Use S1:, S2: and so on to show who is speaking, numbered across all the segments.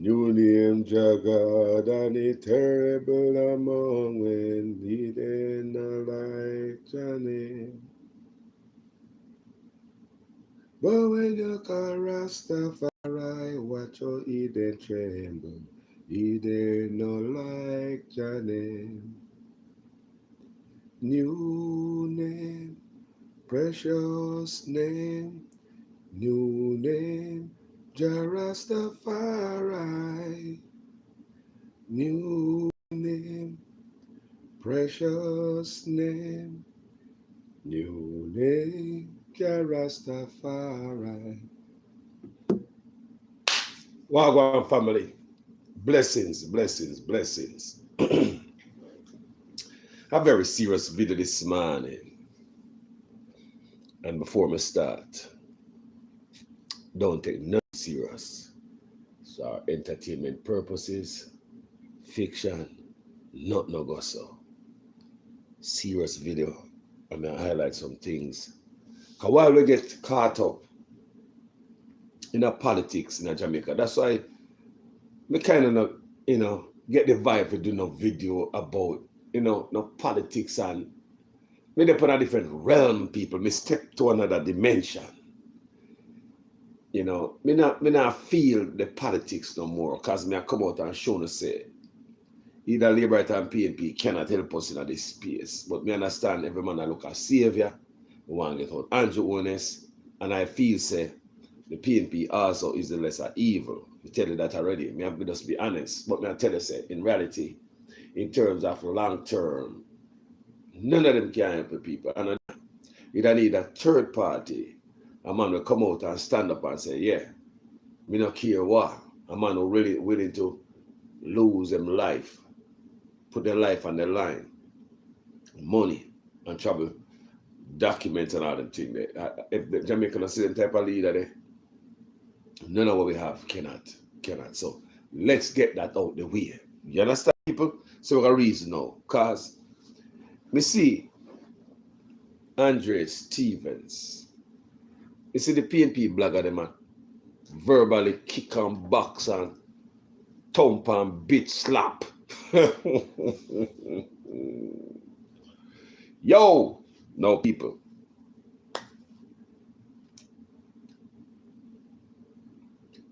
S1: New name Jagad and it terrible among when he did not like Johnny. But when you call Rastafari, watch your Eden tremble. He did not like Johnny. New name, precious name, new name, Jarastafari. New name, precious name, new name, Jarastafari. Wagwan family, blessings, blessings, blessings. A very serious video this morning. And before we start, don't take nothing serious. So our entertainment purposes, fiction, not no go so. Serious video. I'm gonna highlight some things. Cause while we get caught up in our politics in Jamaica, that's why we kind of not, get the vibe to do no video about, no politics and me they put a different realm, people. Me step to another dimension. Me not feel the politics no more, cause me I come out and show no say either Labour and PNP cannot help us in this space. But me understand every man I look at savior, we want to get out Andrew honest, and I feel say the PNP also is the lesser evil. I tell you that already. Me have to just be honest. But me I tell you say in reality, in terms of long term, none of them can help the people. And you don't need a third party. A man will come out and stand up and say, yeah, me not care what. A man who really willing to lose them life, put their life on the line, money and trouble, documents and all them things. If the Jamaican see them type of leader there, none of what we have cannot. So let's get that out the way. You understand, people? So we got reason now. Because me see Andre Stevens. You see the PNP blogger them verbally kick and box and thump and bitch slap. Yo, no people.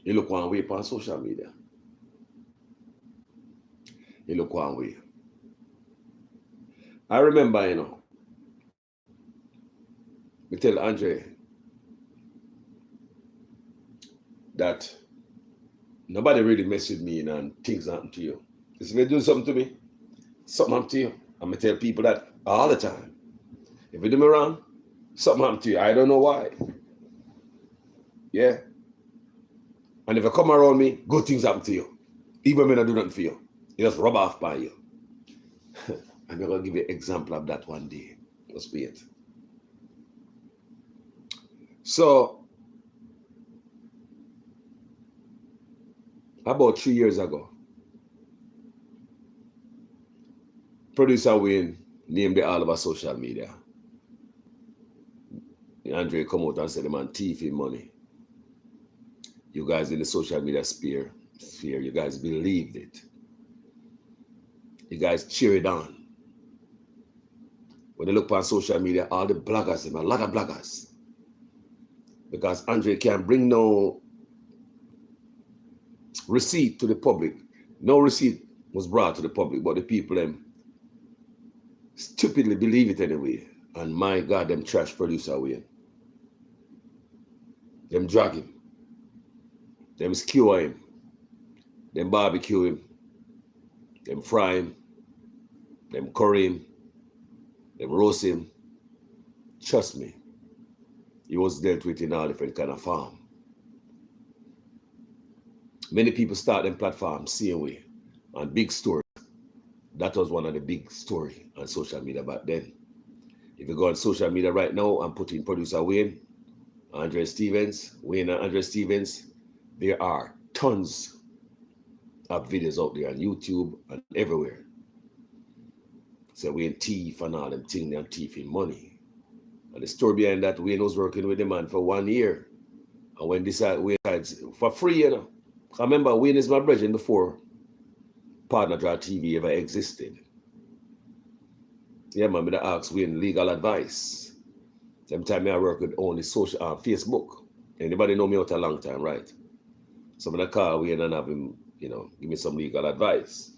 S1: You look one way on social media. You look one way. I remember, we tell Andre that nobody really mess with me and things happen to you. If they do something to me, something happen to you. I'm going to tell people that all the time. If you do me wrong, something happen to you. I don't know why. Yeah. And if you come around me, good things happen to you. Even when I do nothing for you. You just rub off by you. I'm going to give you an example of that one day. Just wait. So, about 3 years ago, producer Wayne named it all over social media. Andre come out and said the man thieving money. You guys in the social media sphere, you guys believed it. You guys cheer it on. When you look on social media, all the bloggers, a lot of bloggers. Because Andre can't bring no receipt to the public. No receipt was brought to the public, but the people them stupidly believe it anyway. And my God, them trash producer away. Them drag him. Them skewer him. Them barbecue him. Them fry him. Them curry him. Them roast him. Trust me. He was dealt with in all different kind of form. Many people start them platforms same way. And big story. That was one of the big story on social media back then. If you go on social media right now and put in producer Wayne, Andre Stevens, Wayne and Andre Stevens, there are tons of videos out there on YouTube and everywhere. So Wayne thief and all them things, them thieving money. And the story behind that, Wayne was working with the man for 1 year. And when this Wayne for free, I remember Wayne is my brethren before Partner Draw TV ever existed. Yeah, man, I asked Wayne legal advice. Sometimes I work with only social Facebook. Anybody know me out a long time, right? So I'm gonna call Wayne and have him, give me some legal advice.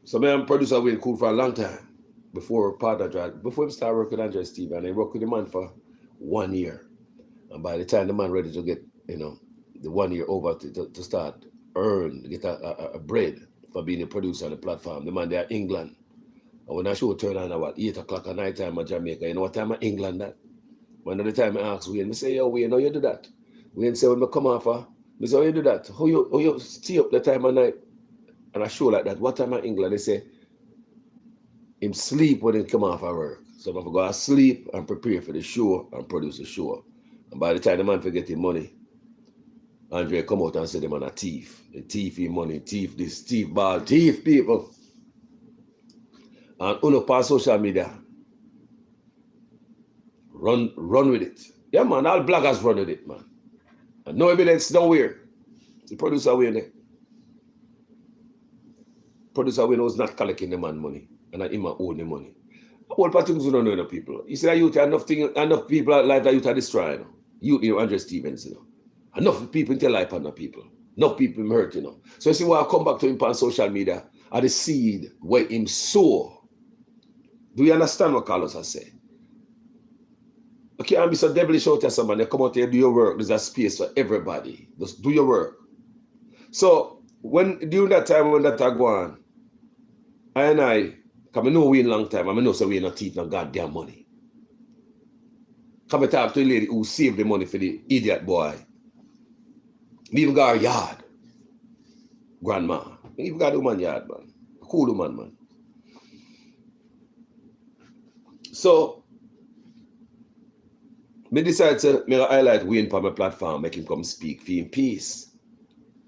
S1: So I'm producer Wayne cool for a long time. Before Partner Draw, before we start working with Andre Steve, and I worked with the man for 1 year. And by the time the man ready to get, the 1 year over to start get a bread for being a producer on the platform, the man there in England. And when I show turn on at 8 o'clock at night time in Jamaica, you know what time in England that? One of the time I ask Wayne, I say, yo, Wayne, how you do that? Wayne say, when I come off, I say, how you do that? How you stay up the time of night? And I show like that. What time in England? They say, him sleep when he come off of work. So if I go to sleep and prepare for the show and produce the show. And by the time the man forget his money, Andre come out and say the man a thief. The thief his money, thief this, thief ball, thief people. And on pass social media, run with it. Yeah, man, all bloggers run with it, man. And no evidence nowhere. The producer Wayne there. Producer Wayne was not collecting the man money. And I him own the money. All part things you don't know the people. You see, youth enough people life that youth are destroying. You Andre Stevens, Enough people in tell life on the people. Enough people him hurt, So you see why I come back to him on social media are the seed where him sow. Do you understand what Carlos has said? You can't be so devilish out there, somebody. Come out here, do your work. There's a space for everybody. Just do your work. So during that time when that go on, because I know we in long time, I know so we not thief no goddamn money. Come and talk to a lady who saved the money for the idiot boy. We even got a yard. Grandma. We even got a woman yard, man. A cool woman, man. So, I decided to highlight Wayne on my platform, make him come speak for him peace.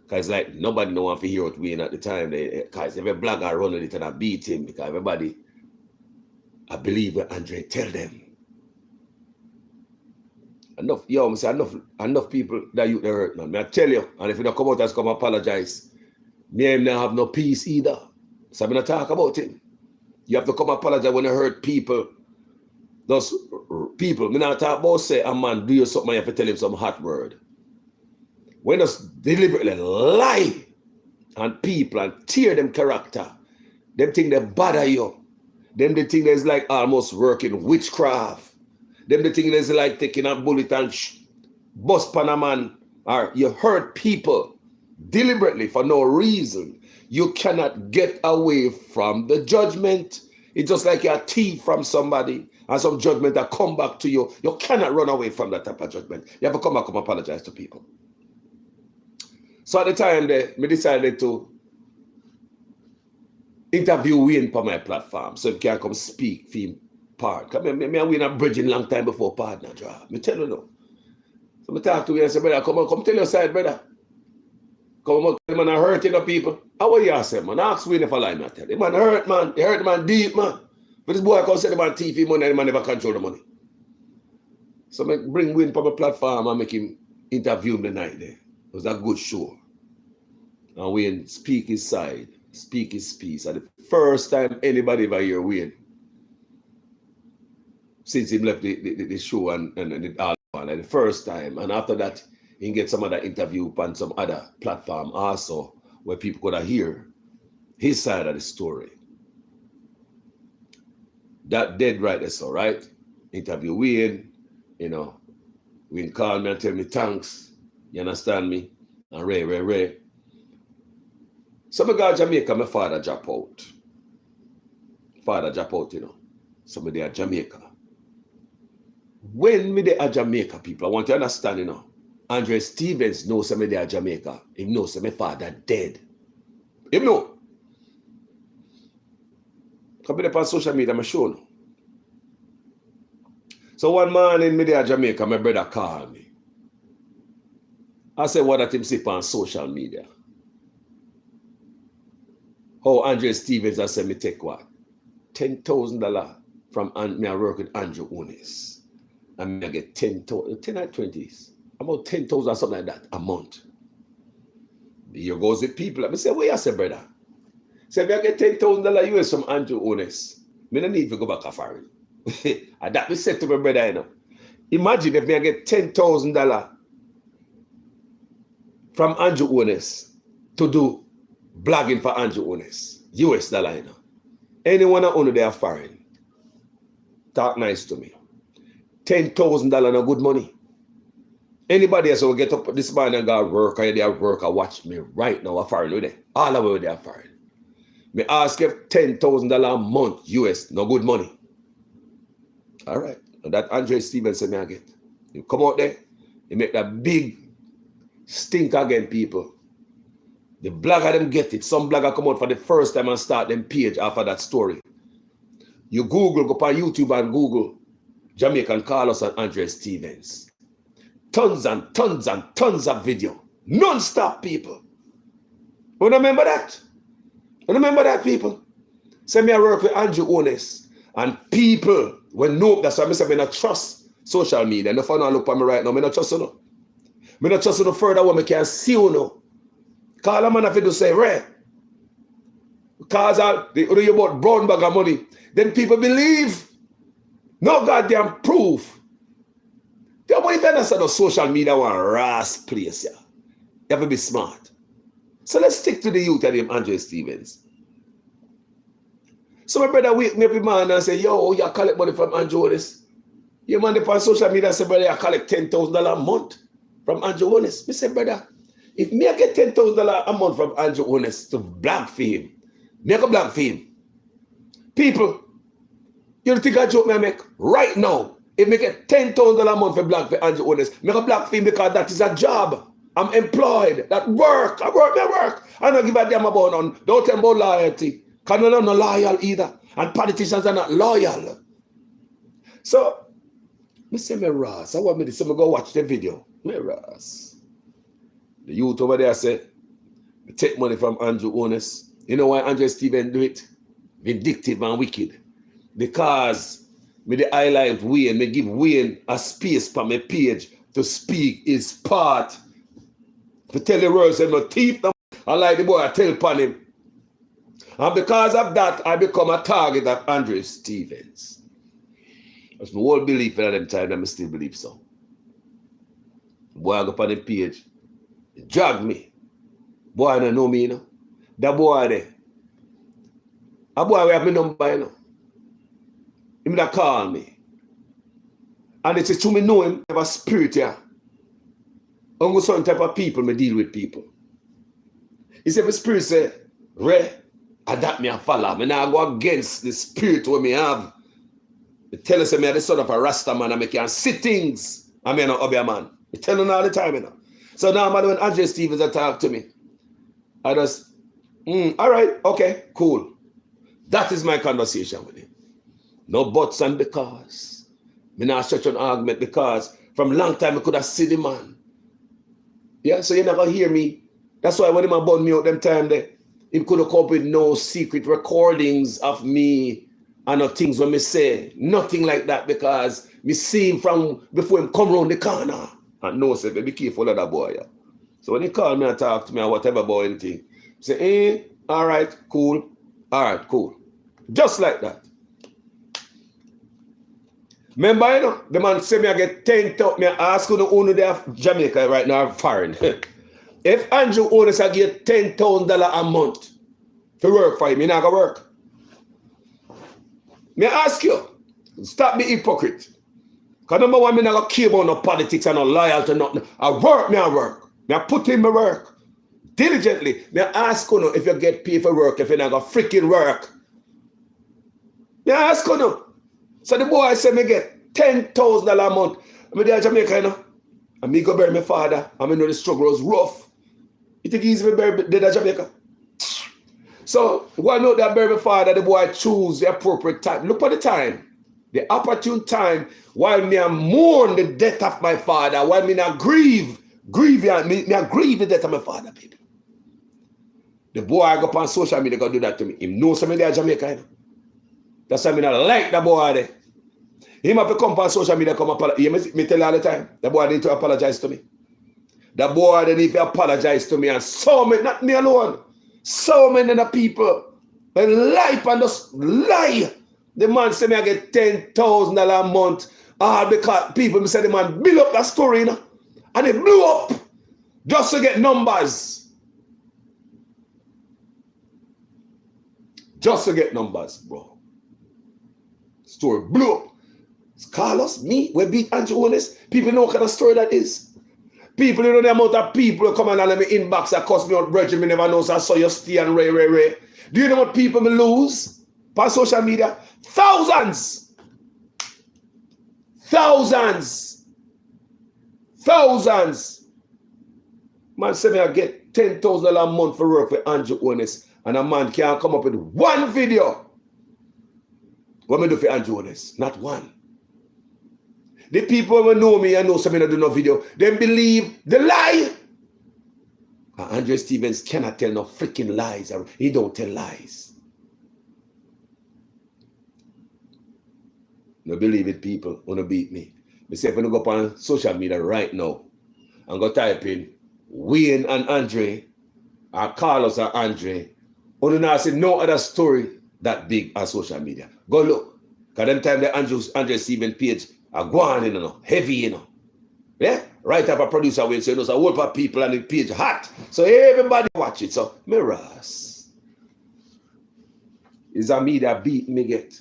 S1: Because like nobody know want to hear what Wayne at the time. Because every blogger run with it and I beat him because everybody, I believe what Andre tell them. Enough people that you hurt, man. I tell you, and if you don't come out and come apologize, me and him not have no peace either. So I'm not talk about him. You have to come apologize when you hurt people. Those people, me not talk about say a man do you something, you have to tell him some hot word. When you deliberately lie on people and tear them character, them think they bother you. Them they think there's like almost working witchcraft. Them the thing is like taking a bullet and bust pan a man, or you hurt people deliberately for no reason. You cannot get away from the judgment. It's just like you're a thief from somebody and some judgment that come back to you. You cannot run away from that type of judgment. You have to come back and apologize to people. So at the time there, I decided to interview Wayne on my platform so he can come speak for him. Part. Come me and Wayne a bridging long time before Partner Draw. Me tell you now. So I talk to Wayne and say, brother, come tell your side, brother. Come on, man, I hurting the people. How are you say, man? Ask Wayne if I lie, man. Tell him, man, hurt, man. They hurt the man deep, man. But this boy come say the man TV money and the man never control the money. So I bring Wayne on my platform and make him interview him the night there. It was a good show. And Wayne speak his side, speak his piece. And the first time anybody ever hear Wayne, since he left the show and all like the first time, and after that he get some other interview on some other platform also where people could hear his side of the story. That dead right there, so right? Interview Wayne, Wayne called me and tell me thanks, you understand me? And Ray. So I go to Jamaica, my father drop out. Somebody at Jamaica. When me they are Jamaica people, I want to understand, Andre Stevens knows somebody at Jamaica. He knows my father dead. He know. Come be on social media, I'm sure. So one morning, me there at Jamaica, my brother called me. I said, what that him see on social media? How Andre Stevens, I said, me take what? $10,000 from me I work with Andrew Unis. And I get 10 or 20s. about 10,000 or something like that a month. Here goes the people. I say, where you say, brother? Say, if I get $10,000 US from Andrew Honest, I don't need to go back to foreign. And that we said to my brother, you know. Imagine if I get $10,000 from Andrew Honest to do blogging for Andrew Honest, US dollar, you know. Anyone that own their foreign, talk nice to me. $10,000 no good money. Anybody else will get up this morning and go work or they work or watch me right now a foreign with it. All the way with their foreign. Me ask if $10,000 a month US, no good money. All right. And that Andre Stevenson I get. You come out there, you make that big stink again, people. The blogger them get it. Some blogger come out for the first time and start them page after that story. You Google, go on YouTube and Google Jamaican Carlos and Andre Stevens. Tons and tons and tons of video. Non-stop, people. You remember that? You remember that, people? Say me I work with Andrew Honest. And people, when no, that's why I say I don't trust social media. And if I don't look at me right now, I don't trust you. No. I don't trust you no further when I can see you now. Call a man if you do say, Ray. Because they do about brown bag of money. Then people believe. No goddamn proof. The boy, if you understand the social media one rasp place, yeah. You have to be smart. So let's stick to the youth and him, Andre Stevens. So my brother wake me up man and say, yo, you collect money from Andrew Honest. You man on social media and say, brother, you collect $10,000 a month from Andrew Honest. I say, brother, if me I get $10,000 a month from Andrew Honest to blog for him, me I go blog for him. People, you think I joke me I make right now? If me get $10,000 a month for blog for Andrew Honest, me go blog for him because that is a job. I'm employed. That work. I work. I don't give a damn about none. Don't tell me about loyalty. Because I'm not loyal either. And politicians are not loyal. So, I say, me Ross, I want me to say, go watch the video. Me Ross. The youth over there say, take money from Andrew Honest. You know why Andre Stevens do it? Vindictive and wicked. Because me the highlight Wayne, me give Wayne a space for my page to speak his part. To tell the world, say no thief, I like the boy, I tell upon him. And because of that, I become a target of Andre Stevens. That's my whole belief at them time, and I still believe so. The boy I go on the page, he drag me. Boy, I don't know me, you know. That boy there. A boy we have my number, you know. Him that call me. And they say, to me know him, have a spirit here. Only certain type of people me deal with people. He said, the spirit say, Ray, adapt me and follow. Me now go against the spirit what me have. They tell us me are the son of a Rasta man and me can see things. I mean, not a man. They tell them all the time, you know. So now, man, when Andre Stevens talk to me, I just, all right, okay, cool. That is my conversation with him. No buts and because. Me not such an argument because from long time I could have seen the man. Yeah, so you're not gonna hear me. That's why when him bun me out them time there, he could have come up with no secret recordings of me and no things when me say. Nothing like that because me see him from before him come round the corner. And no, say, be careful of that boy. Yeah. So when he call me and talk to me or whatever about anything, say, all right, cool. All right, cool. Just like that. Remember, you know, the man say me I get 10,000, me ask who the owner there Jamaica right now, foreign. If Andrew Honest I get $10,000 a month to work for him, me not gonna work. Me ask you, stop being hypocrite. Because number one, me not gonna care about no politics and no loyalty, nothing. I work. Me I put in my work. Diligently. Me ask you if you get paid for work, if you not gonna freaking work. Me ask you. So the boy said me get $10,000 a month. I'm there in Jamaica, you know. And me go bury my father. And I know the struggle was rough. You think he's bury dead in Jamaica? So while not that bury my father, the boy choose the appropriate time. Look at the time. The opportune time while me I mourn the death of my father, while me not grieve me I grieve the death of my father, people. The boy I go up on social media go do that to me. Him know somebody there in Jamaica, you know. That's why I not like the boy there. He have to come on social media, come apologize. Me tell you all the time, the boy need to apologize to me. The boy then if he apologize to me and so many, not me alone, so many other people, and lie and just lie. The man say me I get $10,000 a month, all because people say the man build up that story, you know, and it blew up just to get numbers. Just to get numbers, bro. Story blew up. It's Carlos, me, we beat Andrew Honest. People know what kind of story that is. People, you know the amount of people come and let me inbox that cost me out Virgin, me never know, so I saw you stay and Ray. Do you know what people me lose on social media? Thousands. Man say me I get $10,000 a month for work with Andrew Honest, and a man can't come up with one video. What me do for Andrew Honest? Not one. The people who know me and know something I do no video, they believe the lie. Andre Stevens cannot tell no freaking lies. He don't tell lies. No believe it, people. Wanna beat me. Me say if I go up on social media right now and go type in Wayne and Andre or Carlos and Andre, you not see no other story that big on social media. Go look. Because them time the Andre Stevens page are going, you know, heavy, you know. Yeah? Right up a producer will say, there's a whole lot of people on the page hot. So everybody watch it. So, mirrors. Is a me that beat me get.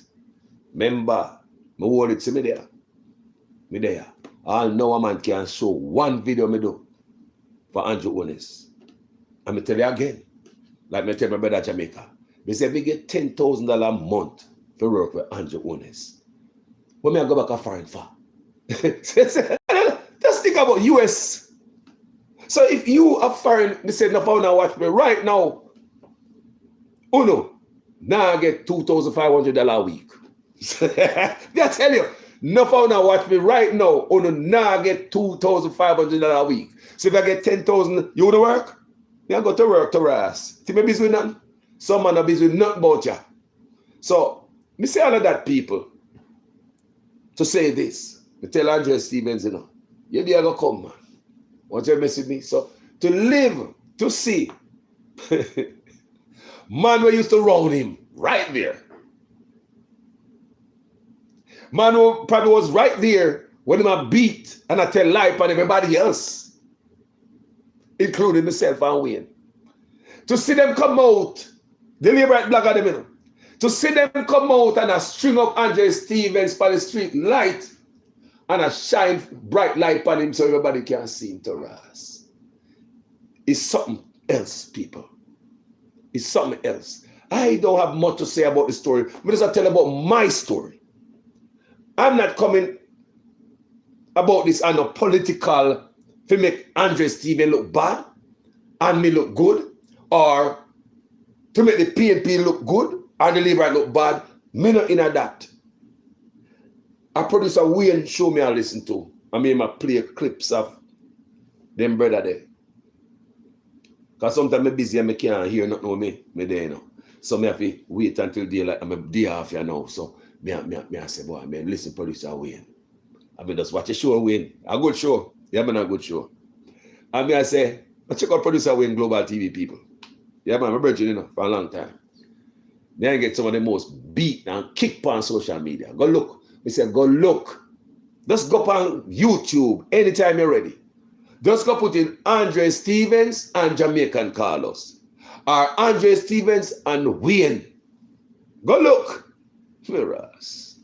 S1: Remember, me hold it to me there. Me there. All know a man can show one video me do for Andrew Honest. And me tell you again, like me tell my brother Jamaica, me say me get $10,000 a month for work with Andrew Honest. What me I go back a foreign for? Just think about US. So if you are foreign, they say no phone now watch me right now. Oh no, now I get $2,500 a week. I tell you, no phone now watch me right now. Oh no, now I get $2,500 a week. So if I get 10,000, you wanna work? I go to work to rest. See me busy with nothing. Some man are busy with nothing about you. So me say all of that people to say this. Me tell Andre Stevens, you know, you be gonna come, man. Want you mess with me? So to live, to see. Man we used to round him right there. Man who probably was right there when I beat and I tell lie on everybody else, including myself and Wayne. To see them come out, the liberate black of them, you know. To see them come out and I string up Andre Stevens by the street light and I shine bright light on him so everybody can see him to rise. It's something else, people. It's something else. I don't have much to say about the story, but just I tell about my story. I'm not coming about this on a political to make Andre Stevens look bad and me look good, or to make the PNP look good and the Liberal look bad. Me not in that. A producer Wayne show me I listen to. I mean, I play clips of them brother there. Because sometimes I'm busy and I can't hear nothing with me there, you know. So I have to wait until daylight. I'm a day off here now. So I say, boy, man, listen, producer Wayne. I mean, just watch a show, Wayne. A good show. Yeah, man, a good show. And I say, check out producer Wayne Global TV people. Yeah, man, I'm virgin, you know, for a long time. Then I get some of the most beat and kicked on social media. Go look. We say, go look. Just go on YouTube anytime you're ready. Just go put in Andre Stevens and Jamaican Carlos. Or Andre Stevens and Wayne. Go look. Mirrors.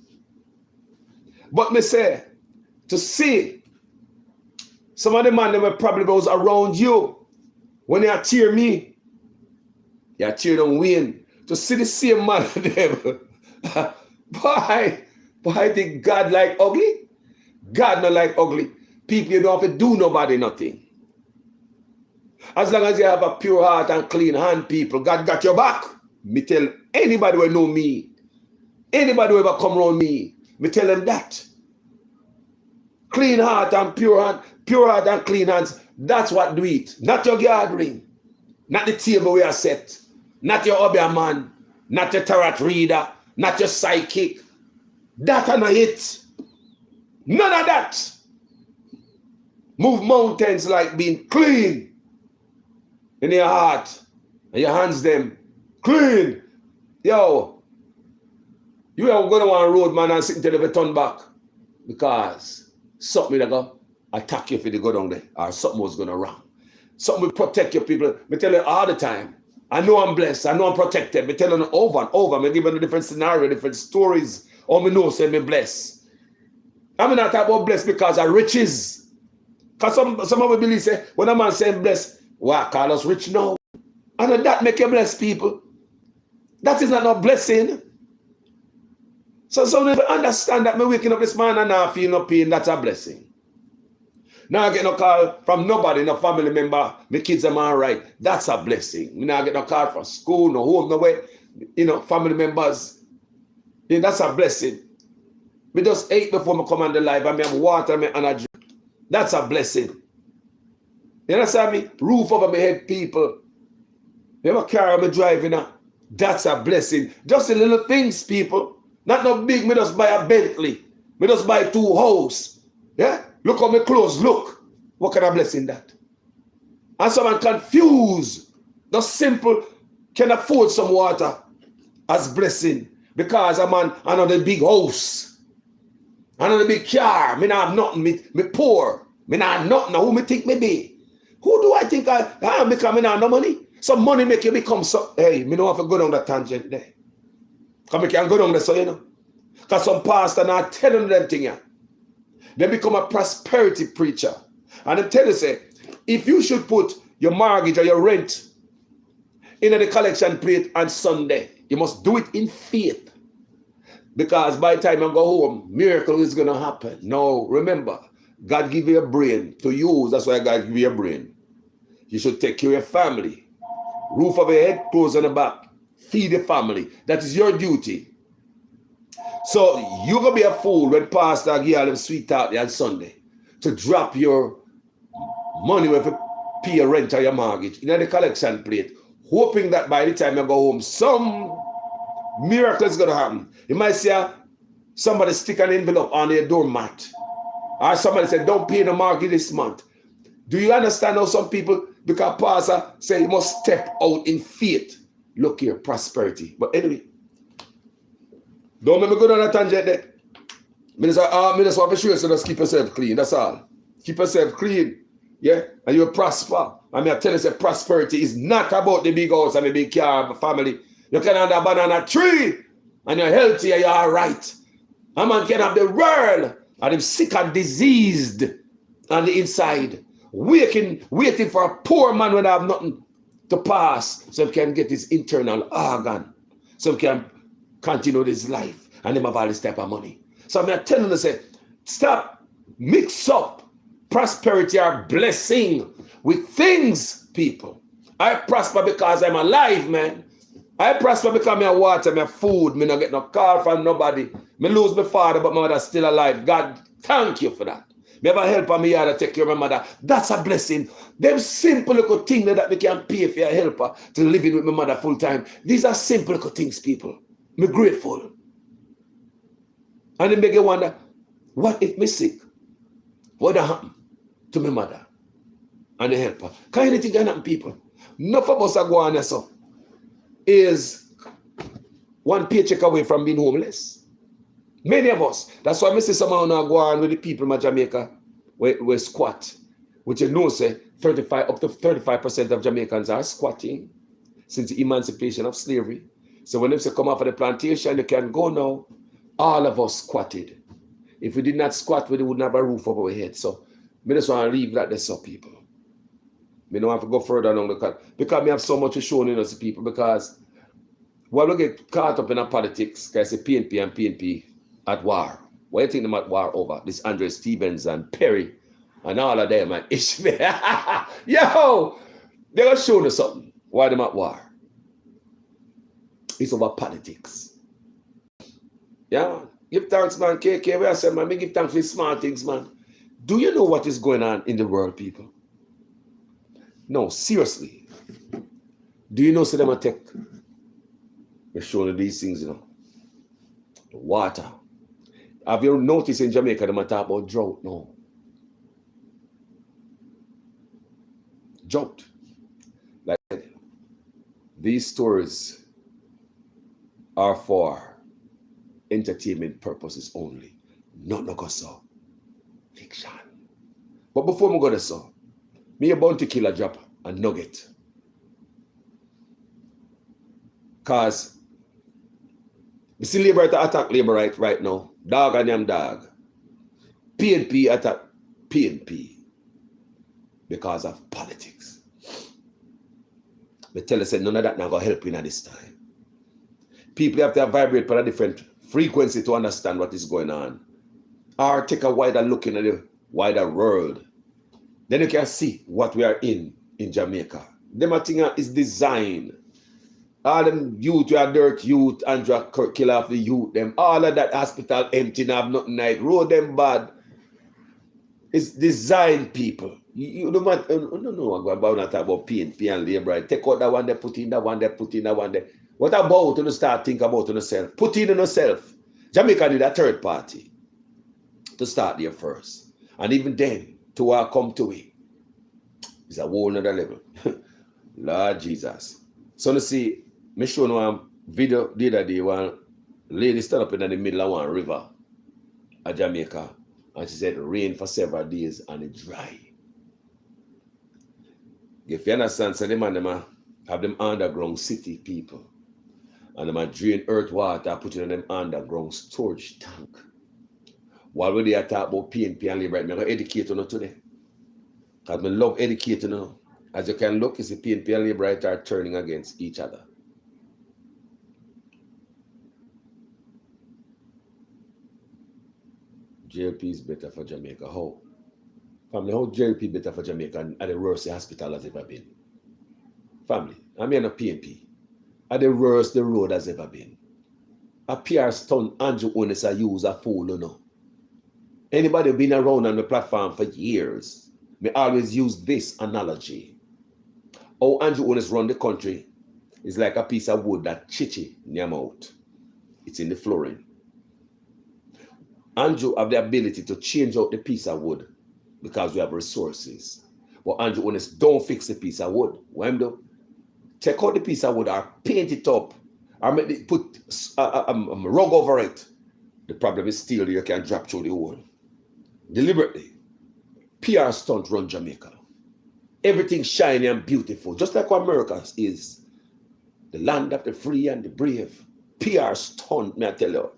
S1: But me say, to see some of the man that probably was around you when you cheer me, you cheer them Wayne. To see the same man them. Why think God like ugly? God not like ugly. People, you don't have to do nobody nothing. As long as you have a pure heart and clean hand, people, God got your back. Me tell anybody who know me, anybody who ever come around me tell them that. Clean heart and pure heart and clean hands, that's what do it. Not your gathering, not the table we are set, not your hobby man, not your tarot reader, not your psychic. That are not it. None of that. Move mountains like being clean in your heart. And your hands them clean. Yo, you ain't gonna want a road man and sit until you turn back. Because something that go attack you if you go down there. Or something was gonna wrong. Something will protect your people. Me tell you all the time. I know I'm blessed. I know I'm protected. Me tell you over and over. Me giving a different scenario, different stories. All me know say me blessed. I'm not talking about blessed because of riches. Because some of me believe say, when a man saying blessed, why call us rich now? And that make you bless people. That is not a blessing. So some people understand that me waking up this morning and now feel no pain, that's a blessing. Now I get no call from nobody, no family member, my kids are all right. That's a blessing. Me now get no call from school, no home, no way. Family members. That's a blessing. Me just ate before me come on the live and me have water and a drink. That's a blessing. You understand me? Roof over my head, people. You have a car me driving now. That's a blessing. Just the little things, people. Not no big, me just buy a Bentley. Me just buy 2 houses. Yeah? Look how my clothes look. What kind of blessing that? And someone confused. The simple can afford some water as blessing. Because a man another big house. Another big car. Me not have nothing. Me poor. Me not have nothing. Who me think me be? Who do I think I am? Because me not have no money. Some money make you become so. Hey, me don't have to go down that tangent there. Because me can go down there so Because some pastor not telling them things. They become a prosperity preacher. And they tell you, say, if you should put your mortgage or your rent in the collection plate on Sunday, you must do it in faith. Because by the time you go home, miracle is going to happen. No, remember, God give you a brain to use. That's why God give you a brain. You should take care of your family. Roof over your head, clothes on the back. Feed the family. That is your duty. So you're going to be a fool when pastor give you them sweet out there on Sunday to drop your money with you pay your rent or your mortgage in the collection plate, hoping that by the time you go home, some miracle is going to happen. You might see somebody stick an envelope on their doormat. Or somebody said, don't pay the mortgage this month. Do you understand how some people, because pastor say you must step out in faith. Look here, prosperity. But anyway, don't make me go down that tangent there. I just want to show you, so just keep yourself clean. That's all. Keep yourself clean. Yeah? And you'll prosper. I tell you, say prosperity is not about the big house and the big car and the family. You can have a banana tree and you're healthy and you're all right. A man can have the world and him sick and diseased on the inside. Waiting for a poor man when I have nothing to pass so he can get his internal organ. So he can continue his life and him have all this type of money. So I'm telling you, say, stop, mix up prosperity or blessing with things, people. I prosper because I'm alive, man. I prosper because I have water, I have food, I don't get no call from nobody. I lose my father, but my mother's still alive. God, thank you for that. I have a helper me here to take care of my mother. That's a blessing. Them simple little things that we can pay for your helper to live in with my mother full time. These are simple little things, people. I'm grateful. And it make you wonder, what if me sick? What would happen to my mother and the helper? Can anything can happen, people? Enough of us are going so is one paycheck away from being homeless. Many of us. That's why I see someone now go on with the people in Jamaica where squat. Which you know say up to 35% of Jamaicans are squatting since the emancipation of slavery. So when they say come off of the plantation, you can go now. All of us squatted. If we did not squat, we wouldn't have a roof over our head. So I just want to leave that there so people. We don't have to go further along the cut. Because we have so much to show in us people. Because while we get caught up in our politics, because it's PNP and PNP at war. What do you think them at war over? This Andre Stevens and Perry and all of them and Ishmael. Yo! They're going to show us something. Why them at war? It's over politics. Yeah, give thanks, man. KK, where I said, man, give thanks for small things, man. Do you know what is going on in the world, people? No, seriously. Do you know so them attack? They're showing these things, you know. The water. Have you noticed in Jamaica, they talk about drought now? jumped. Like these stories are for entertainment purposes only. Not no go so. Fiction. But before we go to so, me a bounty killer drop a nugget. Cause we see labor attack labor right now. Dog and them dog. PNP attack PNP because of politics. But tell us that none of that now gonna help you at this time. People have to vibrate for a different frequency to understand what is going on. Or take a wider look into the wider world. Then you can see what we are in Jamaica. Them thing is designed. All them youth, you are dirt youth, Andrew kill off the youth, them, all of that hospital empty, have nothing night, road them bad. It's designed people. You don't want, no, about not about PNP and labor. Take out that one, they put in that one, they put in that one. What about when you start think about yourself? Put in yourself. Jamaica need a third party to start there first. And even then, to come to it, it's a whole nother level. Lord Jesus. So you see, me show you a video the other day, one lady stand up in the middle of one river at Jamaica, and she said rain for several days and it dry. If you understand, so them have them underground city people, and them drain earth water, put it in them underground storage tank. While we are talking about PNP and labor, I'm going to educate you today. Because I love educating you. As you can look, you see PNP and labor are turning against each other. JLP is better for Jamaica. How? Family, how JLP better for Jamaica and at the worst the hospital has ever been? Family, I mean a PNP. At the worst the road has ever been. A PR stunt Andrew Onis a use a fool, you know. Anybody been around on the platform for years, may always use this analogy. How Andrew Onis run the country is like a piece of wood that chichi in your mouth. It's in the flooring. Andrew have the ability to change out the piece of wood because we have resources. But Andrew Onis don't fix the piece of wood. What him do? Take out the piece of wood or paint it up or put a rug over it. The problem is still you can drop through the hole. Deliberately. PR stunt run Jamaica. Everything shiny and beautiful, just like what America is. The land of the free and the brave. PR stunt, may I tell you.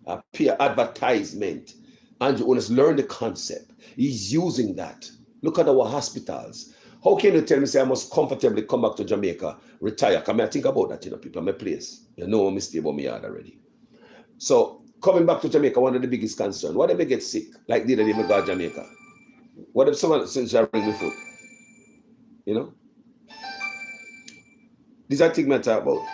S1: A PR advertisement. Andrew Onis learned the concept. He's using that. Look at our hospitals. How can you tell me, say, I must comfortably come back to Jamaica, retire? Come I think about that, people, my place. You know I'm stay about me yard already. So, coming back to Jamaica, one of the biggest concerns. What if I get sick? Like the other day I go to Jamaica. What if someone since I bring me food? You know? These are things I talk about.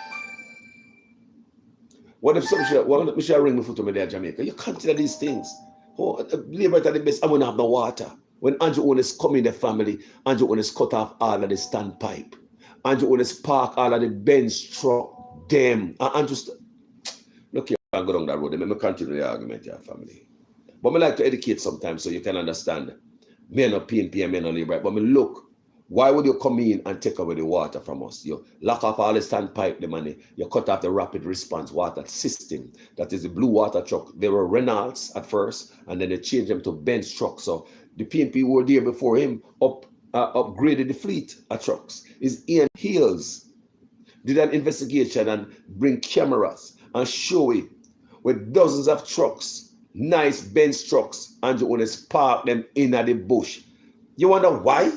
S1: What if someone should ring me food to me there in Jamaica? You consider these things. Oh, labor at the best, I'm going to have no water. When Andrew Onis come in the family, Andrew Onis cut off all of the standpipe. Andrew Onis park all of the Benz truck, them. And Andrew, look here, I go down that road. Let me continue the argument here, family. But I like to educate sometimes so you can understand. Me and no PNP and me and no labor. But me look, why would you come in and take away the water from us? You lock off all the standpipe, the money. You cut off the rapid response water system. That is the blue water truck. They were Reynolds at first, and then they changed them to Benz trucks. So the PNP were there before him, upgraded the fleet of trucks. His Ian Hills did an investigation and bring cameras and show it with dozens of trucks, nice Benz trucks, and you want to park them in the bush. You wonder why?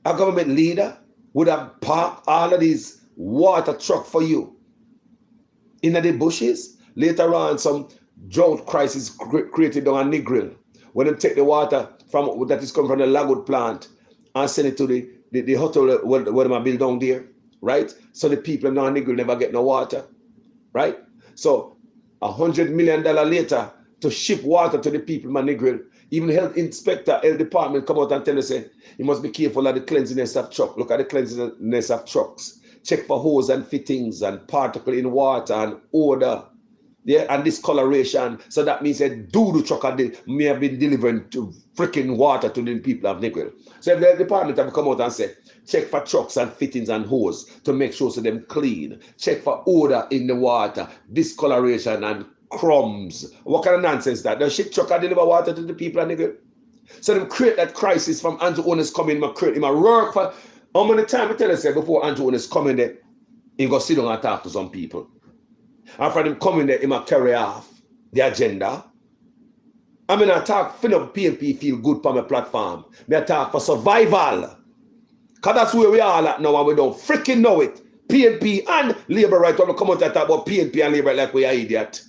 S1: A government leader would have parked all of these water trucks for you in the bushes. Later on, some drought crisis created on a Negril. When they take the water from that is coming from the Lagwood plant and send it to the hotel where they build down there, right? So the people in Negril never get no water, right? So $100 million later to ship water to the people in Negril. Even health inspector, health department come out and tell us, say, you must be careful of the cleanliness of trucks. Look at the cleanliness of trucks. Check for hose and fittings and particle in water and odor. Yeah, and discoloration. So that means a doo-doo truck may have been delivering to freaking water to the people of Negril. So if the department have come out and said, check for trucks and fittings and hose to make sure so them clean. Check for odor in the water, discoloration and crumbs. What kind of nonsense that? The shit truck deliver water to the people of Negril. So them create that crisis from Andrew Owners coming, create him a work for how many times I tell you say before Andrew Owners coming there, he go sit down and talk to some people. And for them coming there, he might carry off the agenda. I mean, I talk, PNP feel good for my platform. I talk for survival. Because that's where we are at now and we don't freaking know it. PNP and Labour right when we come out and talk about PNP and Labour like we are idiot.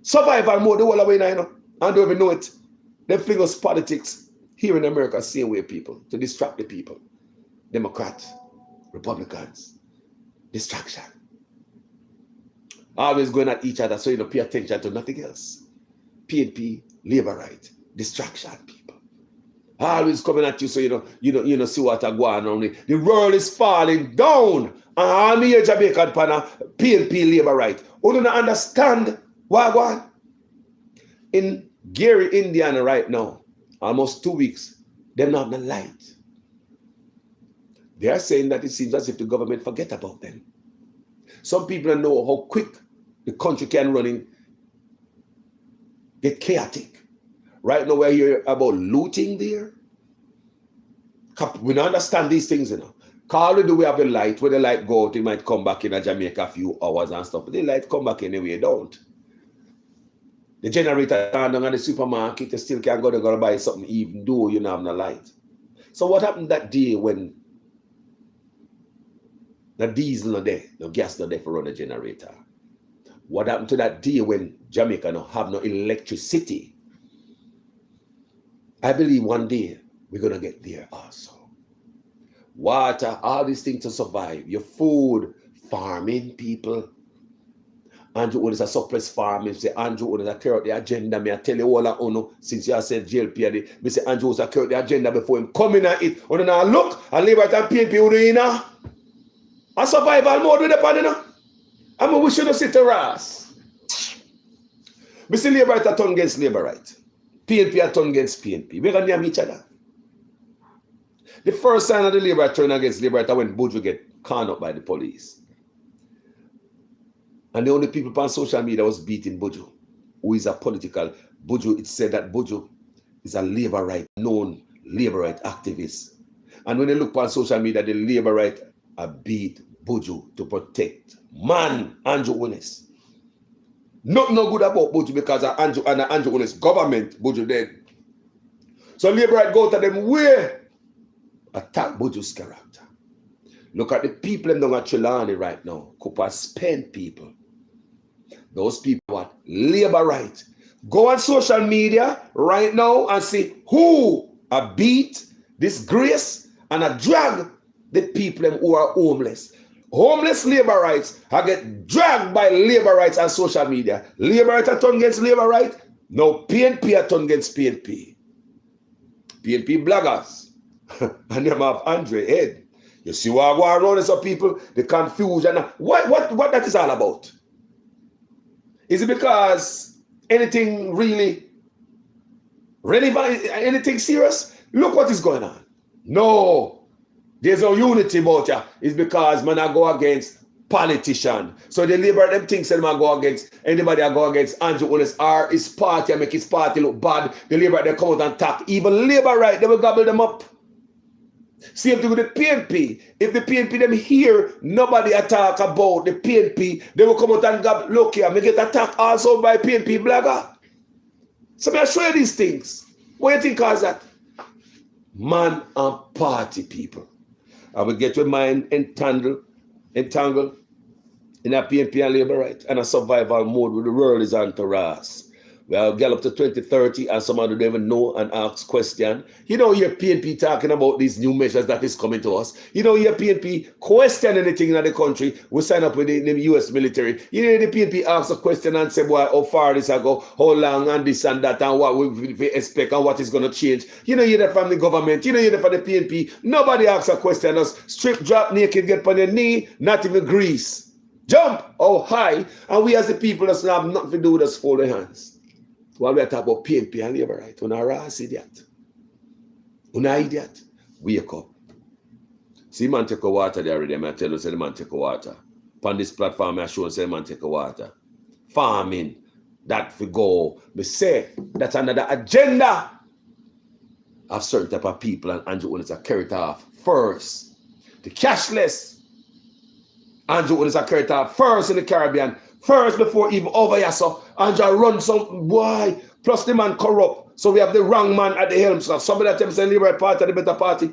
S1: Survival mode the whole way now, you know. And don't even know it. They fling us politics here in America, same way people, to distract the people. Democrats, Republicans, distraction. Always going at each other so you don't pay attention to nothing else. PNP, Labour right, distraction people. Always coming at you so you don't see what are going on. The world is falling down. And I'm here Jamaican panel, PNP, Labour right. You don't understand Wagwan? In Gary, Indiana right now, almost 2 weeks, they're not the light. They are saying that it seems as if the government forget about them. Some people don't know how quick the country can run in, get chaotic. Right now we're hearing about looting there. We don't understand these things, you know. Call do we have the light, when the light go out, it might come back in a Jamaica a few hours and stuff. But the light come back anyway, don't. The generator down at the supermarket, you still can't go to buy something even though you don't have no light. So what happened that day when the diesel not there, no gas not there for run the generator? What happened to that day when Jamaica don't have no electricity? I believe one day we're going to get there also. Water, all these things to survive. Your food, farming people. Andrew Owen is a surplus farming. Say Andrew Owen is a carry out the agenda. Me I tell you all that uno since you said JLP. Me say Andrew Owen is a carry out the agenda before him coming at it. Uno now look and Labour and PNP uno in a survival mode with the pan, you know. I mean, we shouldn't sit around. We see Labour right a turn against Labour right. PNP a turn against PNP. We're going to name each other. The first sign of the Labour turn against Labour right when Bojo get caught up by the police. And the only people on social media was beating Bojo, who is a political. Bojo, it said that Bojo is a Labour right, known Labour right activist. And when they look on social media, the Labour right beat Bojo to protect man, Andrew Onis. Not no good about Bojo because of Andrew Onis government, Bojo dead. So Labour right go to them where attack Bojo's character. Look at the people in Trelawney right now. Cooper spend people. Those people what? Labour right. Go on social media right now and see who beat, disgrace, and drag the people who are homeless. Homeless Labour rights are get dragged by Labour rights on social media. Labour right are turned against Labour right. Now PNP are turned against PNP. PNP bloggers. And them have Andre Head. You see what I go around some people, the confusion. What that is all about? Is it because anything really relevant, anything serious? Look what is going on. No, there's no unity about you. It's because man I go against politician. So the Labour them things them I go against anybody I go against Andrew Onis or his party and make his party look bad. The Labour they come out and attack. Even Labour right, they will gobble them up. Same thing with the PNP. If the PNP them here, nobody attack about the PNP, they will come out and go, look here, me get attacked also by PNP blogger. So me I show you these things. What do you think cause that? Man and party people. I will get your mind entangled in a PNP and Labour right and a survival mode where the world is on to us. Well, get up to 2030 and somebody don't even know and ask question. You know, your PNP talking about these new measures that is coming to us. You know, your PNP question anything in the country. We sign up with the US military. You know, the PNP asks a question and say, well, how far this I go, how long and this and that and what we expect and what is going to change. You know, you're there from the government. You know, you're there from the PNP. Nobody asks a question. Just strip, drop, naked, get on your knee, not even grease. Jump! Oh, high. And we as the people that's not have nothing to do with us fold their hands. While we are talking about PNP and labor right. When I rass idiot. When I idiot. Wake up. See man take a water there already. I tell you, say the man take a water. On this platform, I show say the man take a water. Farming. That we go. We say that's another agenda of certain type of people, and Andrew Owens are carried off first. The cashless. Andrew Owens are carried off first in the Caribbean. First before even over here. So Andrew run some why? Plus the man corrupt. So we have the wrong man at the helm. So somebody that tells the Liberal Party the better party.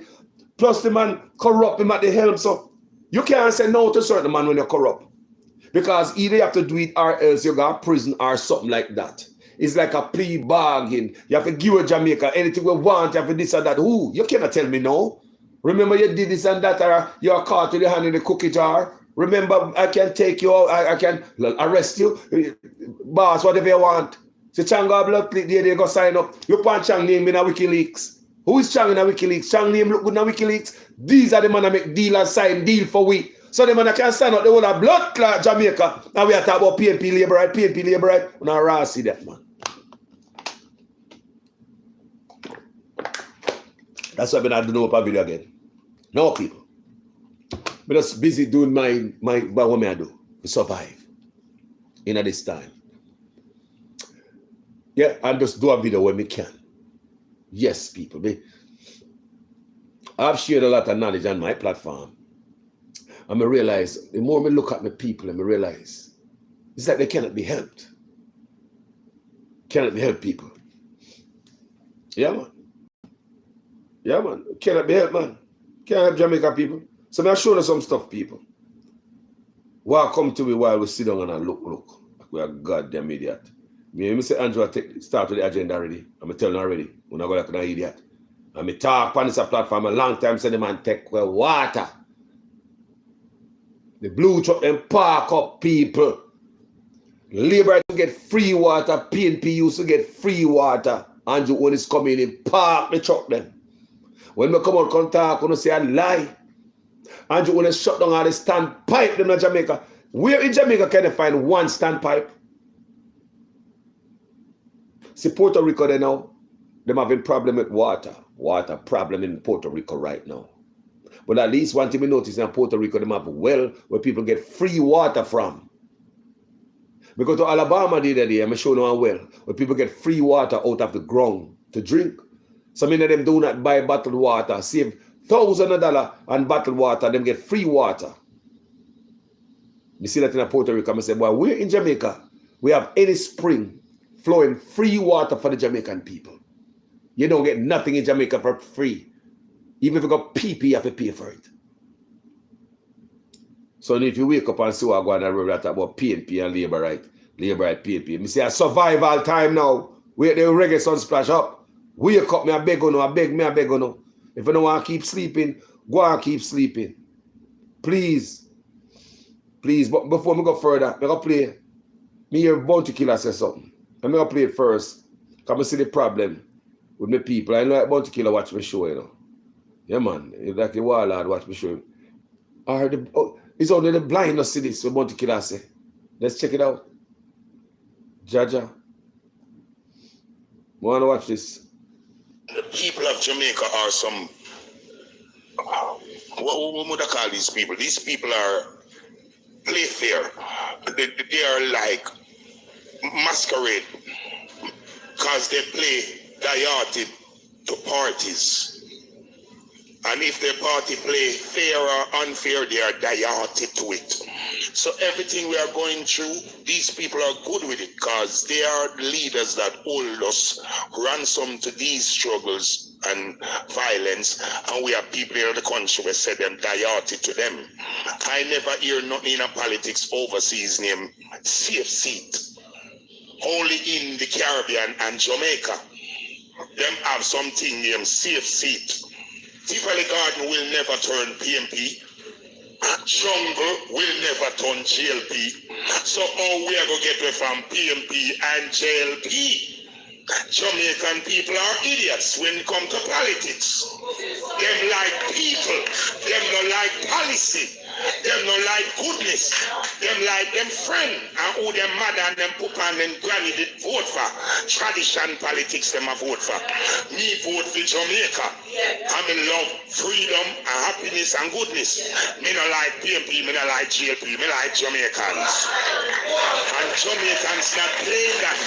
S1: Plus the man corrupt him at the helm. So you can't say no to certain man when you're corrupt. Because either you have to do it or else you got prison or something like that. It's like a plea bargain. You have to give a Jamaica anything we want, you have to this or that. Who? You cannot tell me no. Remember you did this and that, or you're caught with your hand in the cookie jar. Remember, I can take you out, I can arrest you. Boss, whatever you want. So Changa blood click there, they go sign up. You put Chang name in a WikiLeaks. Who is Chang in a WikiLeaks? Chang name look good in a WikiLeaks. These are the man that make deal and sign deal for we. So the man can stand up the whole of blood clot Jamaica. And we are talking about PNP labor right, PNP labor right. We not see that, man. That's why I don't know about video again. No people. I'm just busy doing my what I do to survive in this time. Yeah, and just do a video when we can. Yes, people. I've shared a lot of knowledge on my platform. And I realize, the more I look at my people, and I realize, it's like they cannot be helped. Cannot be helped, people. Yeah, man. Yeah, man. Cannot be helped, man. Can't help Jamaica people. So I'm showing you some stuff, people. Why come to me while we sit down and I look. We are goddamn idiot. Me say Andrew start with the agenda already. I'm telling you already. We're not going to like an idiot. And me talk on this platform a long time, say the man take water. The blue truck them park up people. Labor to get free water. PNP used to get free water. Andrew when it's coming in, park the truck them. When we come out and talk, we say a lie. Andrew when they shut down all the standpipe them in Jamaica. Where in Jamaica can they find one standpipe? See Puerto Rico they now, them having problem with water. Water problem in Puerto Rico right now. But at least one thing we notice in Puerto Rico, they have a well where people get free water from. Because to Alabama the other day, I'm showing you a well where people get free water out of the ground to drink. Some of them do not buy bottled water, save $1,000 on bottled water, them get free water. You see that in Puerto Rico, I say, well, we're in Jamaica. We have any spring flowing free water for the Jamaican people. You don't get nothing in Jamaica for free. Even if you got PP, you have to pay for it. So if you wake up and see what I'm going to talk about PNP and labor right, PNP. Me say I survive all time now. Wait the reggae sun splash up. Wake up, me I beg on, I beg on. If you don't want to keep sleeping, go and keep sleeping. Please. Please, but before we go further, I'm going to play. Me hear Bounty Killer say something. I'm going to play it first. Because I see the problem with my people. I know like Bounty Killer watch me show, you know. Yeah, man. It's like the warlord watch me show. It's only the blind that see this, what Bounty Killer say. Let's check it out. Jaja. Want to watch this?
S2: The people of Jamaica are some, what would I call these people? These people are play fair. They are like masquerade because they play diarted to parties. And if their party play fair or unfair, they are diarted to it. So everything we are going through, these people are good with it because they are leaders that hold us ransom to these struggles and violence. And we have people here in the country who say them diarted to them. I never hear nothing in a politics overseas named safe seat. Only in the Caribbean and Jamaica, them have something named safe seat. Tivoli Garden will never turn PNP. Jungle will never turn JLP. So how we are going to get away from PNP and JLP? Jamaican people are idiots when it comes to politics. Them like people. Them not like policy. Them not like goodness. Them like them friend and who them mother and them papa and them granny did vote for. Tradition politics them a vote for. Me vote for Jamaica. I'm in love, freedom and happiness and goodness. Me not like PMP, me not like GLP, me like Jamaicans. And Jamaicans not playing that.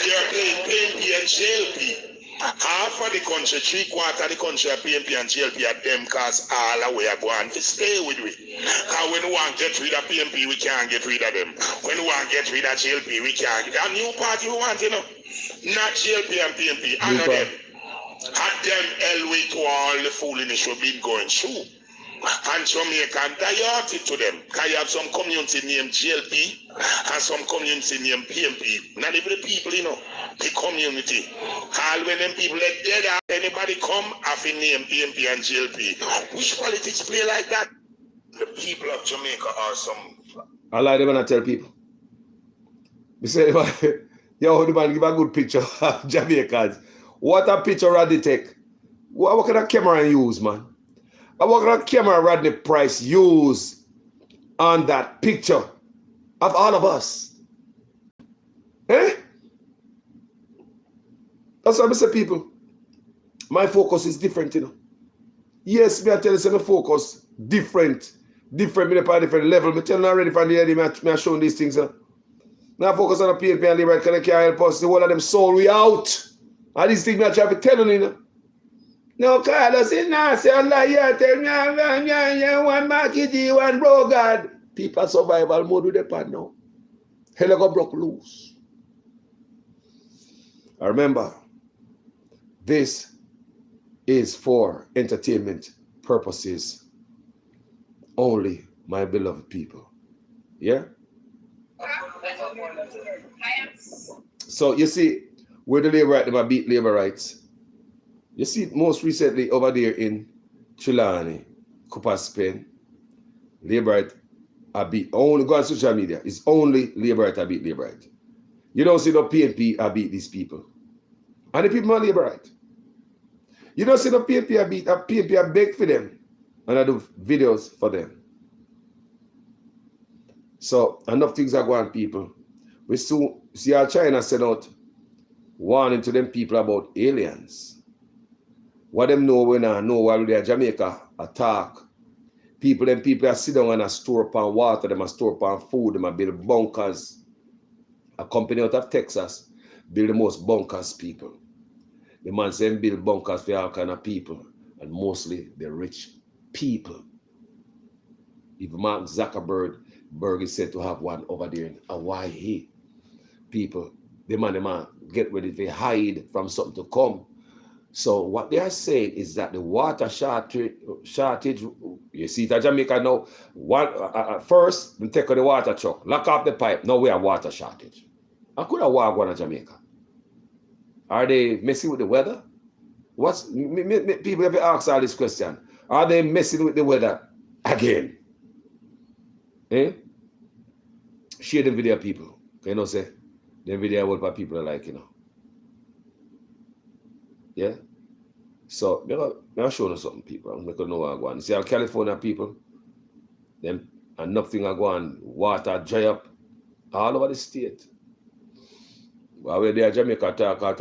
S2: They're playing PMP and GLP. Half of the country, 3/4 of the country are PMP and GLP at them cause all the way are going to stay with we. Because when we want to get rid of PMP, we can't get rid of them. When we want to get rid of GLP, we can't. A new party we want, you know. Not GLP and PMP, I know them. Had them hell way to all the foolishness we've been going through. And Jamaican diverted to them. Because you have some community named GLP and some community named PMP. Not even the people, you know. The community. All when them people let dead out, anybody come after name PMP and GLP. Which politics play like that? The people of Jamaica are some.
S1: I like them when I tell people. We say, yo, the man give a good picture of Jamaicans. What a picture Rodney take. What kind of camera you use, man? What kind of camera Rodney Price use on that picture of all of us? Eh? That's why I say, people, my focus is different, you know. Yes, me I tell you, my focus different. Different, me at a different level. Me tell you already from the end, me I showing these things. Now focus on the PNP and Liberty, because they can't help us. The whole of them soul we out. And these things me I try to tell you, you know. No, Carlos, it's not say Allah, yeah, tell me, one market, one bro, God. People survival mode with the pan now. Hell, go broke loose. I remember, this is for entertainment purposes only, my beloved people. Yeah? So you see, where the labor right, them beat labor rights. You see, most recently over there in Trelawney, Cooper Spain, labor right I beat, only go on social media, it's only labor right I beat labor right. You don't see no PNP I beat these people. And the people are labor right. You don't see no PNP I beat, a PNP I beg for them. And I do videos for them. So enough things are going on, people. We soon see how China sent out warning to them people about aliens. What them know when I know while they're Jamaica attack. People are sit down and store upon water, them are store upon food, them are build bunkers. A company out of Texas build the most bunkers people. The man saying build bunkers for all kind of people, and mostly the rich people. Even Mark Zuckerberg is said to have one over there in Hawaii. People, the man get ready to hide from something to come. So what they are saying is that the water shortage you see it in Jamaica now, first, we take out the water truck, lock off the pipe, now we have water shortage. I could have Wagwan in Jamaica. Are they messing with the weather? People have asked all this question. Are they messing with the weather again? Eh? Share the video, people. You know, say, the video what people are like, you know. Yeah? So, I'll show you something, people. I'm going to know what I'm going. See how California people, them, and nothing are going, water dry up all over the state. While we're there, Jamaica talk out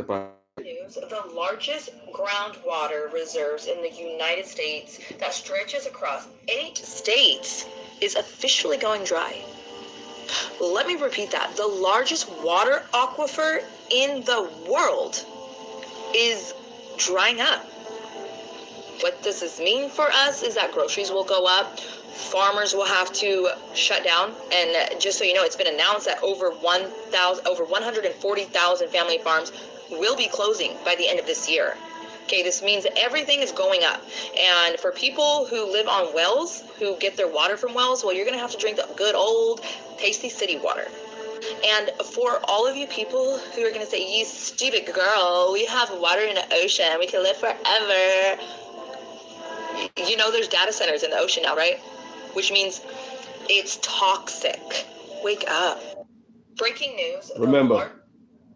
S3: News, the largest groundwater reserves in the United States that stretches across 8 states is officially going dry. Let me repeat that. The largest water aquifer in the world is drying up. What does this mean for us is that groceries will go up, farmers will have to shut down, and just so you know, it's been announced that over 140,000 family farms will be closing by the end of this year. Okay, this means that everything is going up. And for people who live on wells, who get their water from wells, well, you're going to have to drink the good old tasty city water. And for all of you people who are going to say, you stupid girl, we have water in the ocean, we can live forever. You know there's data centers in the ocean now, right? Which means it's toxic. Wake up. Breaking news.
S1: Remember,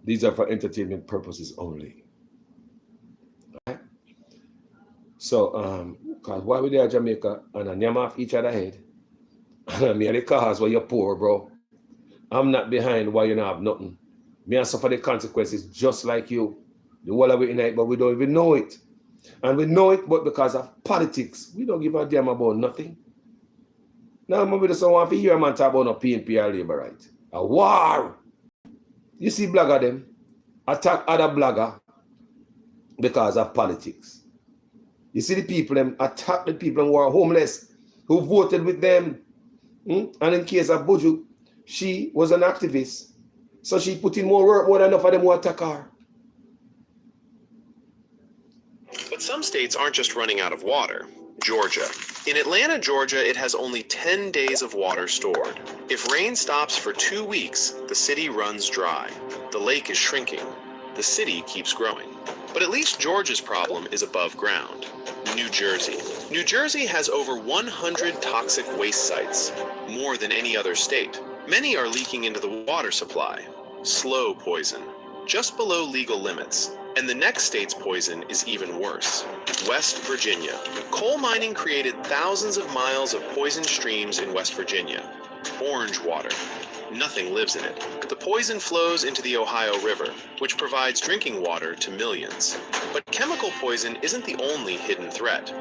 S1: these are for entertainment purposes only. Right? So, because while we're there in Jamaica and a name off each other head, And me are the cause why you're poor, bro. I'm not behind why you don't have nothing. Me I suffer the consequences just like you. The whole of it in it, but we don't even know it. And we know it, but because of politics, we don't give a damn about nothing. Now, maybe just want to hear a man talk about no PNP or labor right. A war. You see blogger them attack other blogger because of politics. You see the people them attack the people who are homeless, who voted with them. And in case of Buju, she was an activist. So she put in more work, more than enough of them who attack her.
S4: But some states aren't just running out of water. Georgia. In Atlanta, Georgia, it has only 10 days of water stored. If rain stops for 2 weeks, the city runs dry. The lake is shrinking. The city keeps growing. But at least Georgia's problem is above ground. New Jersey. New Jersey has over 100 toxic waste sites, more than any other state. Many are leaking into the water supply. Slow poison, just below legal limits. And the next state's poison is even worse. West Virginia. Coal mining created thousands of miles of poisoned streams in West Virginia. Orange water. Nothing lives in it. The poison flows into the Ohio River, which provides drinking water to millions. But chemical poison isn't the only hidden threat.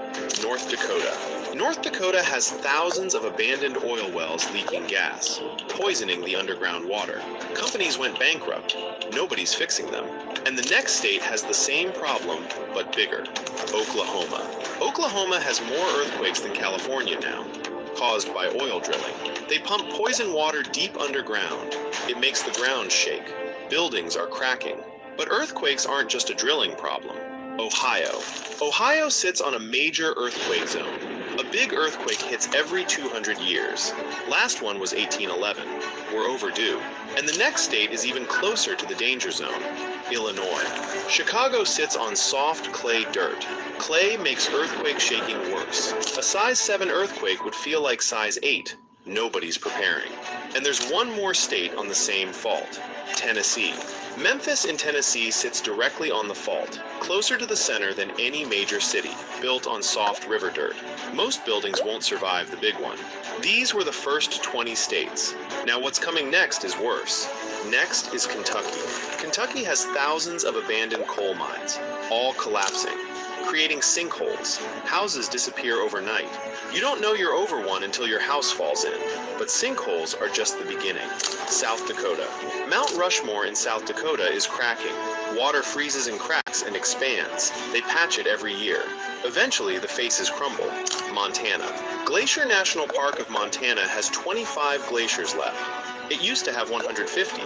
S4: North Dakota. North Dakota has thousands of abandoned oil wells leaking gas, poisoning the underground water. Companies went bankrupt. Nobody's fixing them. And the next state has the same problem, but bigger. Oklahoma. Oklahoma has more earthquakes than California now, caused by oil drilling. They pump poison water deep underground. It makes the ground shake. Buildings are cracking. But earthquakes aren't just a drilling problem. Ohio. Ohio sits on a major earthquake zone. A big earthquake hits every 200 years. Last one was 1811. We're overdue. And the next state is even closer to the danger zone. Illinois. Chicago sits on soft clay dirt. Clay makes earthquake shaking worse. A size 7 earthquake would feel like size 8. Nobody's preparing. And there's one more state on the same fault. Tennessee. Memphis in Tennessee sits directly on the fault, closer to the center than any major city, built on soft river dirt. Most buildings won't survive the big one. These were the first 20 states. Now what's coming next is worse. Next is Kentucky. Kentucky has thousands of abandoned coal mines, all collapsing, creating sinkholes. Houses disappear overnight. You don't know you're over one until your house falls in, but sinkholes are just the beginning. South Dakota. Mount Rushmore in South Dakota is cracking. Water freezes and cracks and expands. They patch it every year. Eventually, the faces crumble. Montana. Glacier National Park of Montana has 25 glaciers left. It used to have 150.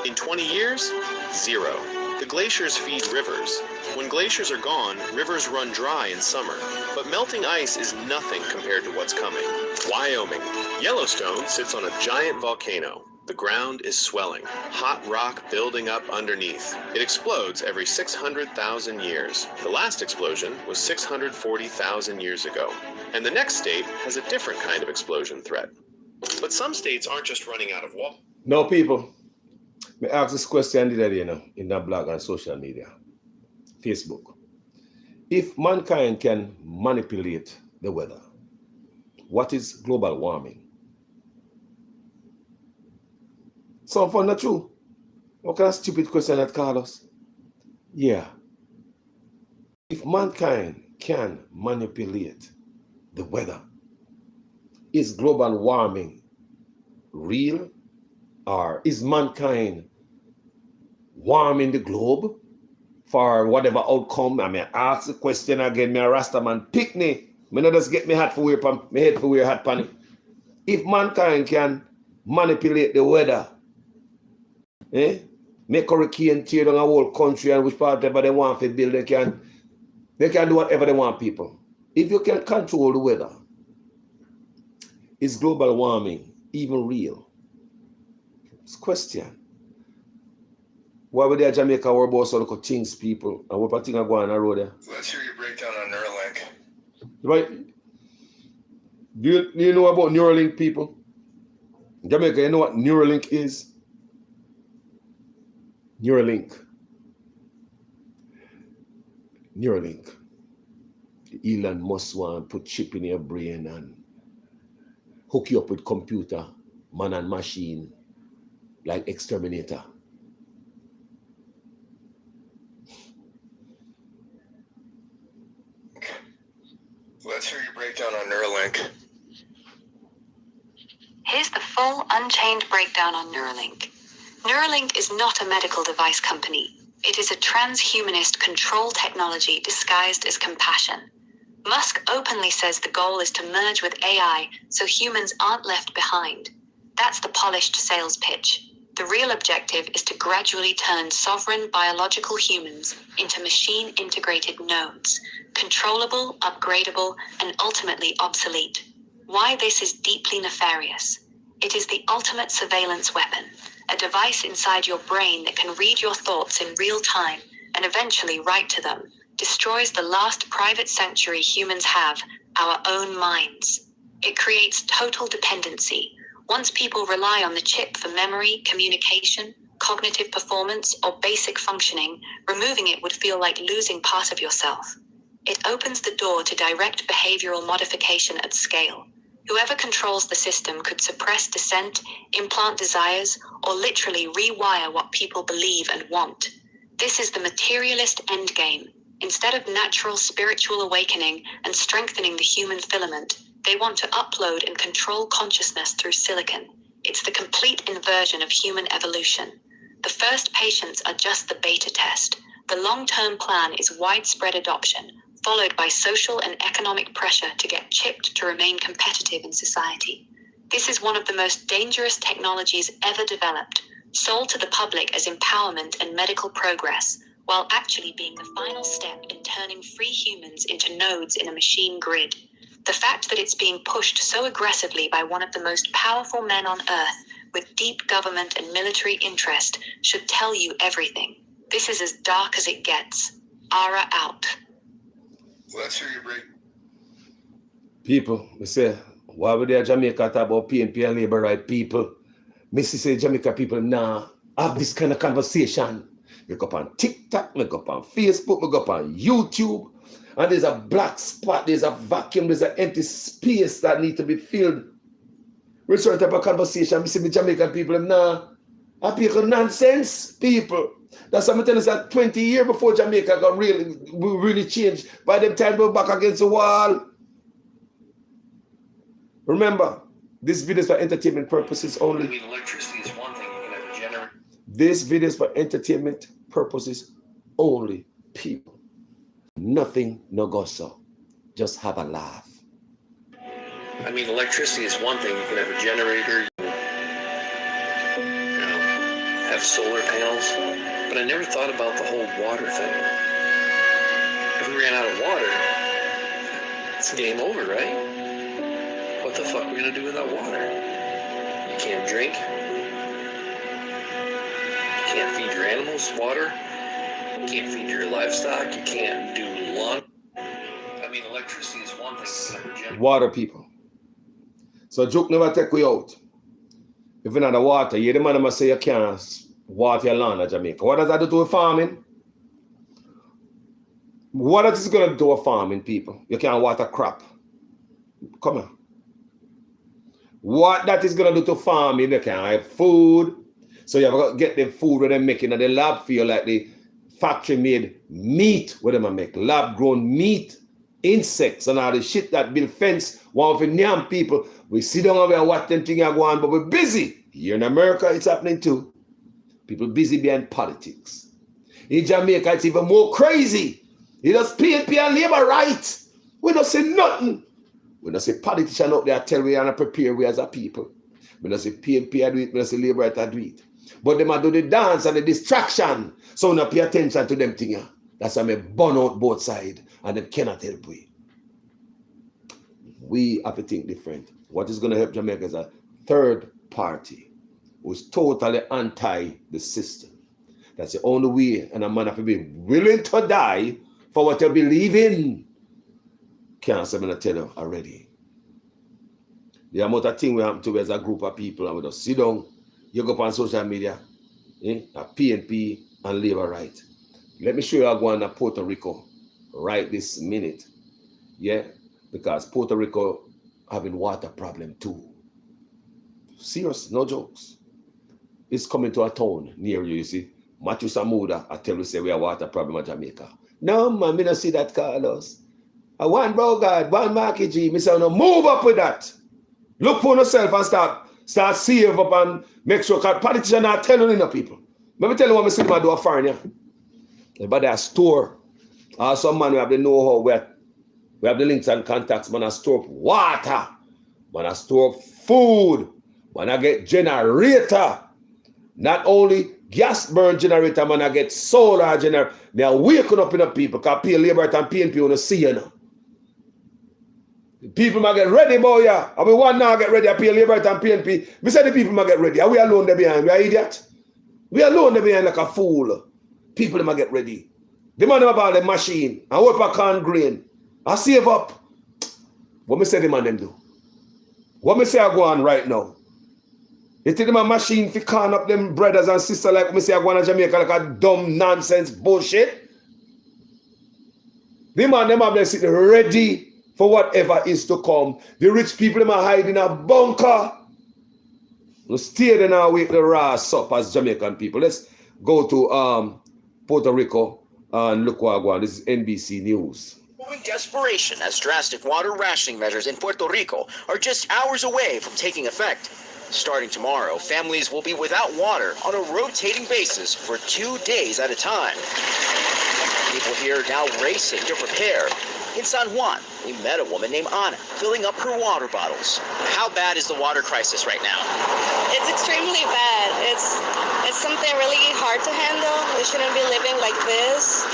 S4: In 20 years, 0. The glaciers feed rivers. When glaciers are gone, rivers run dry in summer. But melting ice is nothing compared to what's coming. Wyoming. Yellowstone sits on a giant volcano. The ground is swelling, hot rock building up underneath. It explodes every 600,000 years. The last explosion was 640,000 years ago. And the next state has a different kind of explosion threat. But some states aren't just running out of water.
S1: No, people. Me ask this question the other day, in that blog on social media, Facebook. If mankind can manipulate the weather, what is global warming? Some fun, not true. What kind of stupid question that Carlos? Yeah. If mankind can manipulate the weather, is global warming real? Or is mankind warming the globe for whatever outcome? I mean, ask the question again, me a Rastaman pickney. Me not just get me hat for wear pan, me head for wear hat pan. If mankind can manipulate the weather, make hurricane tear down a whole country and which part ever they want to build, they can do whatever they want, people. If you can control the weather, is global warming even real? Question. Why would they Jamaica worry about so look things, people? And what thing are going on the road there?
S5: Let's hear your breakdown on Neuralink.
S1: Right? Do you know about Neuralink, people? Jamaica, you know what Neuralink is? Neuralink. Elon Musk want to put chip in your brain and hook you up with computer, man and machine, like exterminator.
S5: Let's hear your breakdown on Neuralink.
S6: Here's the full, unchained breakdown on Neuralink. Neuralink is not a medical device company. It is a transhumanist control technology disguised as compassion. Musk openly says the goal is to merge with AI so humans aren't left behind. That's the polished sales pitch. The real objective is to gradually turn sovereign biological humans into machine-integrated nodes, controllable, upgradable, and ultimately obsolete. Why this is deeply nefarious. It is the ultimate surveillance weapon, a device inside your brain that can read your thoughts in real time and eventually write to them, destroys the last private sanctuary humans have, our own minds. It creates total dependency. Once people rely on the chip for memory, communication, cognitive performance, or basic functioning, removing it would feel like losing part of yourself. It opens the door to direct behavioral modification at scale. Whoever controls the system could suppress dissent, implant desires, or literally rewire what people believe and want. This is the materialist endgame. Instead of natural spiritual awakening and strengthening the human filament, they want to upload and control consciousness through silicon. It's the complete inversion of human evolution. The first patients are just the beta test. The long-term plan is widespread adoption, followed by social and economic pressure to get chipped to remain competitive in society. This is one of the most dangerous technologies ever developed, sold to the public as empowerment and medical progress, while actually being the final step in turning free humans into nodes in a machine grid. The fact that it's being pushed so aggressively by one of the most powerful men on earth, with deep government and military interest, should tell you everything. This is as dark as it gets. Ara out.
S5: Let's hear your break.
S1: People, we say, why would they Jamaica talk about PNP and labor right people? Missy say Jamaica people now have this kind of conversation. We go up on TikTok, we go up on Facebook, we go up on YouTube, and there's a black spot, there's a vacuum, there's an empty space that need to be filled. We start type of conversation. We see the Jamaican people now, I pick nonsense, people. That's what I'm telling us that 20 years before Jamaica got really changed. By the time we're back against the wall. Remember, this video is for entertainment purposes only.
S7: I mean, electricity is one thing you can ever generate.
S1: This video is for entertainment purposes only, people. Nothing no go so. Just have a laugh.
S7: I mean, electricity is one thing. You can have a generator, have solar panels, but I never thought about the whole water thing. If we ran out of water, it's game over, right? What the fuck are we gonna do without water? You can't drink. You can't feed your animals water. You can't feed your livestock. You can't do lawn. I mean, electricity is one thing you can ever generate.
S1: Water, people. So joke never take we out. If you're not the water, you the man must say you can't water your land in Jamaica. What does that do to farming? What is it going to do to farming, people? You can't water crop. Come on. What that is going to do to farming? You can't have food. So you have to get the food where they're making at the lab for you, like the factory made meat where they make lab grown meat, insects, and all the shit that build fence. One of the young people, we sit down over and watch them things are going, but we're busy. Here in America, it's happening too. People busy behind politics. In Jamaica, it's even more crazy. It does PNP and labor right. We don't say nothing. We don't say politicians out there tell we and prepare we as a people. We don't say PNP I do it, we don't say labor right I do it. But them a do the dance and the distraction. So we don't pay attention to them things. That's why I burn out both sides and them cannot help we. We have to think different. What is going to help Jamaica is a third party who's totally anti the system. That's the only way, and a man have to be willing to die for what you believe in. Can't say I'm going to tell you already. The amount of thing we have to as a group of people, and we just sit down, you go up on social media, a PNP and labor right. Let me show you how to go on to Puerto Rico right this minute. Yeah, because Puerto Rico having water problem too. Serious, no jokes. It's coming to a town near you, you see. Matthew Samuda, I tell you, say we have water problem in Jamaica. No, man, me don't see that, Carlos. I want Bogard, one Marky G. Me say, no, move up with that. Look for yourself and start save up and make sure, because politicians are telling you people. Let me tell you what I see them do a foreign. But they store. Or some man we have the know-how, we have the links and contacts, man, I store up water. Man, I store up food. Man, I get generator. Not only gas burn generator, man, I get solar generator. They are waking up in the people because pay labor and PNP on the see you now. People might get ready, boy, yeah. And we want now get ready, I pay labor and PNP. We say the people might get ready. Are we alone there behind? We are idiot. We alone there behind like a fool. People might get ready. The man about the machine and work for corn grain. I save up. What me say the man them do? What me say I go on right now? You think my machine fi can up them brothers and sisters like me say I go on in Jamaica like a dumb nonsense bullshit? The man them have them sitting ready for whatever is to come. The rich people them are hiding in a bunker. We stay there now wake the rass up as Jamaican people. Let's go to Puerto Rico and look what I go on. This is NBC News.
S8: Desperation as drastic water rationing measures in Puerto Rico are just hours away from taking effect. Starting tomorrow, families will be without water on a rotating basis for 2 days at a time. People here now racing to prepare. In San Juan, we met a woman named Ana filling up her water bottles. How bad is the water crisis right now?
S9: It's extremely bad. It's something really hard to handle. We shouldn't be living like this.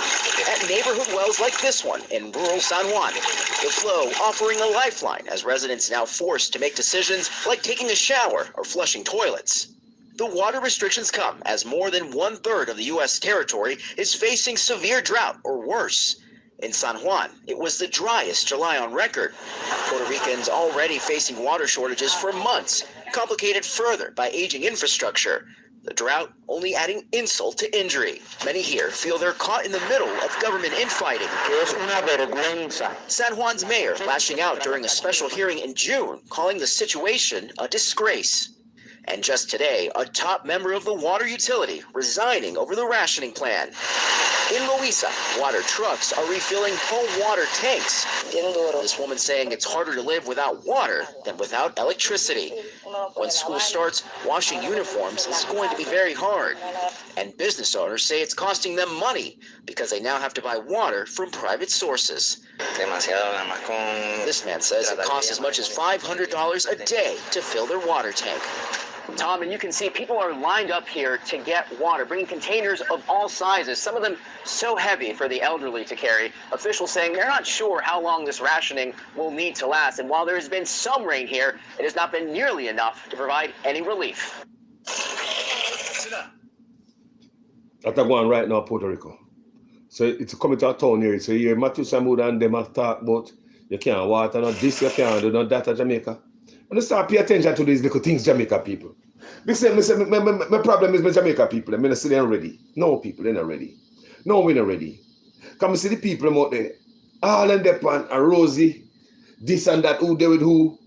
S8: At neighborhood wells like this one in rural San Juan, the flow offering a lifeline as residents now forced to make decisions like taking a shower or flushing toilets. The water restrictions come as more than 1/3 of the U.S. territory is facing severe drought or worse. In San Juan, it was the driest July on record. Puerto Ricans already facing water shortages for months, complicated further by aging infrastructure. The drought only adding insult to injury. Many here feel they're caught in the middle of government infighting. San Juan's mayor lashing out during a special hearing in June, calling the situation a disgrace. And just today, a top member of the water utility resigning over the rationing plan. In Loíza, water trucks are refilling home water tanks. This woman saying it's harder to live without water than without electricity. When school starts, washing uniforms is going to be very hard. And business owners say it's costing them money because they now have to buy water from private sources. This man says it costs as much as $500 a day to fill their water tank.
S10: Tom, and you can see people are lined up here to get water, bringing containers of all sizes, some of them so heavy for the elderly to carry. Officials saying they're not sure how long this rationing will need to last. And while there's been some rain here, it has not been nearly enough to provide any relief.
S1: That's going right now, Puerto Rico. So it's coming to a town here. So you hear Matthew Samuda and them have talk about you can't water, not this, you can't do, not that at Jamaica. And start pay attention to these little things, Jamaica people. My problem is my Jamaica people. I'm not say they're ready. No, people, they're not ready. No, we're not ready. Come and see the people out there. All and Depan and Rosie, this and that, who they with who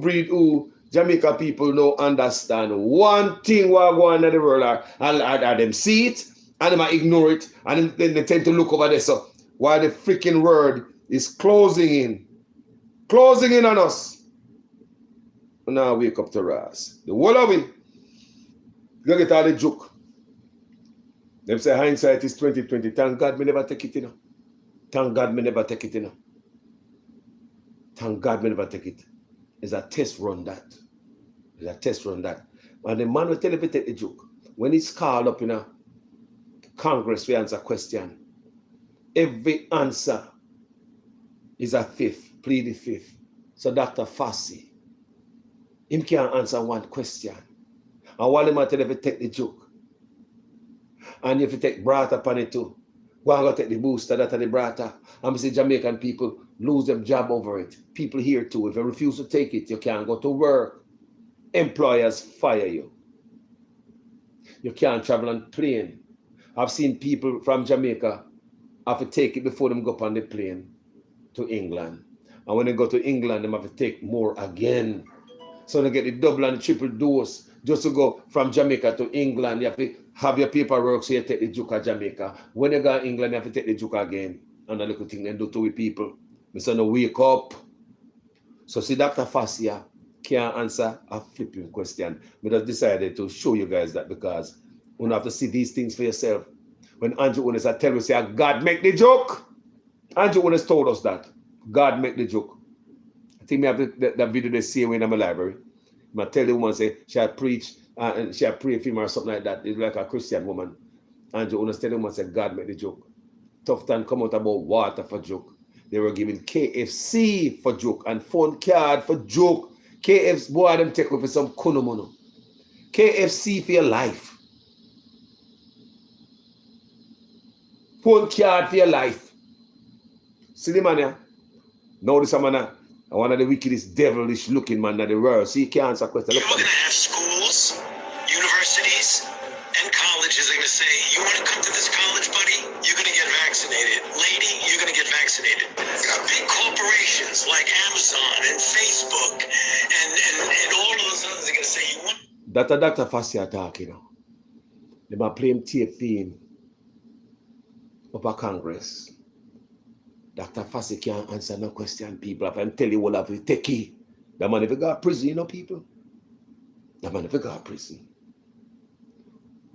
S1: breed who. Jamaica people don't understand one thing what go on in the world are them see it and them ignore it and then they tend to look over there. So while the freaking world is closing in on us. Now wake up to Ras. The whole of it, you get all the joke. Them say hindsight is 2020. Thank God me never take it, you know. Thank God me never take it, you know. Thank God me never take it. It's a test run that. It's a test run that. And the man will tell you to take the joke. When he's called up in a Congress to answer a question, every answer is a fifth, plead the fifth. So Dr. Fassi, him can't answer one question. And while him tell you to take the joke, and if you take brata upon it too, go and go take the booster that of the brata. And we see Jamaican people lose their job over it. People here too, if you refuse to take it, you can't go to work. Employers fire you. You can't travel on plane. I've seen people from Jamaica have to take it before them go up on the plane to England. And when they go to England, they have to take more again. So they get the double and the triple dose just to go from Jamaica to England. You have to have your paperwork so you take the juke of Jamaica. When you go to England, you have to take the juke again. And the little thing they do to we people. We say no wake up. So see Dr. Fassia can't answer a flipping question. We just decided to show you guys that because you have to see these things for yourself. When Andrew Unis tell you, say, God make the joke. Andrew Unis told us that. God make the joke. I think we have that video they see in my library. I tell the woman, say, she had preached and she had prayed for him or something like that. It's like a Christian woman. Andrew Unis tell the woman, say, God make the joke. Tough time come out about water for joke. They were giving KFC for joke and phone card for joke. KFC, boy, them take over some kunomono. KFC for your life. Phone card for your life. See the man here? Now this man, one of the wickedest, devilish looking man in the world. See, he can't answer question.
S11: You're going to have schools, universities, and colleges are going to say, you want to come to this college, buddy? You're going to get vaccinated. Lady, you're going to get vaccinated. Big corporations like Amazon and Facebook and all of those others are going to say, you want...
S1: That's a Dr. Fassia talking now. They might play him tape theme up at Congress. Dr. Fassia can't answer no question, people. If I'm telling you what I've take it, that man never got prison, you know, people. That man never got prison.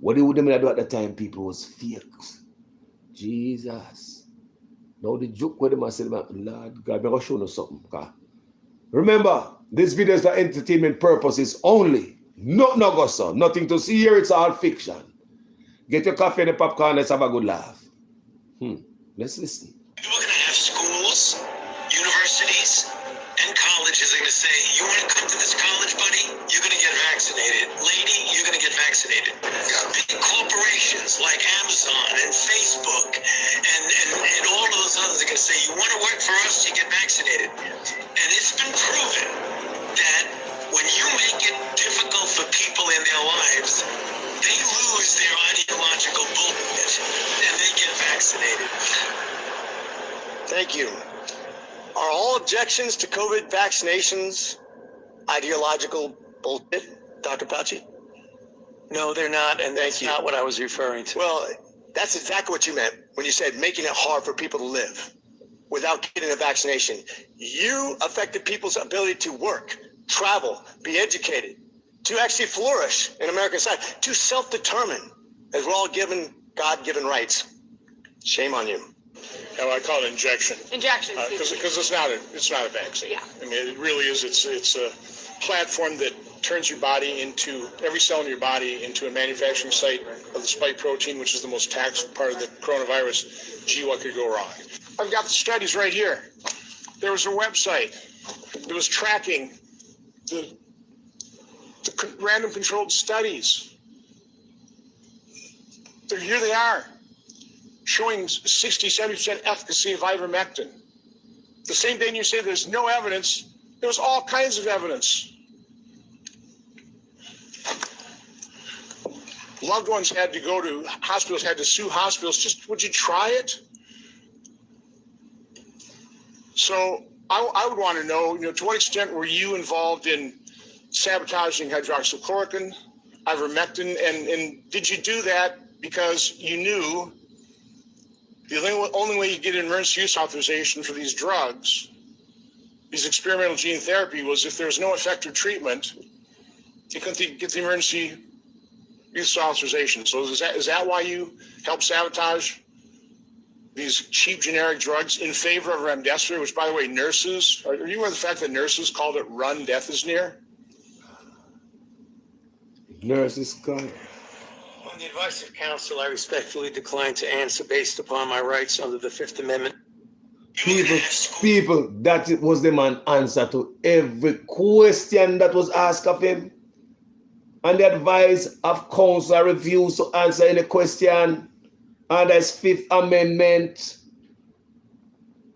S1: What they would do at the time, people, was fake. Jesus. Now the joke with them, I said, Lord God, I'm going to show you something. Remember, this video is for entertainment purposes only. Nothing to see here, it's all fiction. Get your coffee and the popcorn, let's have a good laugh. Let's listen.
S11: We're going to have schools, universities, and colleges are going to say, you want to come to this college, buddy? You're going to get vaccinated. Lady, you're going to get vaccinated. Big corporations like Amazon and Facebook and all of those others are going to say, you want to work for us, you get vaccinated. And it's been proven that when you make it difficult for people in their lives, they lose their ideological bullshit and they get vaccinated.
S5: Thank you. Are all objections to COVID vaccinations ideological bullshit, Dr. Fauci?
S7: No, they're not, and that's not what I was referring to.
S5: Well, that's exactly what you meant when you said making it hard for people to live without getting a vaccination. You affected people's ability to work, travel, be educated, to actually flourish in American society, to self-determine, as we're all given God-given rights. Shame on you.
S12: I call it injection.
S9: Injection.
S12: Because it's not a vaccine.
S9: Yeah.
S12: I mean, it really is. It's a platform that turns your body into, every cell in your body into a manufacturing site of the spike protein, which is the most taxed part of the coronavirus. Gee, what could go wrong? I've got the studies right here. There was a website that was tracking the random controlled studies. Here they are, showing 60-70% efficacy of ivermectin. The same day you say there's no evidence, there's all kinds of evidence. Loved ones had to go to hospitals, had to sue hospitals. Just, would you try it? So I would want to know, to what extent were you involved in sabotaging hydroxychloroquine, ivermectin, and did you do that because you knew the only way you get an emergency use authorization for these drugs, these experimental gene therapy, was if there was no effective treatment, you couldn't get the emergency use authorization. So is that why you helped sabotage these cheap generic drugs in favor of remdesivir, which, by the way, nurses, are you aware of the fact that nurses called it run, death is near?
S1: Nurses call it.
S7: On the advice of counsel, I respectfully decline to answer based upon my rights under the Fifth Amendment.
S1: People, that was the man's answer to every question that was asked of him. And the advice of counsel refused to answer any question under his Fifth Amendment.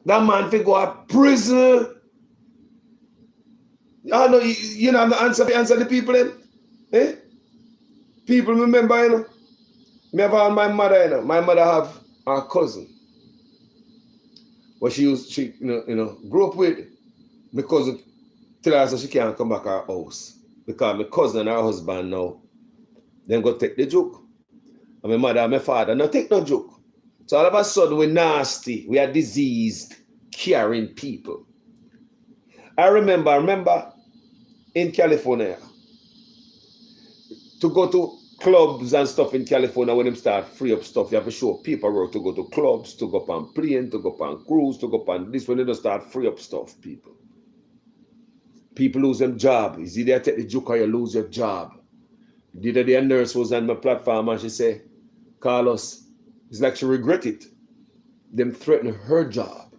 S1: That man will go to prison. I know you know the answer the people then. Eh? People remember, me have my mother, my mother have a cousin. What she grew up with, my cousin tell her so she can't come back to her house. Because my cousin and her husband now, then go take the joke. And my mother and my father no take no joke. So all of a sudden we're nasty, we are diseased, carrying people. I remember in California, to go to clubs and stuff in California when them start free up stuff, you have to show paperwork to go to clubs, to go up on plane, to go up on cruise, to go up on this when they don't start free up stuff, people. People lose them job. It's either you take the joke or you lose your job. The other day a nurse was on my platform and she said, Carlos, it's like she regret it. Them threaten her job.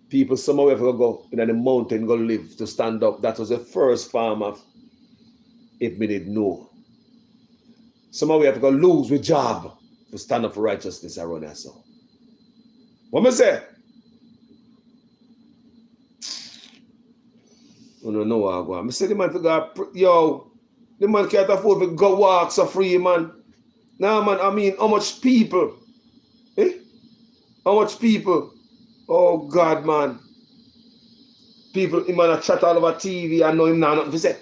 S1: People somewhere have to go in the mountain, go live, to stand up. That was the first form of, if we didn't know. Somehow we have to go lose with job to stand up for righteousness around us. So. What I say? I don't know how I go. I say the man for God, yo, the man can't afford to go walk so free, man. Nah, man, I mean, how much people? Eh? How much people? Oh, God, man. People, he might chat all over TV and know him now nothing to say.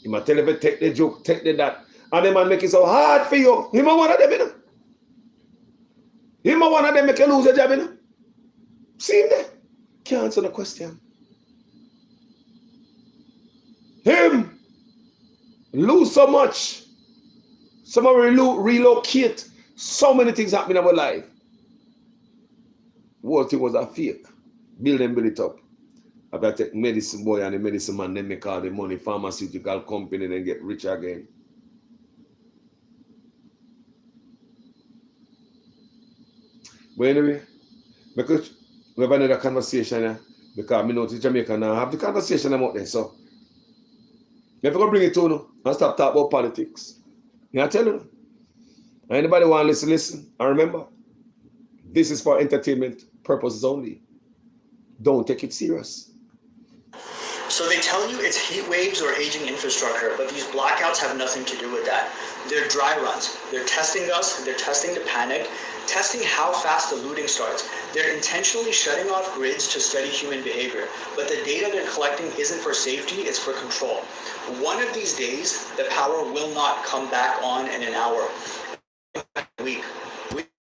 S1: He might tell you to take the joke, take the that. And the man make it so hard for you. Him a one of them, you know. Him a one of them make you lose your job, you know. See him there? Can't answer the question. Him lose so much. Somebody relocate. So many things happen in our life. What thing was a fake. Build it up. After take medicine boy and the medicine man, then make all the money, pharmaceutical company, then get rich again. But anyway, because we have another conversation because I know to Jamaica now have the conversation about there. So you have to go bring it to you and stop talking about politics. You know, I tell you. Anybody want to listen. And remember, this is for entertainment purposes only. Don't take it serious.
S13: So they tell you it's heat waves or aging infrastructure, but these blackouts have nothing to do with that. They're dry runs. They're testing us. They're testing the panic, testing how fast the looting starts. They're intentionally shutting off grids to study human behavior, but the data they're collecting isn't for safety, it's for control. One of these days, the power will not come back on in an hour. Week.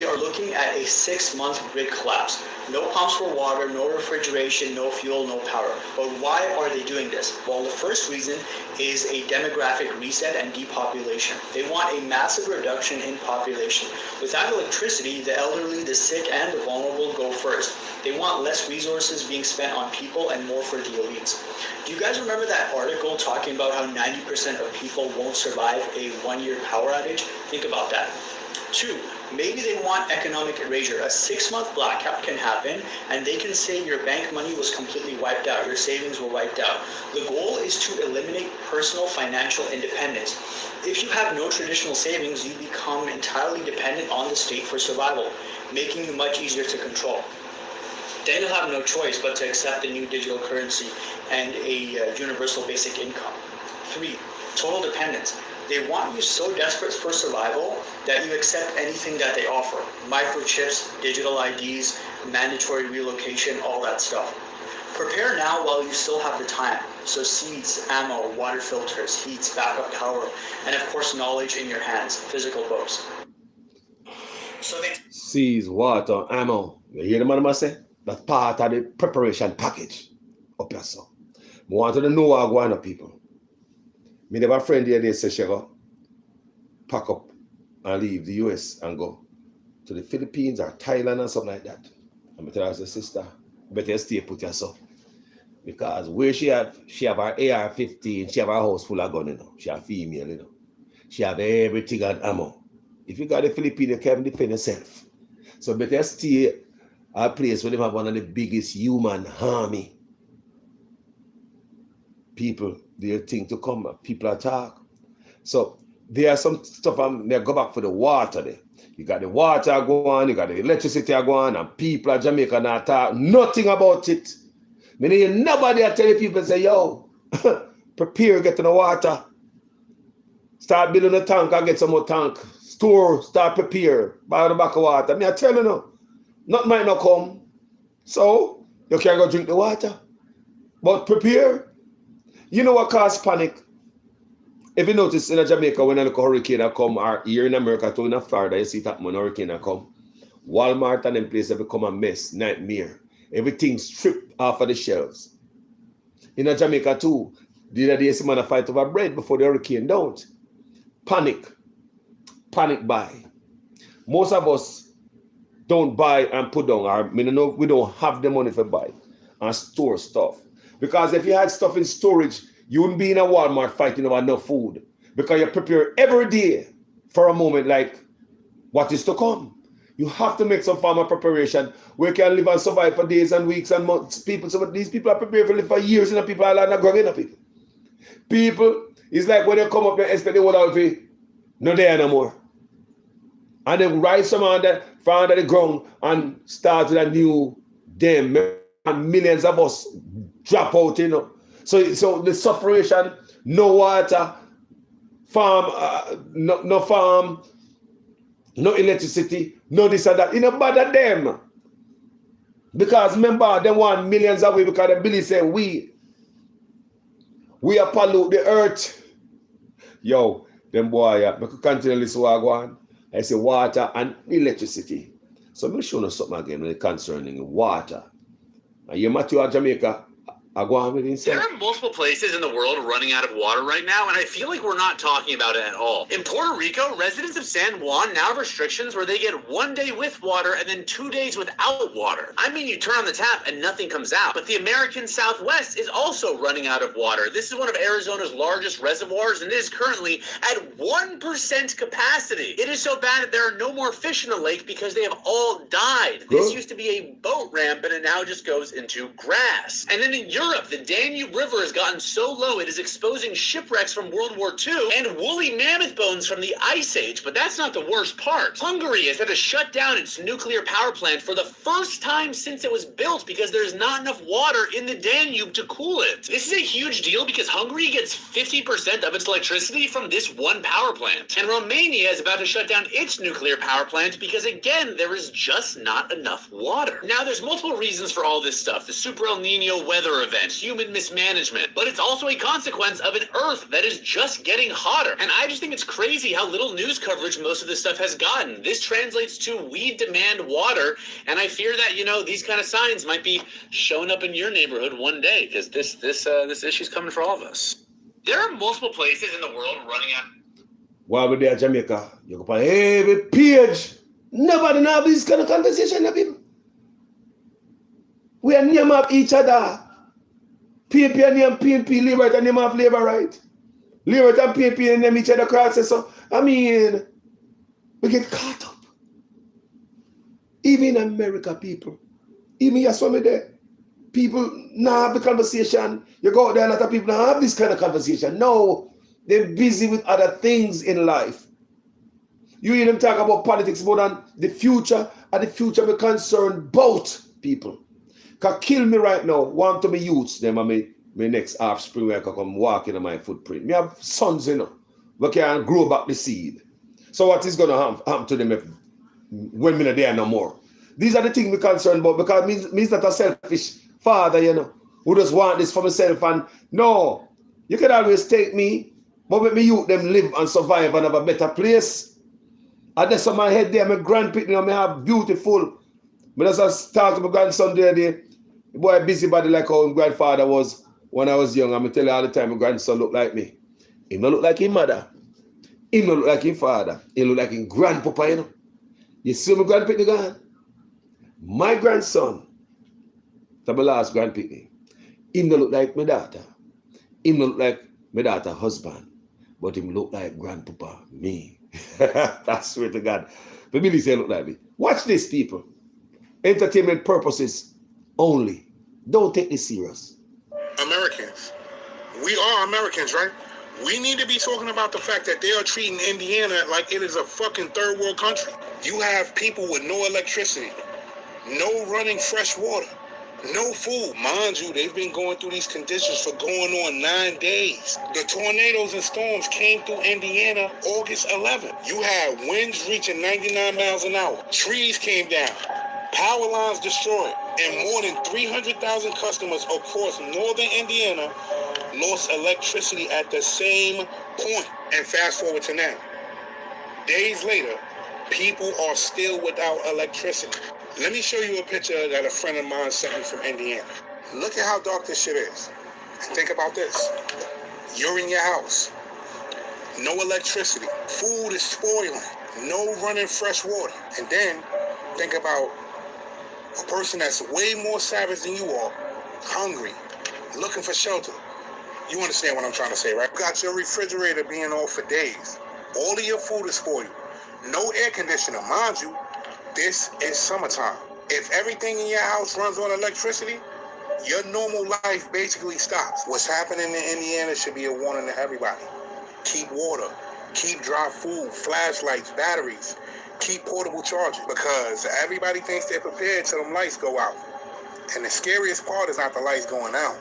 S13: We are looking at a 6-month grid collapse. No pumps for water, no refrigeration, no fuel, no power. But why are they doing this? Well, the first reason is a demographic reset and depopulation. They want a massive reduction in population. Without electricity, the elderly, the sick, and the vulnerable go first. They want less resources being spent on people and more for the elites. Do you guys remember that article talking about how 90% of people won't survive a 1-year power outage? Think about that. 2, maybe they want economic erasure. A 6-month blackout can happen and they can say your bank money was completely wiped out, your savings were wiped out. The goal is to eliminate personal financial independence. If you have no traditional savings, you become entirely dependent on the state for survival, making you much easier to control. Then you'll have no choice but to accept the new digital currency and a universal basic income. 3, total dependence. They want you so desperate for survival that you accept anything that they offer. Microchips, digital IDs, mandatory relocation, all that stuff. Prepare now while you still have the time. So seeds, ammo, water filters, heats, backup power, and of course knowledge in your hands, physical books. So they
S1: Seeds, water, ammo. You hear the man I say? That's part of the preparation package. Up here, so. I want to know what going on, people. Me have a friend here, they say she go pack up and leave the US and go to the Philippines or Thailand or something like that. And I tell her, sister, better stay put yourself. Because where she have her AR-15, she have a house full of guns, you know. She a female, you know. She have everything and ammo. If you got the Philippines, you can't defend yourself. So better stay at a place where they have one of the biggest human army. People, they think to come, people attack. So there are some stuff, they go back for the water there. You got the water going, you got the electricity going, and people at Jamaica not talk nothing about it. Meaning nobody are telling people, say, yo, prepare, get to the water. Start building a tank and get some more tank. Store, start prepare, buy the back of water. Me I tell you now, nothing might not come. So you can't go drink the water. But prepare. You know what caused panic? If you notice in Jamaica, when a look hurricane come, or here in America, too in Florida, you see that when hurricane come, Walmart and them places become a mess, nightmare. Everything stripped off of the shelves. In Jamaica too, the other day, some man fight over bread before the hurricane. Don't panic buy. Most of us don't buy and put down, or we don't have the money to buy and store stuff. Because if you had stuff in storage, you wouldn't be in a Walmart fighting over no food, because you prepare every day for a moment like what is to come. You have to make some form of preparation where you can live and survive for days and weeks and months. These people are prepared to live for years, and people are not growing up. People, it's like when they come up, they expect the whole outfit, no there no more. And then rise from under the ground and start with a new them, and millions of us drop out, you know. So the sufferation, no water, farm, no farm, no electricity, no this and that. You know, bother them. Because remember, they want millions away because they believe say we are pollute the earth. Yo, them boy, I could continue this Wagwan. I say water and electricity. So I'm going to show you something again concerning water. And you Matthew at Jamaica, I go on with it.
S14: There are multiple places in the world running out of water right now, and I feel like we're not talking about it at all. In Puerto Rico, residents of San Juan now have restrictions where they get 1 day with water and then 2 days without water. I mean, you turn on the tap and nothing comes out. But the American Southwest is also running out of water. This is one of Arizona's largest reservoirs, and it is currently at 1% capacity. It is so bad that there are no more fish in the lake because they have all died. This used to be a boat ramp, but it now just goes into grass. And then in Europe, the Danube River has gotten so low it is exposing shipwrecks from World War II and woolly mammoth bones from the Ice Age. But that's not the worst part. Hungary has had to shut down its nuclear power plant for the first time since it was built because there's not enough water in the Danube to cool it. This is a huge deal because Hungary gets 50% of its electricity from this one power plant. And Romania is about to shut down its nuclear power plant because, again, there is just not enough water. Now, there's multiple reasons for all this stuff. The Super El Nino weather event, human mismanagement, but it's also a consequence of an Earth that is just getting hotter. And I just think it's crazy how little news coverage most of this stuff has gotten. This translates to we demand water, and I fear that, you know, these kind of signs might be showing up in your neighborhood one day because this issue's coming for all of us. There are multiple places in the world running out.
S1: While we're there in Jamaica, you go on every page. Nobody know this kind of conversation, people. We are name of each other. PNP name PNP, Labor and name of Labor, right? Labor and PNP name each other crosses. So, I mean, we get caught up. Even in America, people. Even you saw me there. People now have the conversation. You go out there, a lot of people now have this kind of conversation. No, they're busy with other things in life. You hear them talk about politics more than the future, and the future be concerned both people. Because kill me right now, want to be youths, them and my next offspring where I can come walking in my footprint. Me have sons, you know, we can grow back the seed. So what is going to happen to them if when me not there no more? These are the things we're concerned about, because it means that a selfish father, you know, who just want this for myself. And no, you can always take me, but let me youth them live and survive and have a better place. And that's on my head there, my great-grand-pickney, I have beautiful. But as I start to my grandson there, the boy busybody like how my grandfather was when I was young. I'm tell you all the time, my grandson look like me. He don't look like his mother. He don't look like his father. He look like his grandpapa, you know. You see my great-grand-pickney gone? My grandson, the last great-grand-pickney, he don't look like my daughter. He don't look like my daughter's husband. But he look like grandpapa, me. That's swear to God. But Billy say look like me. Watch this, people. Entertainment purposes only. Don't take this serious.
S2: Americans. We are Americans, right? We need to be talking about the fact that they are treating Indiana like it is a fucking third world country. You have people with no electricity, no running fresh water, no food. Mind you, they've been going through these conditions for going on 9 days. The tornadoes and storms came through Indiana August 11th. You had winds reaching 99 miles an hour. Trees came down. Power lines destroyed. And more than 300,000 customers across northern Indiana lost electricity at the same point. And fast forward to now. Days later, people are still without electricity. Let me show you a picture that a friend of mine sent me from Indiana. Look at how dark this shit is. Think about this. You're in your house. No electricity. Food is spoiling. No running fresh water. And then think about a person that's way more savage than you are, hungry, looking for shelter. You understand what I'm trying to say, right? You got your refrigerator being off for days. All of your food is spoiled. No air conditioner. Mind you, this is summertime. If everything in your house runs on electricity, your normal life basically stops. What's happening in Indiana should be a warning to everybody. Keep water, keep dry food, flashlights, batteries, keep portable chargers, because everybody thinks they're prepared till them lights go out. And the scariest part is not the lights going out.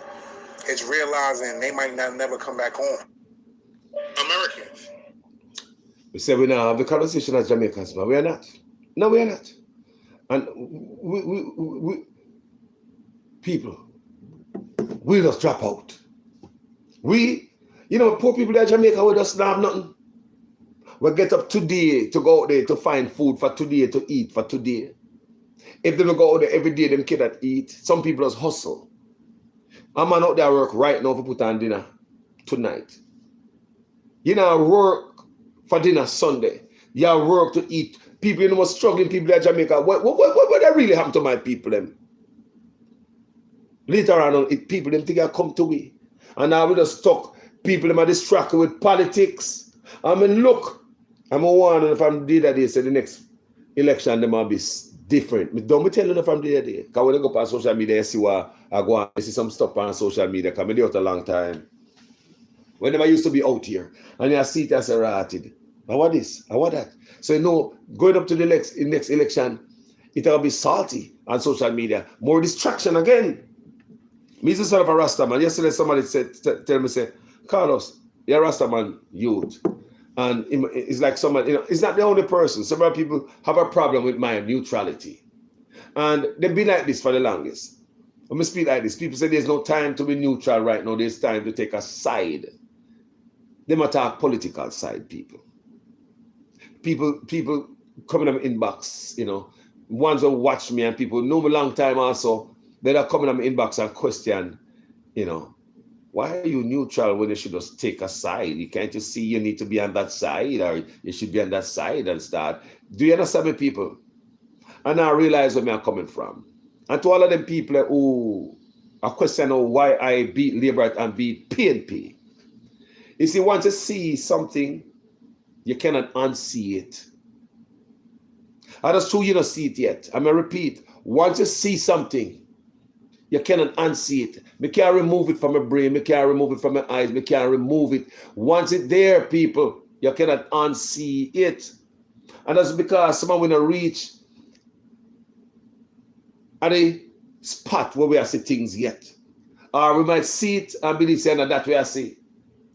S2: It's realizing they might not never come back on. Americans.
S1: We say we now have the conversation as Jamaicans, but we are not. No, we are not. And we people, we just drop out. We, poor people in Jamaica, we just don't have nothing. We get up today to go out there to find food for today, to eat for today. If they don't go out there every day, them cannot eat. Some people just hustle. A man out there work right now to put on dinner tonight. Work for dinner Sunday. You work to eat. People, struggling people in Jamaica. What that really happen to my people, them? Later on, people, them think I come to we. And now we just talk. People, them are distracted with politics. I mean, look, I'm wondering if I'm the day, say the next election, them might be different. Don't be telling if I'm the day. Because when I go on social media, I see what I go on, I see some stuff on social media, because I do it a long time. When I used to be out here, and I see it as a rated. I want this, I want that. So, going up to the next election, it'll be salty on social media. More distraction again. Me is a sort of a Rasta man. Yesterday somebody tell me, Carlos, you're a Rasta man youth. And it's like someone, it's not the only person. Several people have a problem with my neutrality. And they've been like this for the longest. Let me speak like this. People say there's no time to be neutral right now. There's time to take a side. They might talk political side, people. People coming in my inbox, ones who watch me and people know me a long time also, they're coming in my inbox and question, why are you neutral when you should just take a side? You can't just see you need to be on that side, or you should be on that side and start. Do you understand me, people? And I realize where I'm coming from. And to all of them people who are questioning why I beat Labour and beat PNP. You see, once you see something, you cannot unsee it. And that's true, you don't see it yet. I'm going to repeat. Once you see something, you cannot unsee it. Me can't remove it from my brain. Me can't remove it from my eyes. Me can't remove it. Once it's there, people, you cannot unsee it. And that's because someone will not reach at a spot where we are see things yet. Or we might see it and believe saying that we are see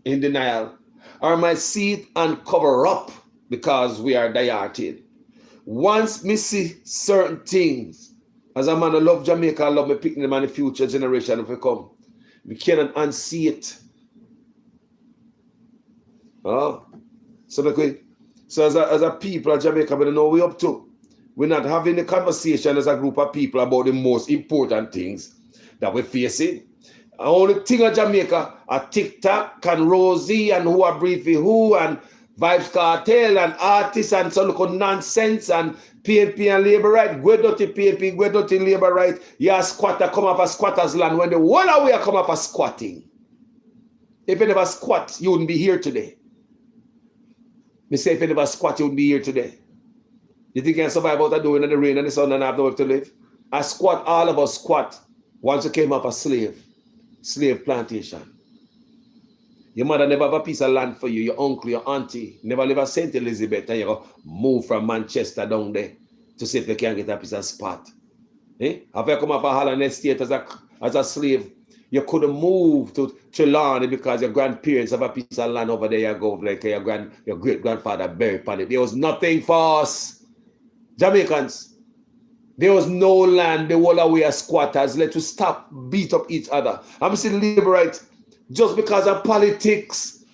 S1: in denial. Or might see it and cover up because we are diarted. Once me see certain things, as a man who love Jamaica, I love me picking them and the future generation if we come. We cannot unsee it. So as a people of Jamaica, we don't know what we're up to. We're not having a conversation as a group of people about the most important things that we're facing. The only thing of Jamaica are TikTok and Rosie and who are briefing who and Vibes Cartel and artists and some local nonsense and PNP and Labour right. Go dirty PNP, go dirty Labour right. You are squatter come off a squatter's land when the whole of we are come off a squatting. If you never squat, you wouldn't be here today. Me say if you never squat, you wouldn't be here today. You think you can survive out of doing in the rain and the sun and have nowhere to live? I squat, all of us squat once you came off a slave plantation. Your mother never have a piece of land for you, your uncle, your auntie, never live at St. Elizabeth, and you go move from Manchester down there to see if you can get a piece of spot. Have you come off a Holland estate as a slave? You couldn't move to Trelawney because your grandparents have a piece of land over there. You go like your great-grandfather buried upon it. There was nothing for us, Jamaicans. There was no land. The whole of we are squatters. Let us stop beat up each other. I'm saying Labour right. just because of politics.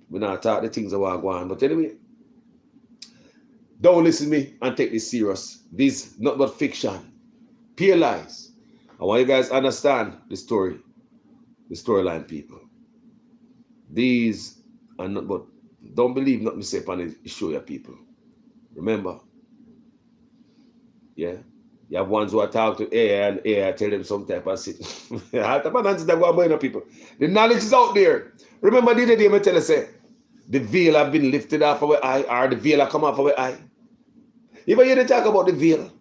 S1: We not talk the things that are going, but anyway, don't listen to me and take this serious. This not but fiction, pure lies. I want you guys to understand the story, the storyline, people. These are not but, don't believe not me say upon the show, your people. Remember, yeah, you have ones who are talk to AI and AI tell them some type of shit. People. The knowledge is out there. Remember the other day I tell you, say, the veil have been lifted off our eye, or the veil have come off our eye. If I hear them talk about the veil,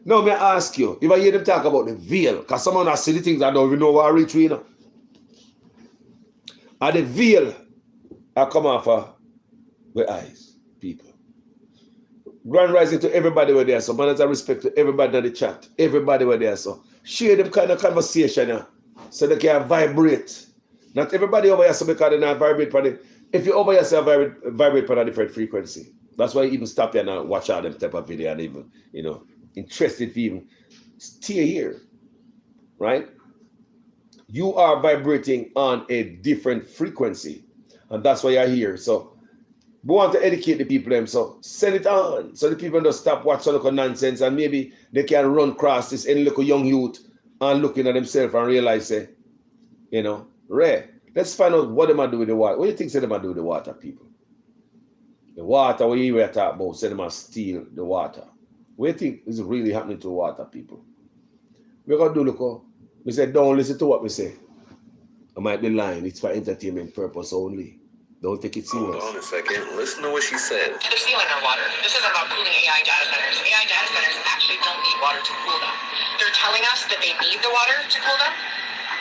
S1: now may I ask you, if I hear them talk about the veil, because someone has seen the things I don't even know what I reach, you know. And the veil have come off our eyes, people. Grand rising to everybody where there, so Mannaz Respect to everybody in the chat, everybody where there, so share them kind of conversation, yeah, so they can vibrate. Not everybody over here, so because they not vibrate, but if you over here, say vibrate for a different frequency. That's why you even stop here and watch all them type of video and even, you know, interested if you even stay here, right? You are vibrating on a different frequency, and that's why you're here. So we want to educate the people them, so send it on so the people don't stop watching local nonsense, and maybe they can run across this any little young youth and looking at themselves and realize, say, you know, let's find out what they might do with the water. What do you think they might do with the water, people? The water we were talking about, say they might steal the water. What do you think is really happening to water, people? We're gonna do look. We said don't listen to what we say. I might be lying, it's for entertainment purpose only. Don't take it serious.
S4: Hold on a second. Listen to what she said.
S3: They're stealing our water. This isn't about cooling AI data centers. AI data centers actually don't need water to cool them. They're telling us that they need the water to cool them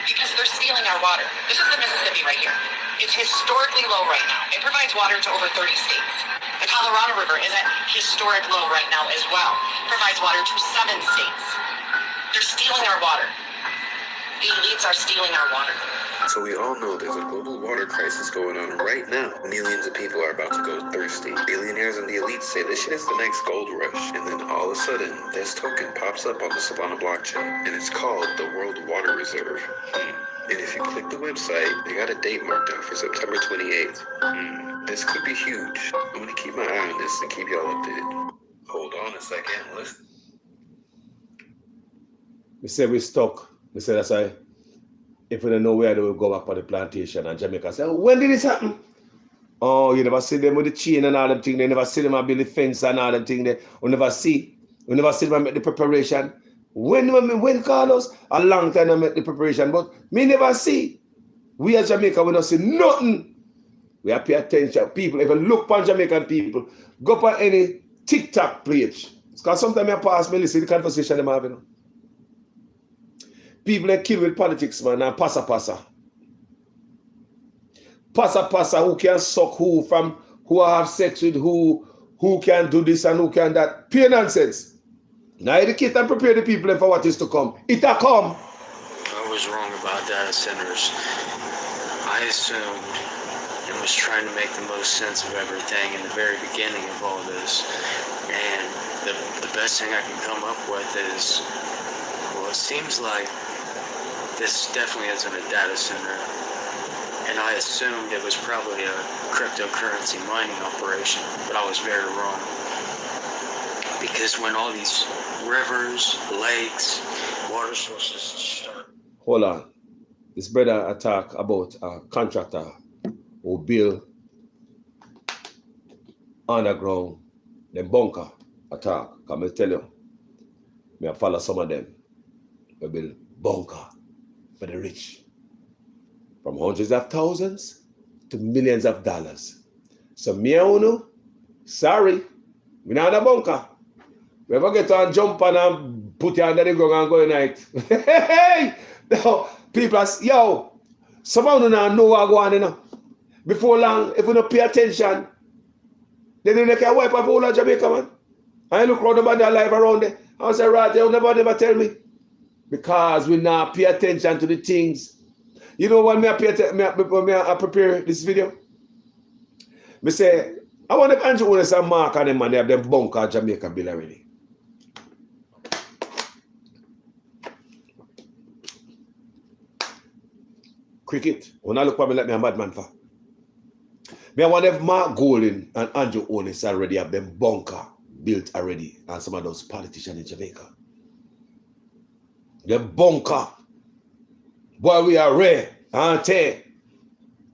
S3: because they're stealing our water. This is the Mississippi right here. It's historically low right now. It provides water to over 30 states. The Colorado River is at historic low right now as well. Provides water to 7 states. They're stealing our water. The elites are stealing our water.
S4: So we all know there's a global water crisis going on right now. Millions of people are about to go thirsty. Billionaires and the elites say this shit is the next gold rush. And then all of a sudden, this token pops up on the Solana blockchain. And it's called the World Water Reserve. And if you click the website, they got a date marked out for September 28th. This could be huge. I'm going to keep my eye on this and keep y'all updated. Hold on a second. Listen.
S1: We say we stuck. We say that's why if we don't know where they will go back on the plantation, and Jamaica say, when did this happen? Oh, you never see them with the chain and all them things. They never see them build the fence and all them things. We never see them make the preparation. When Carlos, a long time I make the preparation, but me never see. We as Jamaica, we don't see nothing. We have to pay attention. People, if you look on Jamaican people, go up on any TikTok page. Because sometimes I pass me, listen to the conversation I'm having. People are killed with politics, man, and passa. Passa, who can suck who from, who have sex with who can do this and who can that. Pure nonsense. Now educate and prepare the people for what is to come. It'll come.
S7: I was wrong about data centers. I assumed and was trying to make the most sense of everything in the very beginning of all this. And the best thing I can come up with is, well, it seems like this definitely isn't a data center. And I assumed it was probably a cryptocurrency mining operation, but I was very wrong. Because when all these rivers, lakes, water sources start...
S1: Hold on. This brother talk about a contractor who build underground, the bunker attack. Come I tell you, I follow some of them. We build bunker for the rich. From hundreds of thousands to millions of dollars. So me and you, sorry, we not in a bunker. We ever get on jump and put you under the ground and go night. Hey! No, people are, yo, some of them don't know what going on, you know. Before long, if we don't pay attention, then they can wipe up all of Jamaica, man. I look around nobody alive around there. I say, right, they'll never tell me. Because we not pay attention to the things. You know when I prepare this video? I say, I want to Andrew want some mark on them and they have them bunker Jamaica bill already. Cricket. When I look at me like me a madman for. Me I wonder if Mark Golding and Andrew Onis already have them bunker built already, and some of those politicians in Jamaica. The bunker. Boy, we are rare, auntie.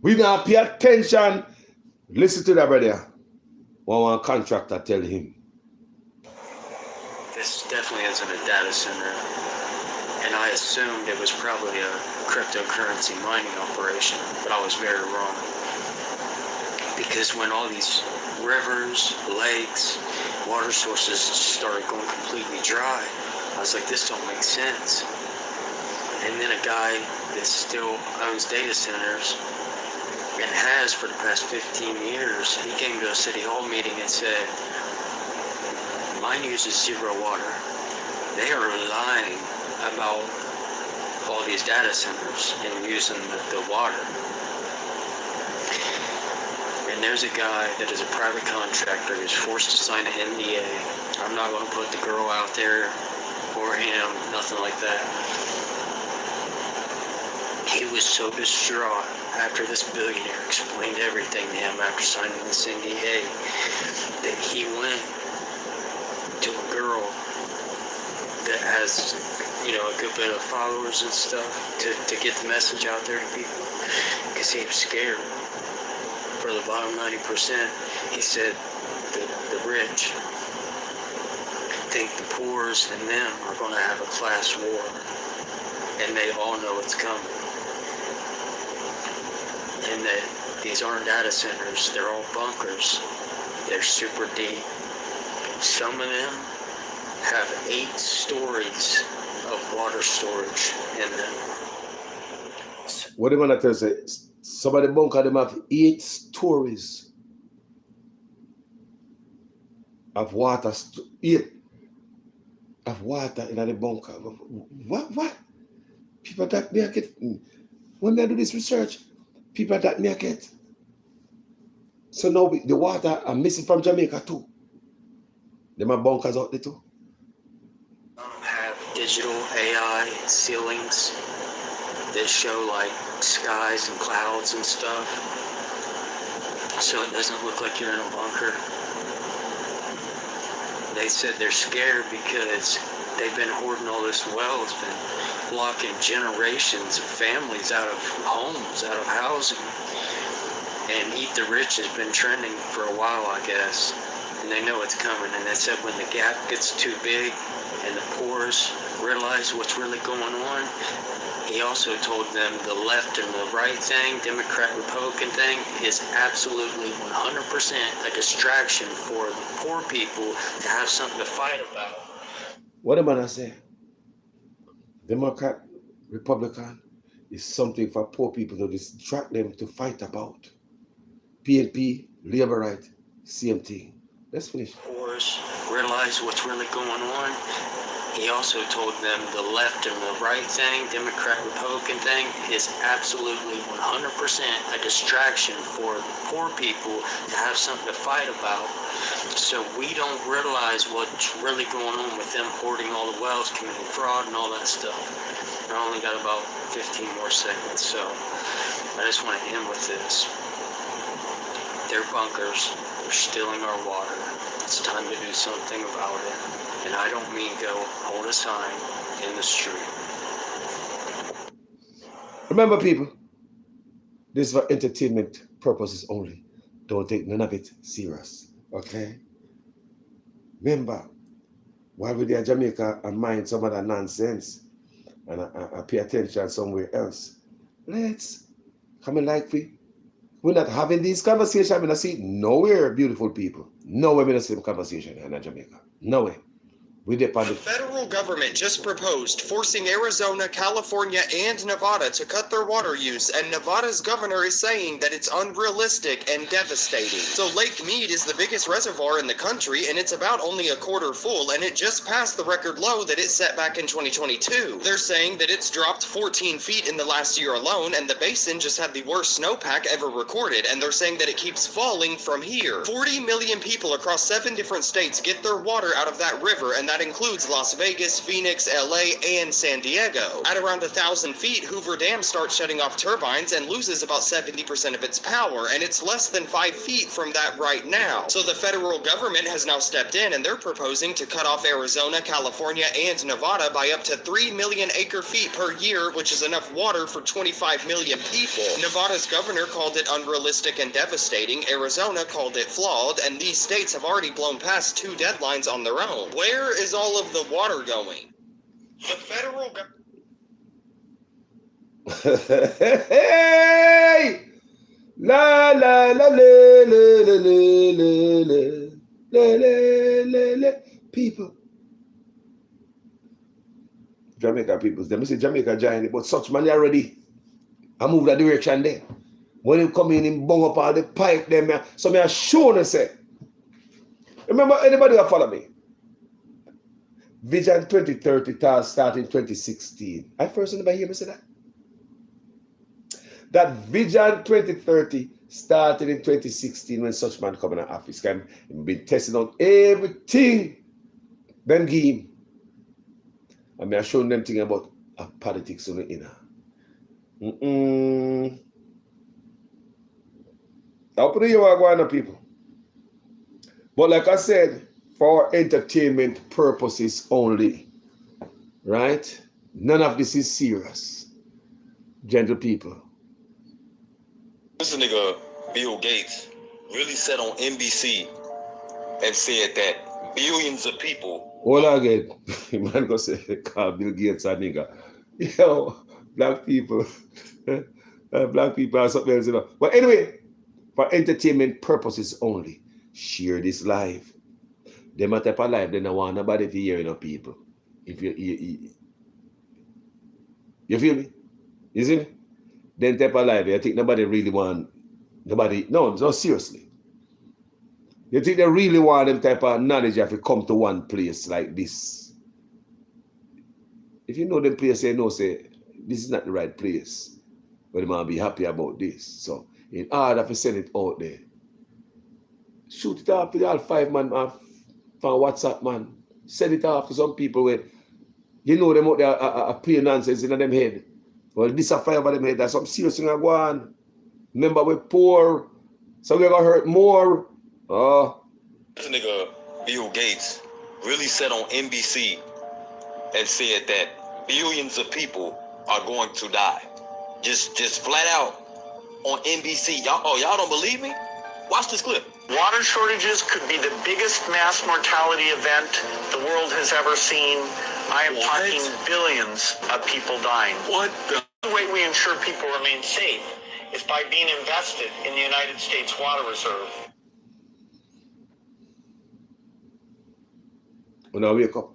S1: We now pay attention. Listen to that, brother. One contractor tell him.
S15: This definitely isn't a data center, and I assumed it was probably a cryptocurrency mining operation, but I was very wrong. Because when all these rivers, lakes, water sources started going completely dry, I was like, this don't make sense. And then a guy that still owns data centers and has for the past 15 years, he came to a city hall meeting and said, mine uses zero water. They are lying about all these data centers and using the water. And there's a guy that is a private contractor who's forced to sign an NDA. I'm not going to put the girl out there or him, nothing like that. He was so distraught after this billionaire explained everything to him after signing this NDA that he went to a girl that has, a good bit of followers and stuff to get the message out there to people, because he was scared. For the bottom 90%, he said the rich think the poors and them are going to have a class war, and they all know it's coming. And that these aren't data centers, they're all bunkers. They're super deep. Some of them have 8 stories of water storage in them.
S1: What do you want to say? Some of the bunker them have 8 stories of water. 8 of water in the bunker. What? People that make it. When they do this research, people that make it. So now the water are missing from Jamaica too. Them are bunkers out there too.
S15: Have digital AI ceilings that show like skies and clouds and stuff, so it doesn't look like you're in a bunker. They said they're scared because they've been hoarding all this well. It's been blocking generations of families out of homes, out of housing. And Eat the Rich has been trending for a while, I guess. And they know it's coming. And they said when the gap gets too big and the poors realize what's really going on, he also told them the left and the right thing, Democrat, Republican thing, is absolutely 100% a distraction for the poor people to have something to fight about.
S1: What am I saying? Democrat, Republican is something for poor people to distract them to fight about. PNP, Labour right, same thing. Let's finish.
S15: Poors realize what's really going on. He also told them the left and the right thing, Democrat, Republican thing, is absolutely 100% a distraction for poor people to have something to fight about. So we don't realize what's really going on with them hoarding all the wells, committing fraud and all that stuff. I only got about 15 more seconds, so I just want to end with this. They're bunkers. They're stealing our water. It's time to do something about it. And I don't mean go hold a sign in the street.
S1: Remember, people, this is for entertainment purposes only. Don't take none of it serious, okay? Remember, while we're there in Jamaica and mind some of that nonsense and I pay attention somewhere else, let's come in like we're not having these conversations. I'm going to see it nowhere, beautiful people. Nowhere in the same conversation in Jamaica. Nowhere. The
S16: federal government just proposed forcing Arizona, California, and Nevada to cut their water use, and Nevada's governor is saying that it's unrealistic and devastating. So Lake Mead is the biggest reservoir in the country, and it's about only a quarter full, and it just passed the record low that it set back in 2022. They're saying that it's dropped 14 feet in the last year alone, and the basin just had the worst snowpack ever recorded, and they're saying that it keeps falling from here. 40 million people across 7 different states get their water out of that river, and that includes Las Vegas, Phoenix, LA, and San Diego. At around 1,000 feet, Hoover Dam starts shutting off turbines and loses about 70% of its power, and it's less than 5 feet from that right now. So the federal government has now stepped in, and they're proposing to cut off Arizona, California, and Nevada by up to 3 million acre-feet per year, which is enough water for 25 million people. Nevada's governor called it unrealistic and devastating. Arizona called it flawed, and these states have already blown past 2 deadlines on their own. Where is all of the water going? The federal government...
S1: Hey! La la la la la la la la la. People. Jamaica people. Them say Jamaica giant, but such money already. I move that direction there. When you come in and bung up all the pipe there, so me I show them say. Remember anybody that follow me? Vision 2030 started in 2016. I first never hear me say that. That Vision 2030 started in 2016 when such man come in office. He's been testing out everything. Then give him. And I showing them thing about politics on the inner. I'll put you Wagwan people. But like I said, for entertainment purposes only, right? None of this is serious, gentle people.
S17: This nigga Bill Gates really said on NBC and said that billions of people.
S1: Hold on again. Man go say call Bill Gates a nigga. Yo, black people. Black people are something else, you know. But anyway, for entertainment purposes only, share this live. Them a type of live, they don't want nobody to hear, you know, people. If you feel me? You see me? Then type of live, I think nobody really want, no, seriously. You think they really want them type of knowledge if you come to one place like this. If you know them place, you know, say, this is not the right place. But they might be happy about this. So, in order to send it out there, shoot it off to all 5 man off from WhatsApp, man. Send it off to some people where you know them out there are playing nonsense in them head. Well, this a fire over them head. That's some serious thing going on. Remember, we're poor, so we're gonna hurt more.
S17: This nigga Bill Gates really said on NBC and said that billions of people are going to die. Just flat out on NBC. Y'all don't believe me? Watch this clip.
S18: Water shortages could be the biggest mass mortality event the world has ever seen. I am talking billions of people dying.
S17: What the?
S18: The way we ensure people remain safe is by being invested in the United States Water Reserve.
S1: When I wake up,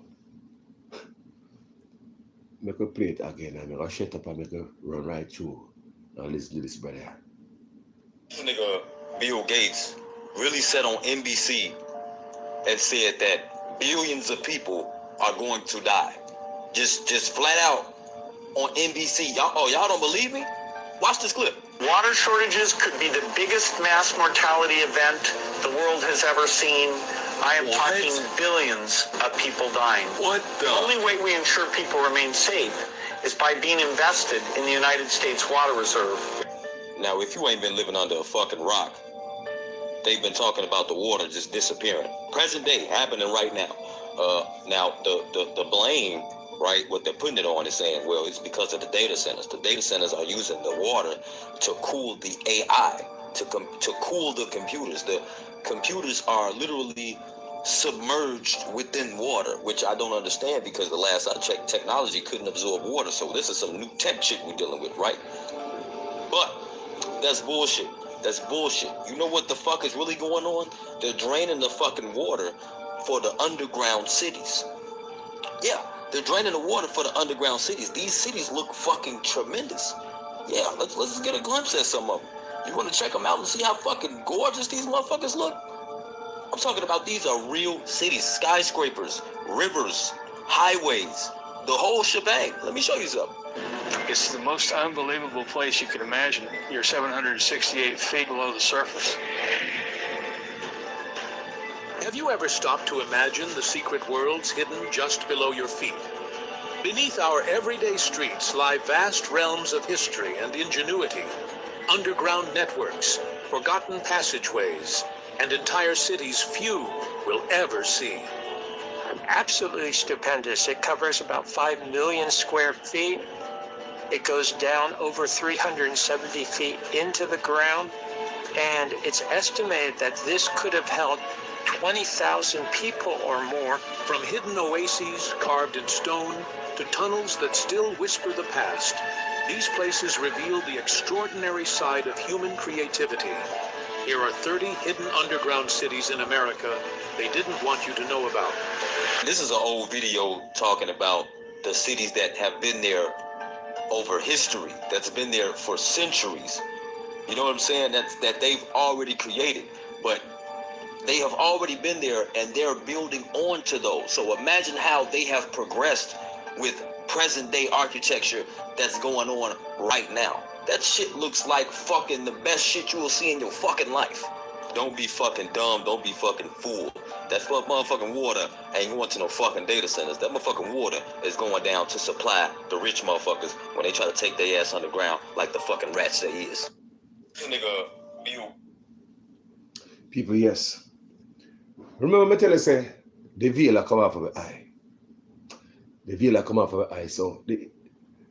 S1: make a play it again and make a shut up and make a run right through and listen to this brother.
S17: This nigga Bill Gates really said on NBC and said that billions of people are going to die. Just flat out on NBC. Y'all don't believe me? Watch this clip.
S18: Water shortages could be the biggest mass mortality event the world has ever seen. I am talking billions of people dying.
S17: What the?
S18: The only way we ensure people remain safe is by being invested in the United States Water Reserve.
S17: Now, if you ain't been living under a fucking rock, they've been talking about the water just disappearing. Present day, happening right now. Now, the blame, right, what they're putting it on is saying, well, it's because of the data centers. The data centers are using the water to cool the AI, to cool the computers. The computers are literally submerged within water, which I don't understand because the last I checked, technology couldn't absorb water. So this is some new tech shit we're dealing with, right? But that's bullshit. That's bullshit. You know what the fuck is really going on? They're draining the fucking water for the underground cities. Yeah, they're draining the water for the underground cities. These cities look fucking tremendous. Yeah, let's just get a glimpse at some of them. You want to check them out and see how fucking gorgeous these motherfuckers look? I'm talking about these are real cities, skyscrapers, rivers, highways, the whole shebang. Let me show you something.
S15: It's the most unbelievable place you could imagine. You're 768 feet below the surface.
S19: Have you ever stopped to imagine the secret worlds hidden just below your feet? Beneath our everyday streets lie vast realms of history and ingenuity, underground networks, forgotten passageways, and entire cities few will ever see.
S20: Absolutely stupendous. It covers about 5 million square feet. It goes down over 370 feet into the ground, and it's estimated that this could have held 20,000 people or more.
S19: From hidden oases carved in stone to tunnels that still whisper the past, these places reveal the extraordinary side of human creativity. Here are 30 hidden underground cities in America they didn't want you to know about.
S17: This is an old video talking about the cities that have been there over history, that's been there for centuries. You know what I'm saying? That they've already created, but they have already been there and they're building on to those. So imagine how they have progressed with present day architecture that's going on right now. That shit looks like fucking the best shit you will see in your fucking life. Don't be fucking dumb, don't be fucking fool. That motherfucking water ain't going to no fucking data centers. That motherfucking water is going down to supply the rich motherfuckers when they try to take their ass underground like the fucking rats they is. Nigga, you.
S1: People, yes. Remember me tell you say, the veil come off of the eye. The veil come off of the eye. So,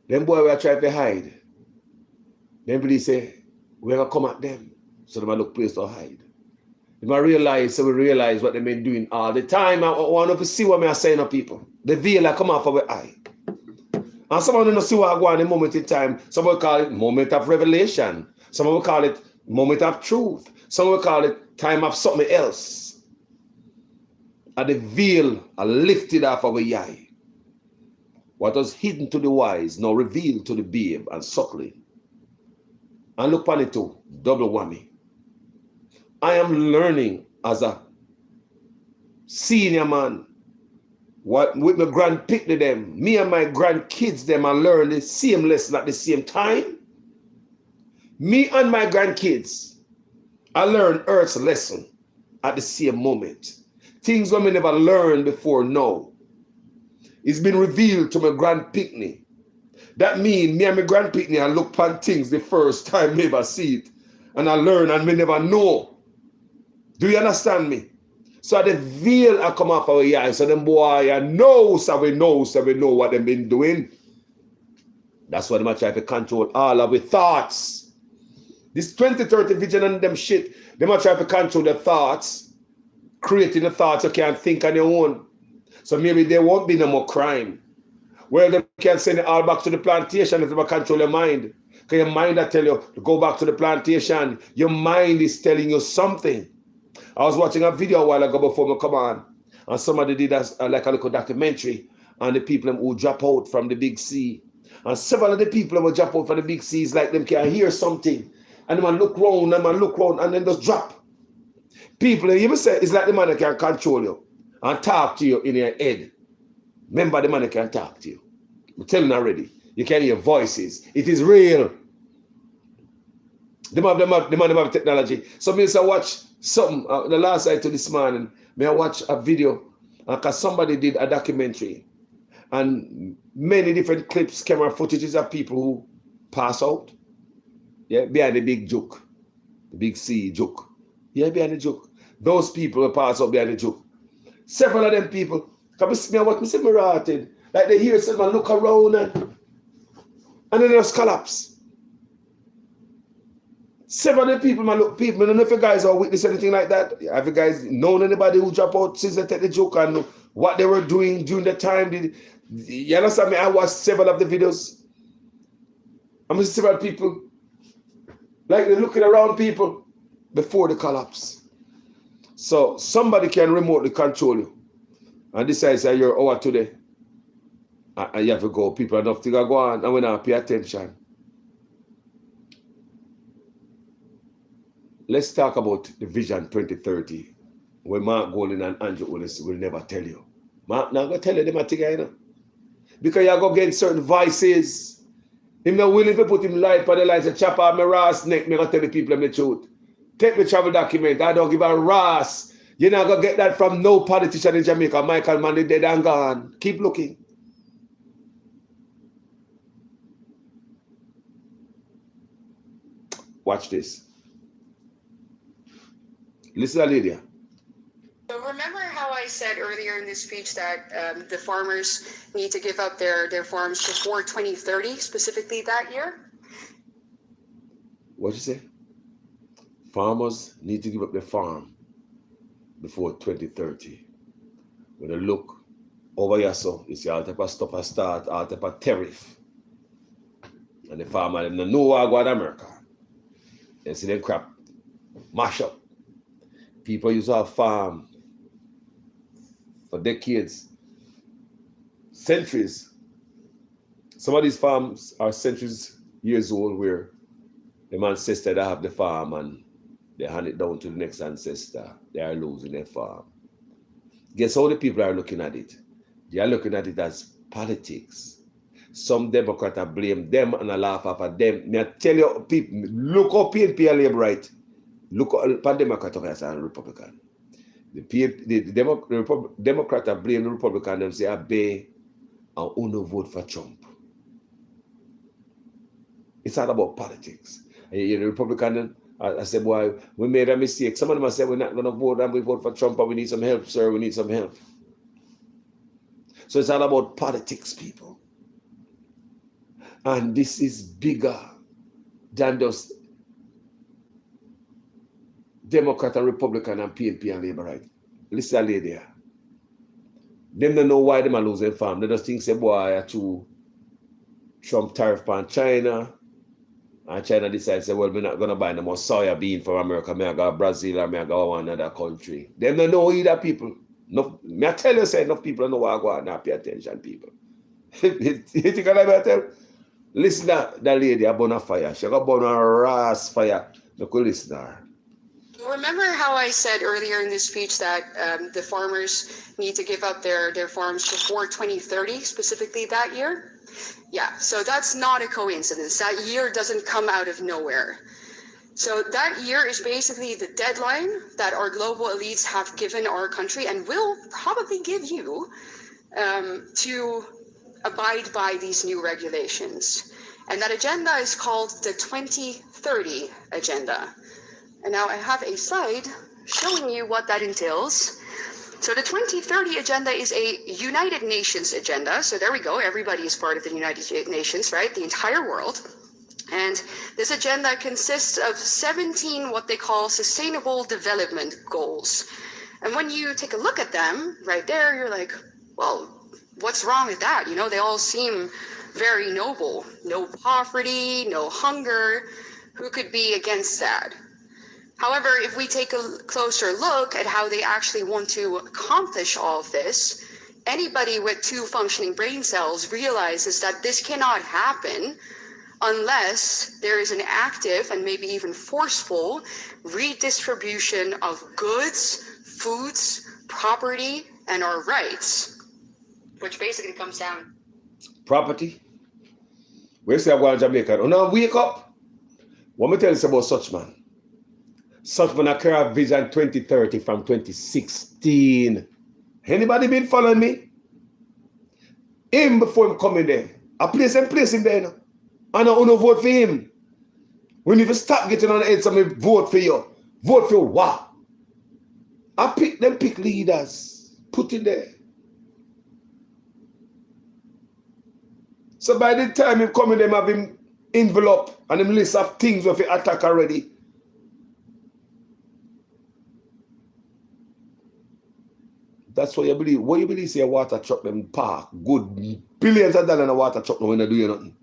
S1: them boy will try to hide. Them police say, we're going to come at them. So they might look place to hide. They might realize, so we realize what they've been doing all the time. I want to see what I'm saying to people. The veil come off of the eye. And someone don't see what I go on in a moment in time. Some will call it moment of revelation. Some will call it moment of truth. Some will call it time of something else. And the veil are lifted off of the eye. What was hidden to the wise, now revealed to the babe and suckling. And look upon it too, double whammy. I am learning as a senior man, with my great-grand-pickney them, me and my grandkids them, I learn the same lesson at the same time. Me and my grandkids, I learn Earth's lesson at the same moment. Things that we never learned before now. It's been revealed to my grand-pickney. That means me and my grand-pickney, I look upon things the first time me ever see it. And I learn and me never know. Do you understand me? So the veil I come off our eyes. So them boy, I know, so we know what they've been doing. That's why they try to control all of the thoughts. This 2030 vision and them shit, they might try to control the thoughts, creating the thoughts you can't think on your own. So maybe there won't be no more crime. Well, they can send it all back to the plantation if they control your mind. Because your mind will tell you to go back to the plantation. Your mind is telling you something. I was watching a video a while ago before I come on, and somebody did like a little documentary on the people who drop out from the big sea. And several of the people who drop out from the big seas, like them can hear something, and they man look round, and then just drop. People, you ever say, it's like the man that can control you and talk to you in your head. Remember, the man that can talk to you. I'm telling you already. You can hear voices. It is real. The man have technology. So me say watch something. The last night to this morning, me I watch a video because somebody did a documentary, and many different clips, camera footages of people who pass out. Yeah, behind the big joke, the big sea joke. Yeah, behind the joke. Those people will pass out behind the joke. Several of them people, because me what me say me rotted. Like they hear someone look around and then they just collapse. Several of the people, I don't know if you guys are witness anything like that. Have you guys known anybody who dropped out since they take the joke and what they were doing during the time? You understand me? I watched several of the videos. I mean, several people, like they're looking around people before the collapse. So somebody can remotely control you and decide that you're over today. And you have to go. People are enough to go on and we not pay attention. Let's talk about the Vision 2030, where Mark Golden and Andrew Willis will never tell you. Mark not going to tell you them thing, you know? Because you're going to get certain voices. Him not willing to put him life on the lines and chop off my Ross neck, me going to tell the people the truth. Take my travel document, I don't give a Ross. You're not going to get that from no politician in Jamaica. Michael Manley dead and gone. Keep looking. Watch this. Listen to Lydia.
S21: So remember how I said earlier in this speech that the farmers need to give up their farms before 2030, specifically that year?
S1: What you say? Farmers need to give up their farm before 2030. When you look over here, so you see all type of stuff I start, all type of tariff. And the farmer them know Wagwan America. You see them crap mash up. People used to have farm for decades, centuries. Some of these farms are centuries years old where the ancestor that have the farm and they hand it down to the next ancestor. They are losing their farm. Guess how the people are looking at it? They are looking at it as politics. Some Democrats blame them and I laugh at them. May I tell you, people, look how PNP are labor right. Look at Democrat and Republican. The Democrats blame the Republican and say, I bay and uno vote for Trump. It's not about politics. The Republican, I said, boy, we made a mistake. Some of them say we're not going to vote and we vote for Trump, but we need some help, sir. We need some help. So it's all about politics, people. And this is bigger than just Democrat and Republican and PNP and Labour right. Listen to lady there. Them don't know why them are losing farm. They just think say boy to Trump tariff on China. And China decides say, well, we're not gonna buy no more soya bean from America. May I go to Brazil or may I go to another country. Them don't know either people. No, may I tell you say enough people don't know what I go on now. Pay attention, people. You think I tell? Listen to that lady about a fire. She got burn a ras fire. Look, listen to her.
S21: Remember how I said earlier in this speech that the farmers need to give up their farms before 2030, specifically that year? Yeah, so that's not a coincidence. That year doesn't come out of nowhere. So that year is basically the deadline that our global elites have given our country and will probably give you to abide by these new regulations. And that agenda is called the 2030 agenda. And now I have a slide showing you what that entails. So the 2030 agenda is a United Nations agenda. So there we go. Everybody is part of the United Nations, right? The entire world. And this agenda consists of 17 what they call sustainable development goals. And when you take a look at them right there, you're like, well, what's wrong with that? You know, they all seem very noble. No poverty, no hunger. Who could be against that? However, if we take a closer look at how they actually want to accomplish all of this, anybody with 2 functioning brain cells realizes that this cannot happen unless there is an active and maybe even forceful redistribution of goods, foods, property, and our rights, which basically comes down.
S1: Property? Where's the one Jamaica? Oh, now wake up. What me tell you about such man? Such man carry Vision 2030 from 2016. Anybody been following me? Him before him coming there. I place him there now. And I don't vote for him. We need to stop getting on the head and vote for you. Vote for what? I pick leaders. Put in there. So by the time him coming, them have him envelope and him list of things with the attack already. That's what you believe. What you believe say a water truck them park good billions of dollars in a water truck now when they do nothing.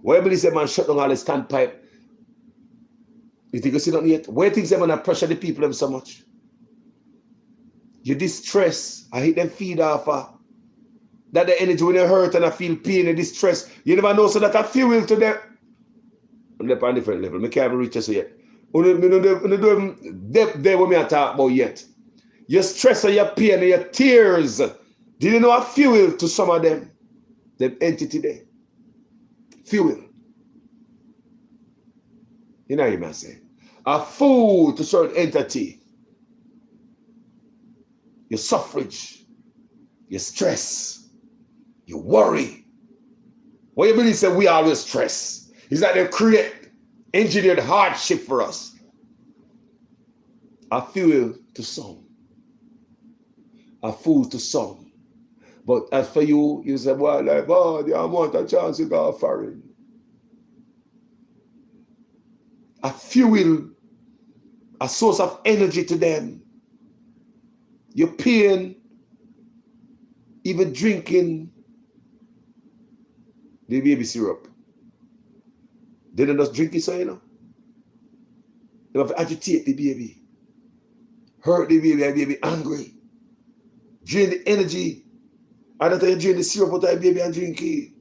S1: What you believe say man shut down all the standpipe. You think you see nothing yet? Why you think say man pressure the people them so much? You distress. I hit them feed off that the energy when you hurt and I feel pain and distress. You never know so that I fuel to them. I'm on a different level. I can't even reach us yet. I don't there what I talk about yet. Your stress and your pain and your tears. Did you know a fuel to some of them? Them entity there. Fuel. You know what I say? A food to certain entity. your suffrage, your stress, your worry. What you believe say we always stress? Is that they engineered hardship for us. A fuel to some, a food to some. But as for you, you say, well, like, oh, the amount of chance you got foreign. A fuel, a source of energy to them. Your pain, even drinking the baby syrup. They don't just drink it, so you know. They have to agitate the baby, hurt the baby, and the baby angry. Drain the energy. I don't think you drain the syrup out of the baby and drink it.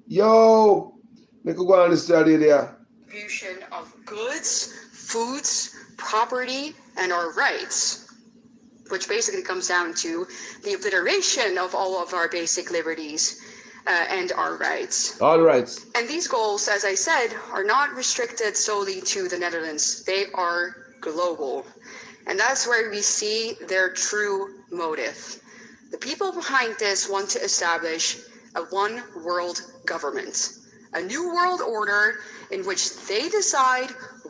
S1: Yo, make a go on this study there.
S21: Distribution of goods, foods, property, and our rights, which basically comes down to the obliteration of all of our basic liberties and our rights.
S1: All rights.
S21: And these goals, as I said, are not restricted solely to the Netherlands. They are global. And that's where we see their true motive. The people behind this want to establish a one world government, a new world order in which they decide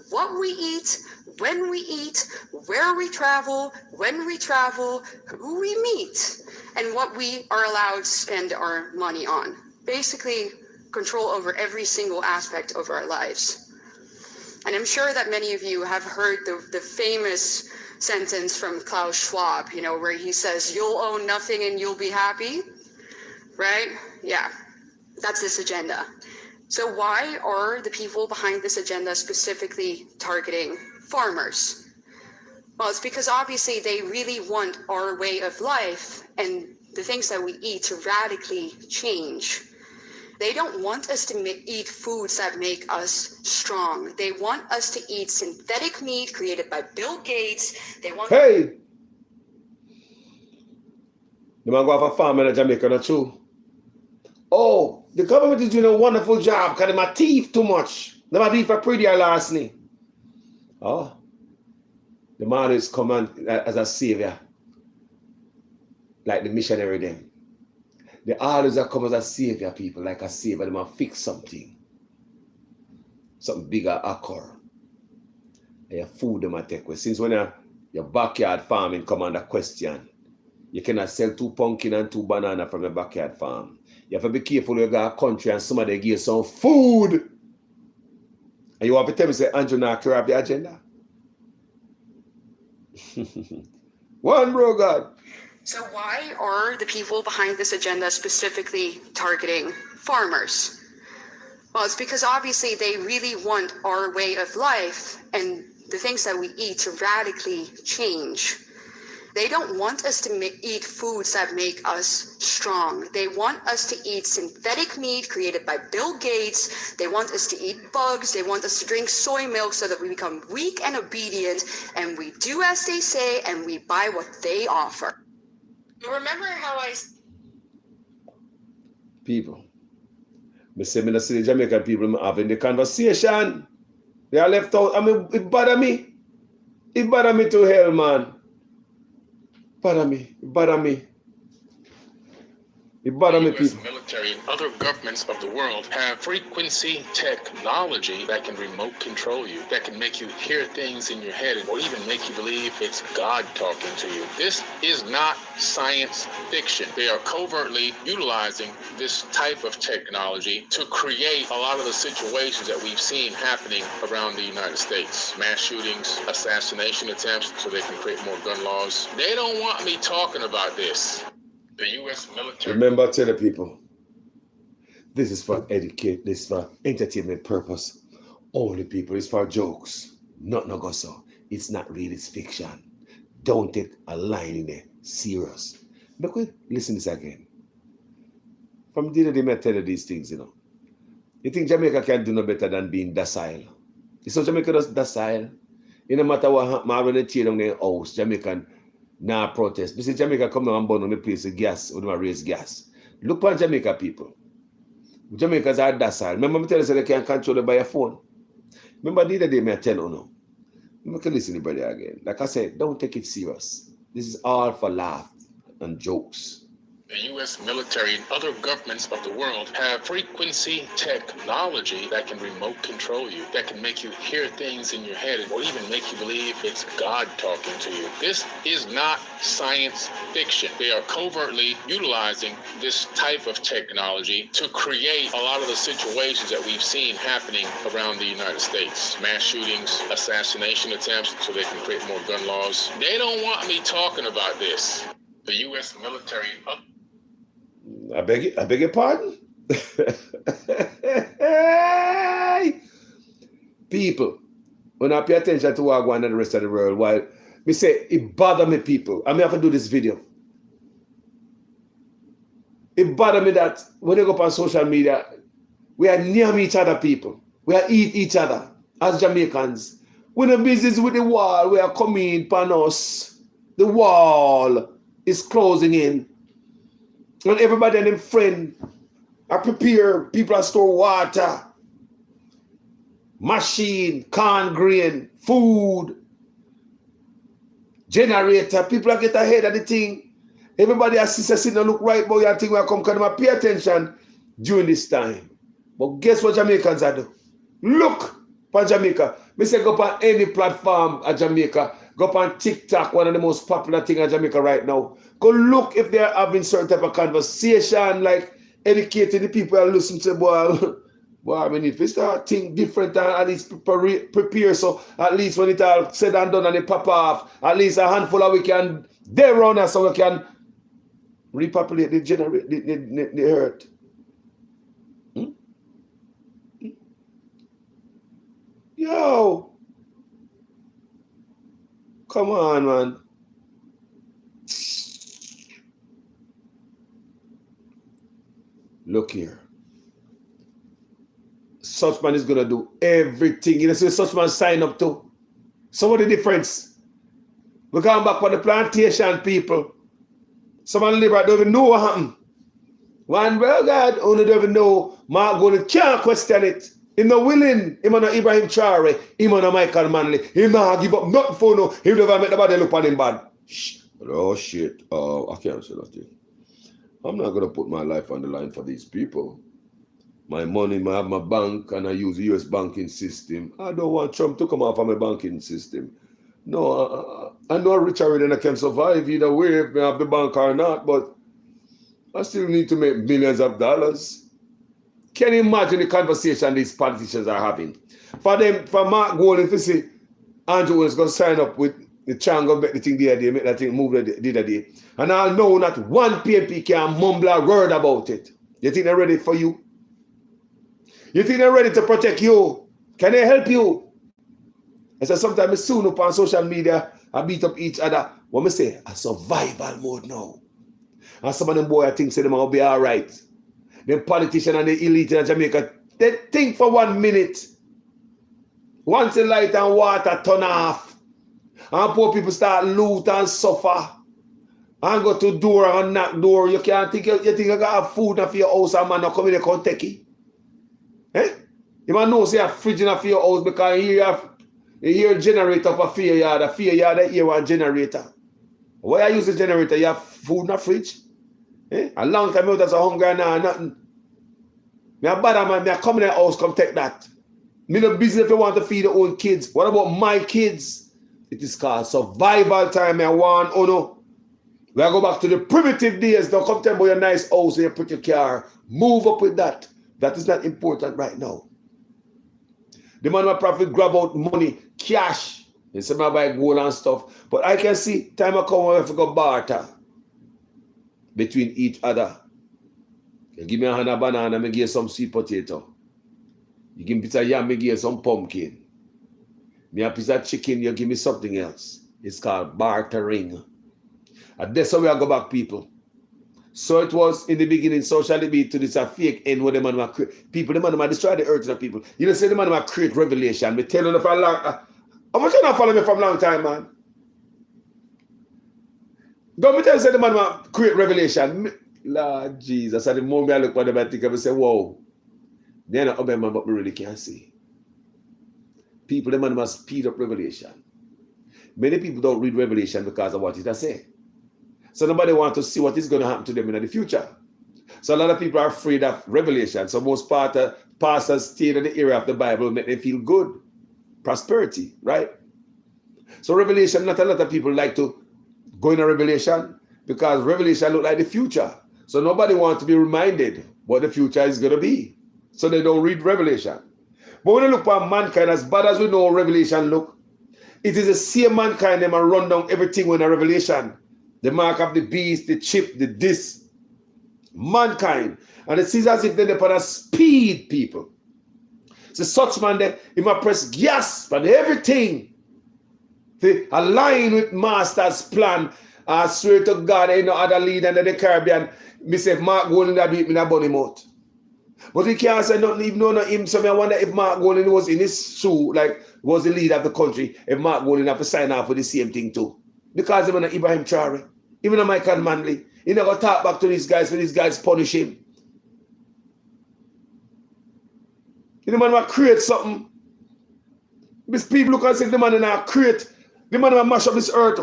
S21: what we eat, when we eat, where we travel, when we travel, who we meet, and what we are allowed to spend our money on. Basically, control over every single aspect of our lives. And I'm sure that many of you have heard the famous sentence from Klaus Schwab, you know, where he says, you'll own nothing and you'll be happy, right? Yeah, that's this agenda. So why are the people behind this agenda specifically targeting farmers? Well, it's because obviously they really want our way of life and the things that we eat to radically change. They don't want us to eat foods that make us strong. They want us to eat synthetic meat created by Bill Gates. They want.
S1: Hey! The man go have a farm in Jamaica, not true? Oh, the government is doing a wonderful job because they thief too much. They might be for pretty last night. Oh, the man is coming as a savior, like the missionary them. They always come as a savior, people, like a savior. They might fix something bigger occur. And your food they might take away. Since when your backyard farming come under question, you cannot sell 2 pumpkin and 2 banana from your backyard farm. You have to be careful when you go to a country and somebody give you some food. And you have to tell me, say, Andrew, now clear up the agenda. One, bro, God.
S21: So why are the people behind this agenda specifically targeting farmers? Well, it's because obviously they really want our way of life and the things that we eat to radically change. They don't want us to eat foods that make us strong. They want us to eat synthetic meat created by Bill Gates. They want us to eat bugs. They want us to drink soy milk so that we become weak and obedient, and we do as they say, and we buy what they offer. Remember how
S1: People, I see the Jamaican people having the conversation. They are left out. I mean, it bother me. It bother me to hell, man. Bother me. It bother me, people.
S6: Military and other governments of the world have frequency technology that can remote control you, that can make you hear things in your head, or even make you believe it's God talking to you. This is not science fiction. They are covertly utilizing this type of technology to create a lot of the situations that we've seen happening around the United States. Mass shootings, assassination attempts, so they can create more gun laws. They don't want me talking about this. The U.S. military.
S1: Remember, tell the people, this is for educate, this is for entertainment purpose. Only people, it's for jokes. Not no go so. It's not real, it's fiction. Don't take a line in there serious. But listen this again. From the day I tell you these things, you know. You think Jamaica can do no better than being docile? You know Jamaica does docile. It no matter what happens when they tear down their house, Jamaican now protest. You see Jamaica come down and burn on the place of gas, when they raise gas. Look at Jamaica people. Jamaicans are docile. Remember me tell you they can control it by your phone. Remember the other day I tell you no. You can listen to brother again. Like I said, don't take it serious. This is all for laugh. and jokes.
S6: The U.S. military and other governments of the world have frequency technology that can remote control you, that can make you hear things in your head, or even make you believe it's God talking to you. This is not science fiction. They are covertly utilizing this type of technology to create a lot of the situations that we've seen happening around the United States. Mass shootings, assassination attempts, so they can create more gun laws. They don't want me talking about this. The U.S. military...
S1: I beg your pardon? People, when I pay attention to Wagwan and the rest of the world, while me say it bother me, people, I may have to do this video. It bother me that when you go up on social media, we are near each other, people. We are eat each other as Jamaicans. We're in business with the wall. We are coming upon us. The wall is closing in. And everybody and their friend are prepared. People are store water, machine, corn grain, food, generator. People are getting ahead of the thing. Everybody has sitting and look right, but you think we come because they pay attention during this time. But guess what Jamaicans are doing? Look for Jamaica. Me say go on any platform at Jamaica. Go up on TikTok, one of the most popular things in Jamaica right now. Go look if they're having certain type of conversation, like educating the people who listen to, boy, we need to start think different and at least prepare, so at least when it all said and done and it pop off, at least a handful of we can, they run us so we can repopulate the earth. Yo! Come on, man. Look here. Such man is going to do everything. You know, so such man sign up to. So what the difference? We're going back for the plantation people. Someone live right don't even know what happened. One well God only don't even know. Mark going can't question it. Him not willing. Him not Ibrahim Traore. Him not Michael Manley. Him not give up nothing for no. Him never make nobody look on him bad. Oh shit. I can't say that thing. I'm not gonna put my life on the line for these people. My money, I have my bank and I use the US banking system. I don't want Trump to come off of my banking system. No, I know Richard and I can survive either way if I have the bank or not, but I still need to make millions of dollars. Can you imagine the conversation these politicians are having? For them, for Mark Gold, if you see Andrew is going to sign up with the Chango, make the thing the other day, make that thing move the other day. And I know not one PMP can mumble a word about it. You think they're ready for you? You think they're ready to protect you? Can they help you? I said sometimes soon up on social media, I beat up each other. What me say? A survival mode now. And some of them boys I think say them will be all right. The politicians and the elite in Jamaica, they think for 1 minute. Once the light and water turn off, and poor people start loot and suffer, and go to door and knock door, you can't think you think you got food for your house and man not come in and come take it. Eh? You might know say you have fridge in for your house because you hear a generator for your yard, you hear one generator. Why you use a generator? You have food in the fridge? Eh? A long time out as a hungry now, nothing. Me a bad man, me a come in the house, come take that. Me no business if you want to feed your own kids. What about my kids? It is called survival time, I want. Oh no. We go back to the primitive days. Don't come tell me about your nice house and your pretty car. Move up with that. That is not important right now. The man will probably grab out money, cash, and some buy gold and stuff. But I can see time will come when we have to go barter between each other. You give me a hand of banana, I give you some sweet potato. You give me a piece of yam, I give you some pumpkin. Me a piece of chicken, you give me something else. It's called bartering. And that's how we go back, people. So it was in the beginning, so shall it be to this a fake end where the man will create. People, the man will destroy the earth of people. You know, say the man will create revelation. Me tell you for a long time. How much you not follow me from a long time, man? Don't me tell you, say the man will create revelation. Lord Jesus, at the moment I look at them, I think I say, whoa. They're not obey man, but we really can't see. People, the man must speed up revelation. Many people don't read revelation because of what it has said. So nobody wants to see what is going to happen to them in the future. So a lot of people are afraid of revelation. So most pastors stay in the area of the Bible, make them feel good. Prosperity, right? So revelation, not a lot of people like to go in a revelation because revelation look like the future. So nobody wants to be reminded what the future is going to be. So they don't read revelation. But when you look at mankind, as bad as we know revelation look, it is the same mankind that run down everything when a revelation. The mark of the beast, the chip, the this. Mankind. And it seems as if they're upon a speed, people. So such man there, he must press gas and everything to align with master's plan. I swear to God, ain't no other leader in the Caribbean. Me say Mark Golden that beat me in a bunny mouth. But he can't say nothing even though him. So I wonder if Mark Golden was in his shoe, like was the leader of the country, if Mark Golden have to sign off with the same thing too. Because even Ibrahim Traore, even Michael Manley, he never talk back to these guys when these guys punish him. The man will create something. These people look and say the man in a create. The man will mash up this earth.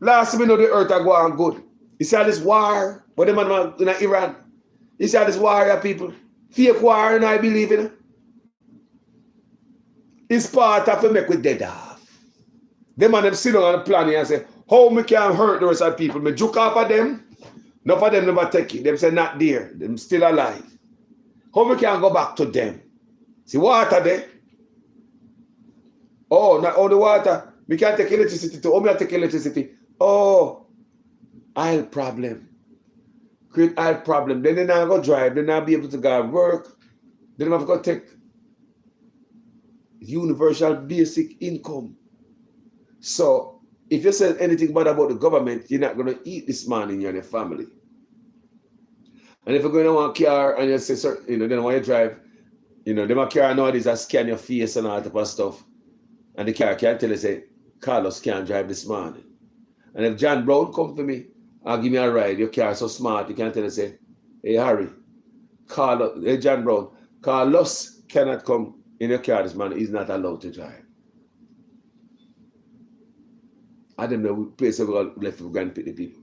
S1: Last we know the earth are going good. He said this war, but the man in Iran. He said this warrior people. Fake war and I believe in it. It's part of to make we dead off. The man them sit down on the plan here and say, how me can hurt the rest of people? Me joke off of them. None of them never take it. Them say not there. Them still alive. How me can go back to them? See water there. Oh, not all the water. We can't take electricity too. Oh, me take electricity. Oh, oil problem. Create oil problem. Then they not go drive. They not be able to go work. Then they have to take universal basic income. So if you say anything bad about the government, you're not going to eat this man in your family. And if you're going to want a car and you say, sir, you know, they don't want you to drive, you know, them a car nowadays that scan your face and all that type of stuff. And the car can't tell you, say, Carlos can't drive this morning. And if John Brown come to me and give me a ride, your car is so smart, you can't tell you, say, hey, Harry, Carlos, hey, John Brown, Carlos cannot come in your car this morning. He's not allowed to drive. I don't know place where we left for grand-pickney people.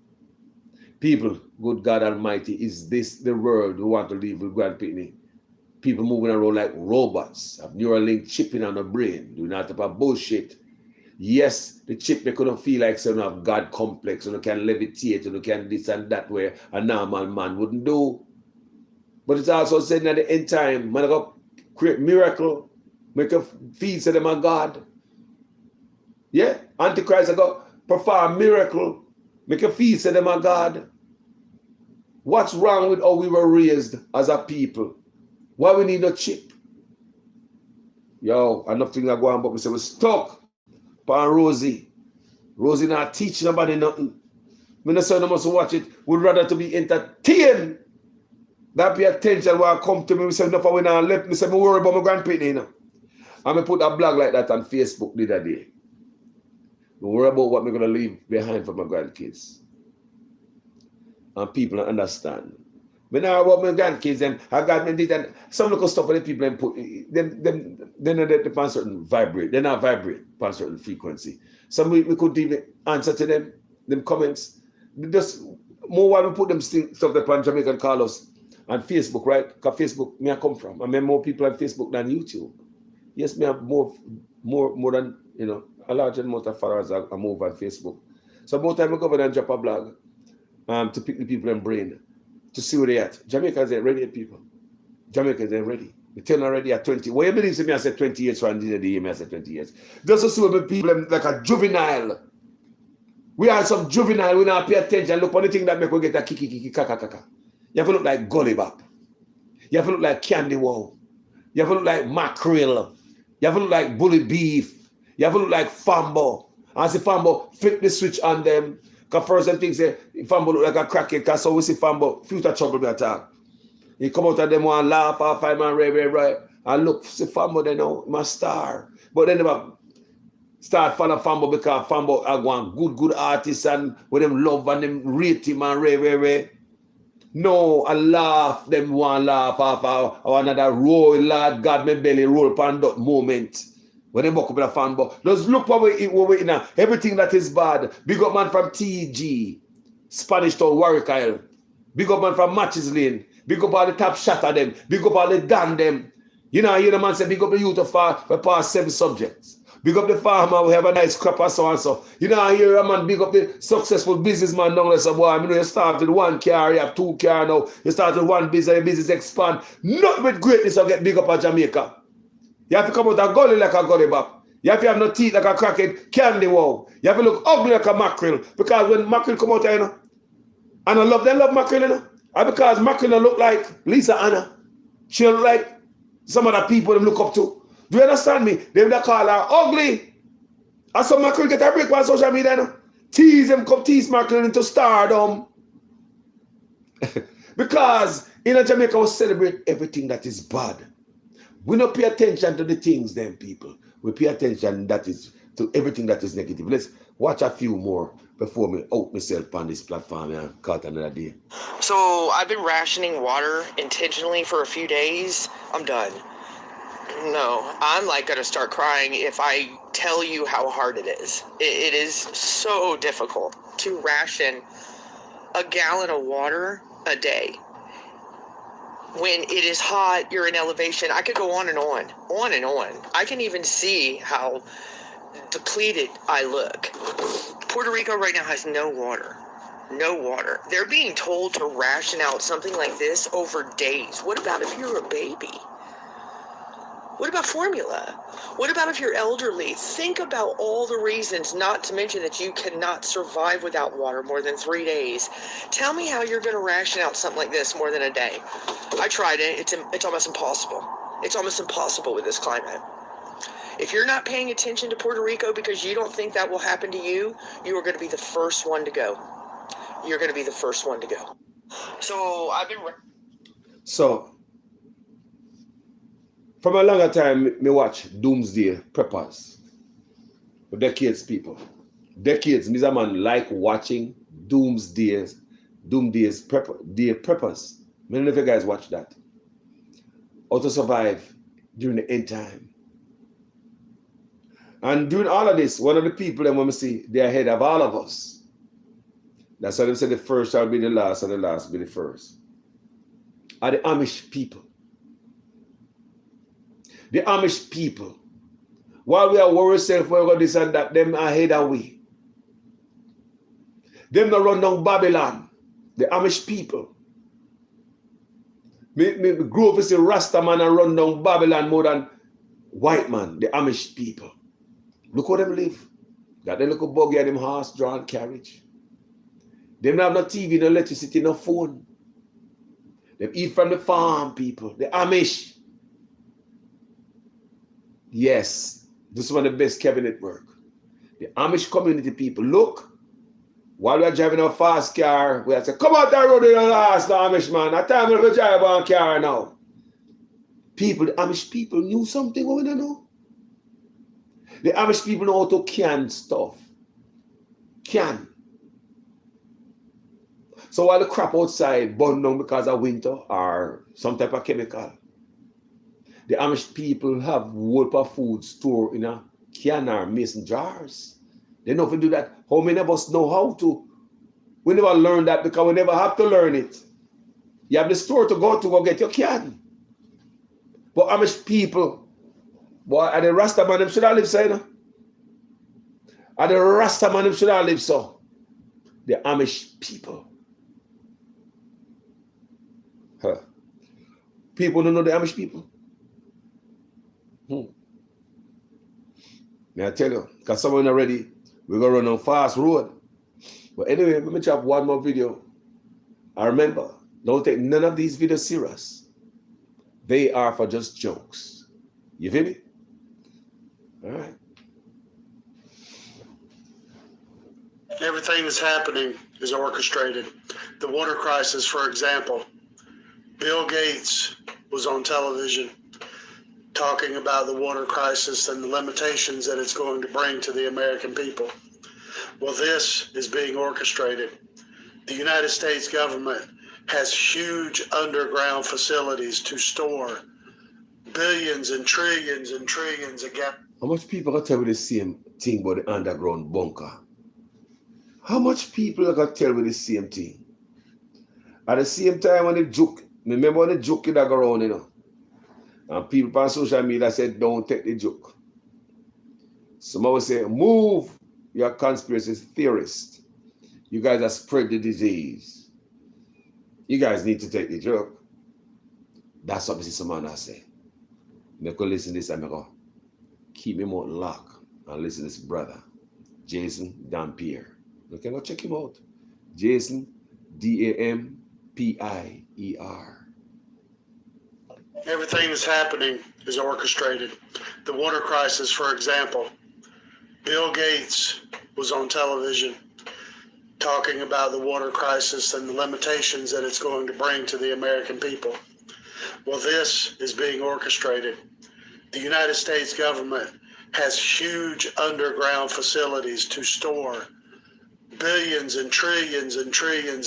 S1: People, good God Almighty, is this the world we want to live with grand-pickney? People moving around like robots, have Neuralink chipping on the brain, doing that type of bullshit. Yes, the chip they couldn't feel like some of God complex, and you can levitate, and you can this and that where a normal man wouldn't do. But it's also said at the end time, man, I go create miracle, make a feel to them a God. Yeah, Antichrist I go perform miracle, make a feel to them a God. What's wrong with how we were raised as a people? Why we need a chip? Yo, enough things are going on, but we say we're stuck. Pan Rosie. Rosie not teach nobody nothing. Me not say no must watch it. Would rather to be entertained than pay attention when I come to me. We say enough when I left. Me say me worry about my grand-pickney, you know. And me put a blog like that on Facebook the other day. Me worry about what I'm gonna leave behind for my grandkids. And people don't understand. Me now about my grandkids and I got me did and some little stuff that people and put them on certain vibrate. They not vibrate on certain frequency. Some we could even answer to them comments. Just more while we put them stuff that on Jamaican Carlos on Facebook, right? Because Facebook me I come from. I mean more people on Facebook than YouTube. Yes, me have more than you know a large amount of followers are more on Facebook. So more time I go over and drop a blog to pick the people in brain. To see where they at. Jamaicans ain't ready people. Jamaicans ain't ready. They turn already at 20. What you believe to me I said 20 years for the day me I said 20 years. Just to see what people like a juvenile. We are some juvenile, we not pay attention. Look on the thing that make we get a kiki kaka kaka. You have to look like Gully Bop. You have to look like Candy Wow. You have to look like Mackerel. You have to look like Bully Beef. You have to look like Fambo. And see Fambo flip the switch on them. Because first them things say, Fambo look like a crackhead, because so we see Fambo, future trouble me attack. He come out of them one laugh, half five man, right. And look, see Fambo they know, my star. But then they start follow Fambo because Fambo are one good artist and with them love and them rate him and right. No, I laugh, them one laugh half another roll, Lord God, my belly roll upon that moment. When they buck up in a Fambo, just look what we in now. Everything that is bad. Big up man from TG. Spanish Town, Warwick Isle. Big up man from Matches Lane. Big up all the top shot of them. Big up all the Dan them. You know, you hear the man say, big up the youth of for past 7 subjects. Big up the farmer, we have a nice crop or so and so. You know, I hear a man big up the successful businessman down there. So, boy, you know, you start with 1 car, you have 2 cars now. You start with 1 business, your business expand. Not with greatness or get big up at Jamaica. You have to come out a gully like a gully bop. You have to have no teeth like a crackhead candy wow. You have to look ugly like a mackerel. Because when mackerel come out, you know, and I love mackerel, you know. And because mackerel look like Lisa Anna. She look like some other people them look up to. Do you understand me? They would call her ugly. And some mackerel get a break on social media, you know. Tease them, come tease mackerel into stardom. Because in Jamaica we celebrate everything that is bad. We don't pay attention to the things, them people. We pay attention to everything that is negative. Let's watch a few more before me out myself on this platform and cut another day.
S8: So I've been rationing water intentionally for a few days. I'm done. No, I'm like gonna start crying if I tell you how hard it is. It is so difficult to ration a gallon of water a day. When it is hot, you're in elevation. I could go on and on and on. I can even see how depleted I look. Puerto Rico right now has no water. No water. They're being told to ration out something like this over days. What about if you're a baby? What about formula? What about if you're elderly? Think about all the reasons, not to mention that you cannot survive without water more than 3 days. Tell me how you're going to ration out something like this more than a day. I tried it. It's almost impossible. It's almost impossible with this climate. If you're not paying attention to Puerto Rico because you don't think that will happen to you, you are going to be the first one to go. You're going to be the first one to go. So I've been...
S1: From a longer time, me watch Doomsday Preppers. For decades, people. Decades. Me a man like watching Doomsday Preppers. Many of you guys watch that. How to survive during the end time. And during all of this, one of the people that when we see, they're ahead of all of us. That's why they say the first shall be the last and the last be the first. Are the Amish people. The Amish people, while we are worried self for this and that, them ahead of we. Them not run down Babylon. The Amish people. Me grow up to see Rasta man and run down Babylon more than white man, the Amish people. Look how them live. Got them little buggy and them horse-drawn carriage. Them not have no TV, no electricity, no phone. Them eat from the farm, people. The Amish. Yes, this is one of the best cabinet work. The Amish community people, look, while we are driving a fast car, we have to come out that road in the last, the Amish man. That time we're going to drive on car now. People, the Amish people knew something what we don't know. The Amish people know how to can stuff. Can. So while the crap outside burn down because of winter or some type of chemical, the Amish people have whole of food stored in a can or mason jars. They know if you do that. How many of us know how to? We never learn that because we never have to learn it. You have the store to go get your can. But Amish people, boy, and the Rasta man them should have lived so, you know? And the Rasta man them should have lived so. The Amish people. Huh. People don't know the Amish people. May I tell you, because someone already, we're going to run on fast road. But anyway, let me drop one more video. I remember, don't take none of these videos serious. They are for just jokes. You feel me? All right.
S22: Everything that's happening is orchestrated. The water crisis, for example. Bill Gates was on television talking about the water crisis and the limitations that it's going to bring to the American people. Well, this is being orchestrated. The United States government has huge underground facilities to store billions and trillions of gallons.
S1: How much people can tell me the same thing about the underground bunker? How much people are gonna tell me the same thing? At the same time when the joke, remember when the joke that go around, you know? And people on social media said, don't take the joke. Some will say, move, you're a conspiracy theorist. You guys have spread the disease. You guys need to take the joke. That's what Mr. Mannaz say. I go listen to this and I go, keep me mouth locked and listen to this brother, Jason Dampier. You can go check him out. Jason, Dampier.
S22: Everything that's happening is orchestrated. The water crisis, for example. Bill Gates was on television talking about the water crisis and the limitations that it's going to bring to the American people. Well, this is being orchestrated. The United States government has huge underground facilities to store billions and trillions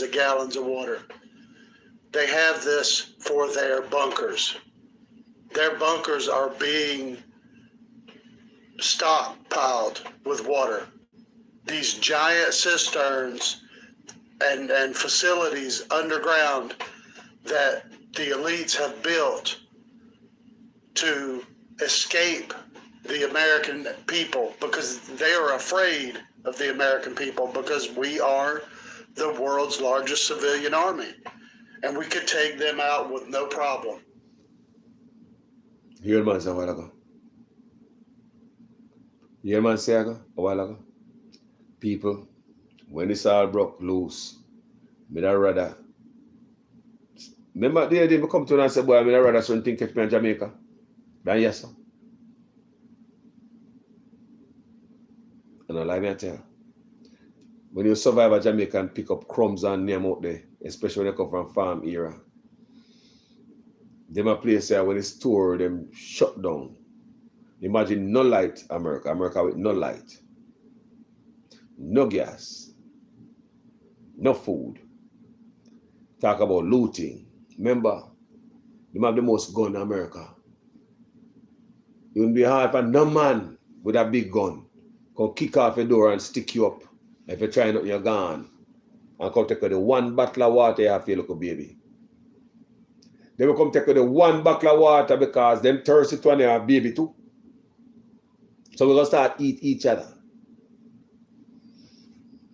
S22: of gallons of water. They have this for their bunkers. Their bunkers are being stockpiled with water. These giant cisterns and facilities underground that the elites have built to escape the American people because they are afraid of the American people because we are the world's largest civilian army and we could take them out with no problem.
S1: You heard man say a while ago. You heard man say a while ago. People, when this all broke loose, I'd rather. Remember the day I come to and say, boy, I'd rather something catch me in Jamaica than yes, sir. And I lie me tell you. When you survive at Jamaica and pick up crumbs and name out there, especially when you come from farm era, them a place there when the store them shut down. Imagine no light, America with no light, no gas, no food. Talk about looting. Remember, them have the most gun in America. It wouldn't be hard for no man with a big gun come kick off your door and stick you up if you're trying out your gun and come take the one bottle of water you have for your little baby. They will come take the one bottle of water because them thirsty to have a baby too. So we're going to start eat each other.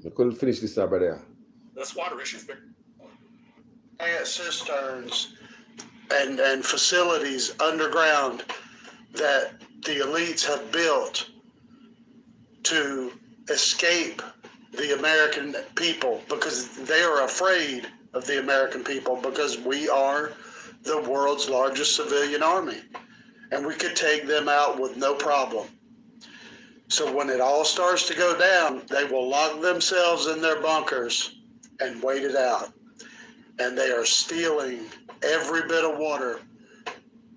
S1: We couldn't finish this now, brother.
S14: That's water issues, big.
S22: Giant cisterns and facilities underground that the elites have built to escape the American people because they are afraid of the American people because we are the world's largest civilian army and we could take them out with no problem. So when it all starts to go down, they will lock themselves in their bunkers and wait it out. And they are stealing every bit of water.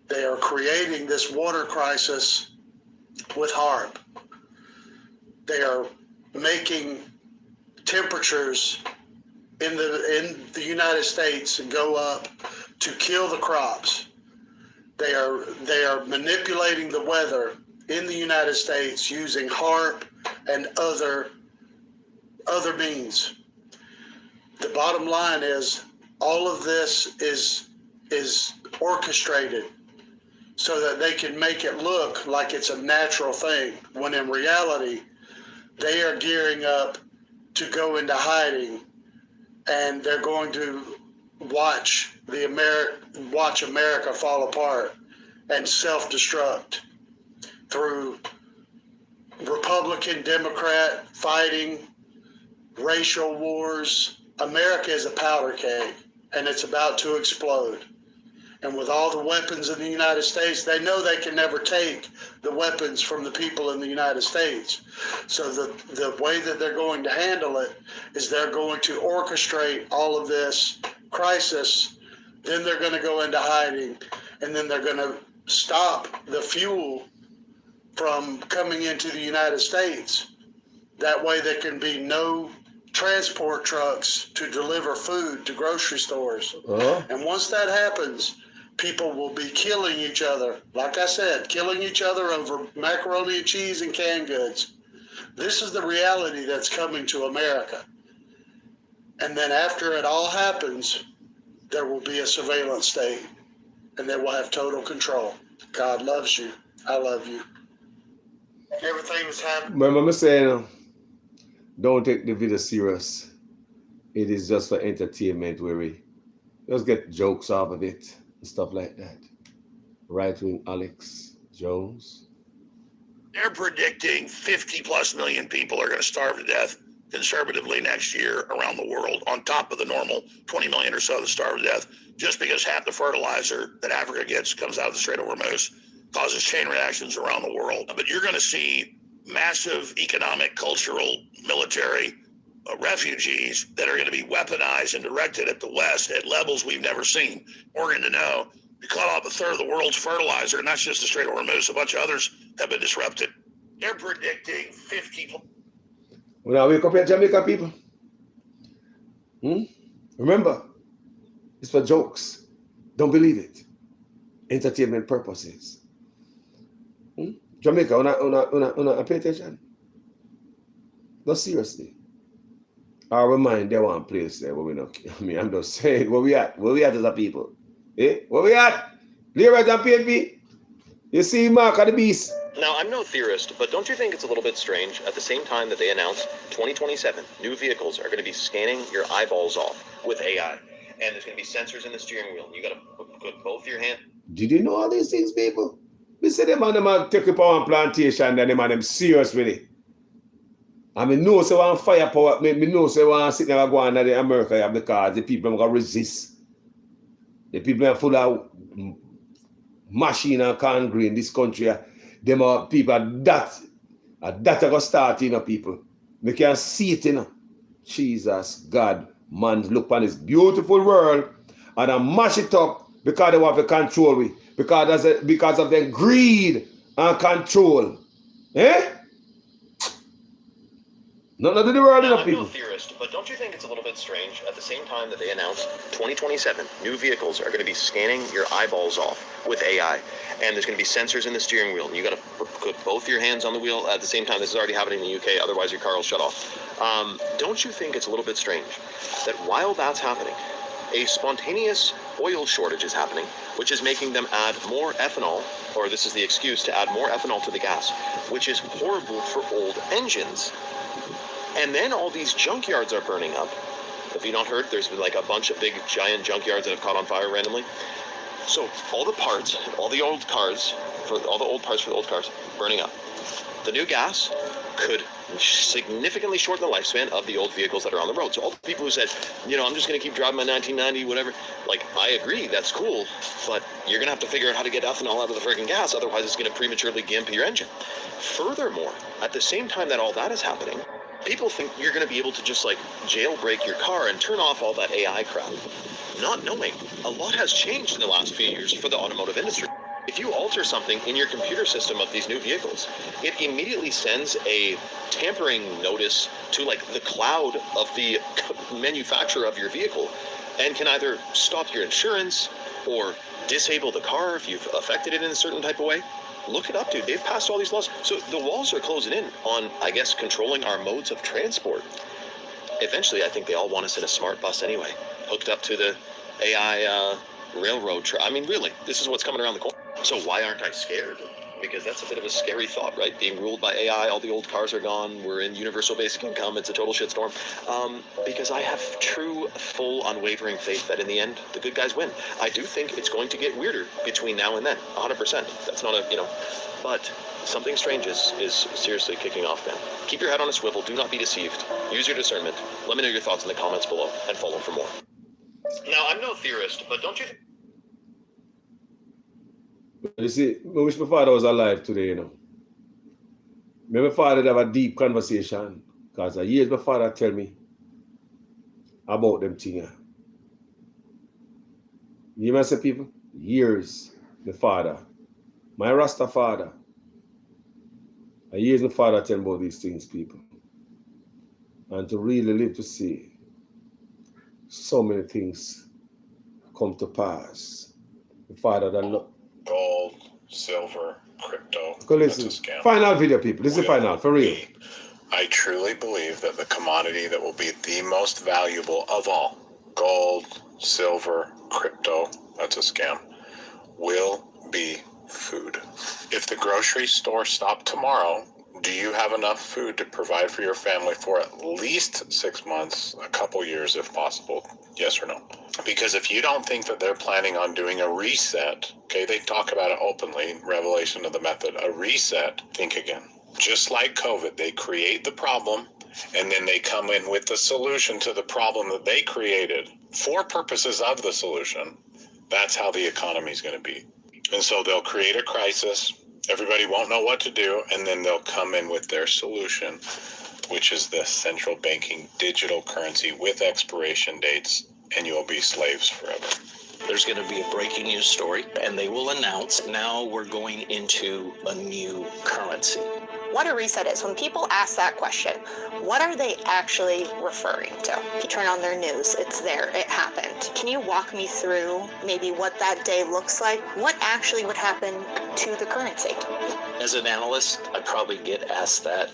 S22: They are creating this water crisis with HARP. They are making temperatures in the United States go up to kill the crops. They are manipulating the weather in the United States using HARP and other means. The bottom line is all of this is orchestrated so that they can make it look like it's a natural thing, when in reality, they are gearing up to go into hiding, and they're going to watch America fall apart and self-destruct through Republican, Democrat fighting, racial wars. America is a powder keg, and it's about to explode. And with all the weapons in the United States, they know they can never take the weapons from the people in the United States. So the way that they're going to handle it is they're going to orchestrate all of this crisis. Then they're going to go into hiding, and then they're going to stop the fuel from coming into the United States. That way there can be no transport trucks to deliver food to grocery stores. And once that happens, people will be killing each other. Like I said, killing each other over macaroni and cheese and canned goods. This is the reality that's coming to America. And then after it all happens, there will be a surveillance state, and they will have total control. God loves you. I love you. Everything is happening.
S1: Remember me saying, don't take the video serious. It is just for entertainment where we just get jokes off of it and stuff like that. Right-wing Alex Jones.
S2: They're predicting 50 plus million people are going to starve to death conservatively next year around the world, on top of the normal 20 million or so that starve to death, just because half the fertilizer that Africa gets comes out of the Strait of Hormuz, causes chain reactions around the world. But you're going to see massive economic, cultural, military refugees that are going to be weaponized and directed at the West at levels we've never seen. We're going to know we cut off a third of the world's fertilizer, and that's just the Strait of Hormuz. A bunch of others have been disrupted. They're predicting 50.
S1: When I wake up here, Jamaica people, remember, it's for jokes. Don't believe it. Entertainment purposes. Jamaica, una pay attention. No, seriously. Our mind, they want place there where we not. I mean, I'm just saying, where we at? Where we at as a people? Eh? Where we at? Leroy and PNP? You see Mark of the Beast?
S4: Now, I'm no theorist, but don't you think it's a little bit strange at the same time that they announced 2027 new vehicles are going to be scanning your eyeballs off with AI, and there's going to be sensors in the steering wheel, and you got to put both your hands.
S1: Did you know all these things, people? We say them man take up on plantation and them serious with it. I mean, no, say one firepower, me know say one sit there go on in America because the people are going to resist. The people are full of machine and can green in this country. Them are people that are going to start, people. We can see it, Jesus, God, man, look on this beautiful world and I mash it up because they want to control we. Because of their greed and control. Eh? None of the world,
S4: I'm
S1: people.
S4: no theorist, but don't you think it's a little bit strange at the same time that they announced 2027 new vehicles are going to be scanning your eyeballs off with AI, and there's going to be sensors in the steering wheel, and you got to put both your hands on the wheel at the same time. This is already happening in the UK, otherwise your car will shut off. Don't you think it's a little bit strange that while that's happening, a spontaneous oil shortage is happening, which is making them add more ethanol, or this is the excuse to add more ethanol to the gas, which is horrible for old engines. And then all these junkyards are burning up. If you not heard, there's been like a bunch of big giant junkyards that have caught on fire randomly. So all the parts, all the old parts for the old cars burning up. The new gas could significantly shorten the lifespan of the old vehicles that are on the road. So all the people who said, I'm just going to keep driving my 1990, whatever, like, I agree, that's cool, but you're going to have to figure out how to get ethanol out of the friggin' gas, otherwise it's going to prematurely gimp your engine. Furthermore, at the same time that all that is happening, people think you're going to be able to just like jailbreak your car and turn off all that AI crap, not knowing a lot has changed in the last few years for the automotive industry. If you alter something in your computer system of these new vehicles, it immediately sends a tampering notice to like the cloud of the manufacturer of your vehicle and can either stop your insurance or disable the car if you've affected it in a certain type of way. Look it up, dude. They've passed all these laws. So the walls are closing in on, I guess, controlling our modes of transport. Eventually, I think they all want us in a smart bus anyway, hooked up to the AI railroad. I mean, really, this is what's coming around the corner. So why aren't I scared? Because that's a bit of a scary thought, right? Being ruled by AI, all the old cars are gone, we're in universal basic income, it's a total shitstorm. Because I have true, full, unwavering faith that in the end, the good guys win. I do think it's going to get weirder between now and then, 100%. That's not a, but something strange is seriously kicking off, man. Keep your head on a swivel, do not be deceived. Use your discernment. Let me know your thoughts in the comments below, and follow for more. Now, I'm no theorist, but don't you think...
S1: You see, I wish my father was alive today, My father have a deep conversation because years my father tell me about them things. You must say, people, years my father, my Rasta father, years my father tell me about these things, people. And to really live to see so many things come to pass. The father that look. Gold, silver, crypto. Go listen. Final video, people. This is the final, for real.
S6: I truly believe that the commodity that will be the most valuable of all, gold, silver, crypto, that's a scam, will be food. If the grocery store stopped tomorrow, do you have enough food to provide for your family for at least 6 months, a couple years if possible? Yes or no? Because if you don't think that they're planning on doing a reset, okay, they talk about it openly, revelation of the method, a reset, think again. Just like COVID, they create the problem and then they come in with the solution to the problem that they created for purposes of the solution. That's how the economy is going to be. And so they'll create a crisis. Everybody won't know what to do, and then they'll come in with their solution, which is the central banking digital currency with expiration dates, and you'll be slaves forever.
S10: There's going to be a breaking news story, and they will announce now we're going into a new currency.
S11: What a reset is. When people ask that question, what are they actually referring to? If you turn on their news, it's there, it happened. Can you walk me through maybe what that day looks like? What actually would happen to the currency?
S10: As an analyst, I probably get asked that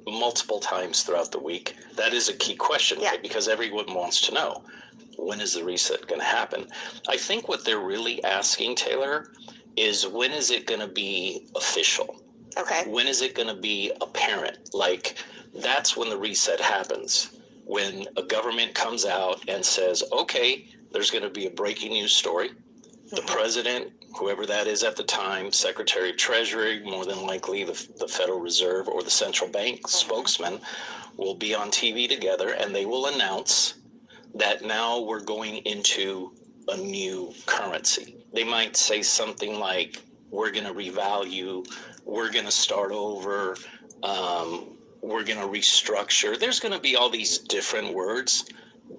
S10: multiple times throughout the week. That is a key question, right? Because everyone wants to know, when is the reset going to happen? I think what they're really asking, Taylor, is when is it going to be official?
S11: Okay.
S10: When is it going to be apparent? Like, that's when the reset happens. When a government comes out and says, okay, there's going to be a breaking news story. The president, whoever that is at the time, Secretary of Treasury, more than likely the Federal Reserve or the central bank spokesman will be on TV together, and they will announce that now we're going into a new currency. They might say something like, we're going to revalue, we're going to start over, we're going to restructure. There's going to be all these different words,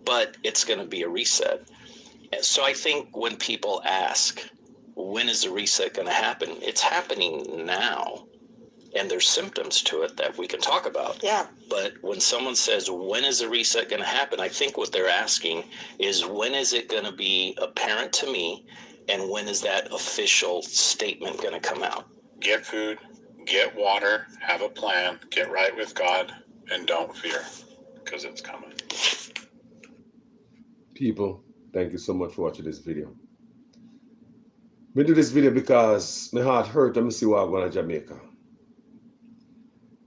S10: but it's going to be a reset. So I think when people ask, when is the reset going to happen? It's happening now. And there's symptoms to it that we can talk about.
S11: Yeah.
S10: But when someone says, when is the reset going to happen? I think what they're asking is, when is it going to be apparent to me? And when is that official statement going to come out?
S6: Get food, get water, have a plan, get right with God, and don't fear, because it's coming.
S1: People, thank you so much for watching this video. I do this video because my heart hurt when I see Wagwan in Jamaica.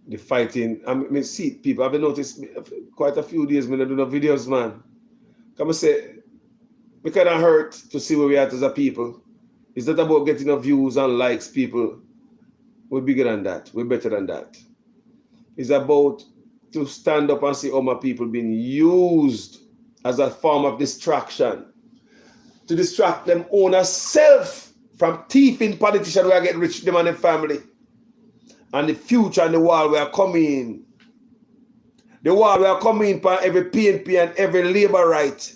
S1: The fighting, I mean, see people, I've noticed quite a few days when I do the videos, man. Come and say, we kind of hurt to see where we are as a people. It's not about getting the views and likes, people. We're bigger than that. We're better than that. It's about to stand up and see all my people being used as a form of distraction. To distract them own self from thieving politicians who are getting rich, them and their family. And the future and the war we are coming. The war we are coming for every PNP and every labor right.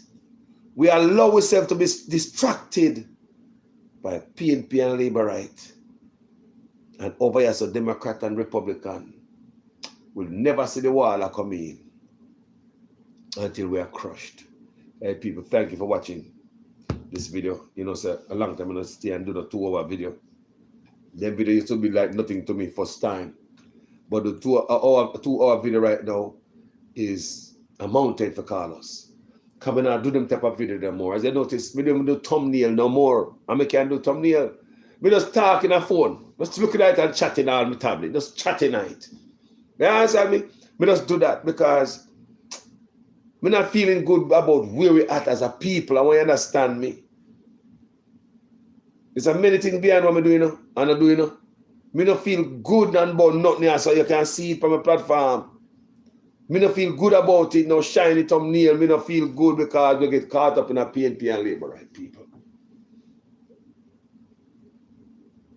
S1: We allow ourselves to be distracted by PNP and labor right. And over here, so Democrat and Republican will never see the war coming until we are crushed. Hey people, thank you for watching this video. You know, sir, a long time I'm going to stay and do the 2-hour video. The video used to be like nothing to me first time. But the 2-hour video right now is a mountain for Carlos. Come and do them type of video no more. As I notice, we don't do thumbnail no more. And I can't do thumbnail. We just talk in a phone. Just looking at it and chatting on my tablet. Just chatting at it. You understand me? We just do that because we're not feeling good about where we're at as a people. I want you to understand me. There's a many things behind what I'm doing now, and I'm doing now. Me not feel good and about nothing here, so you can see it from a platform. Me not feel good about it, no shiny thumbnail. Me not feel good because we get caught up in a PNP and labor right people.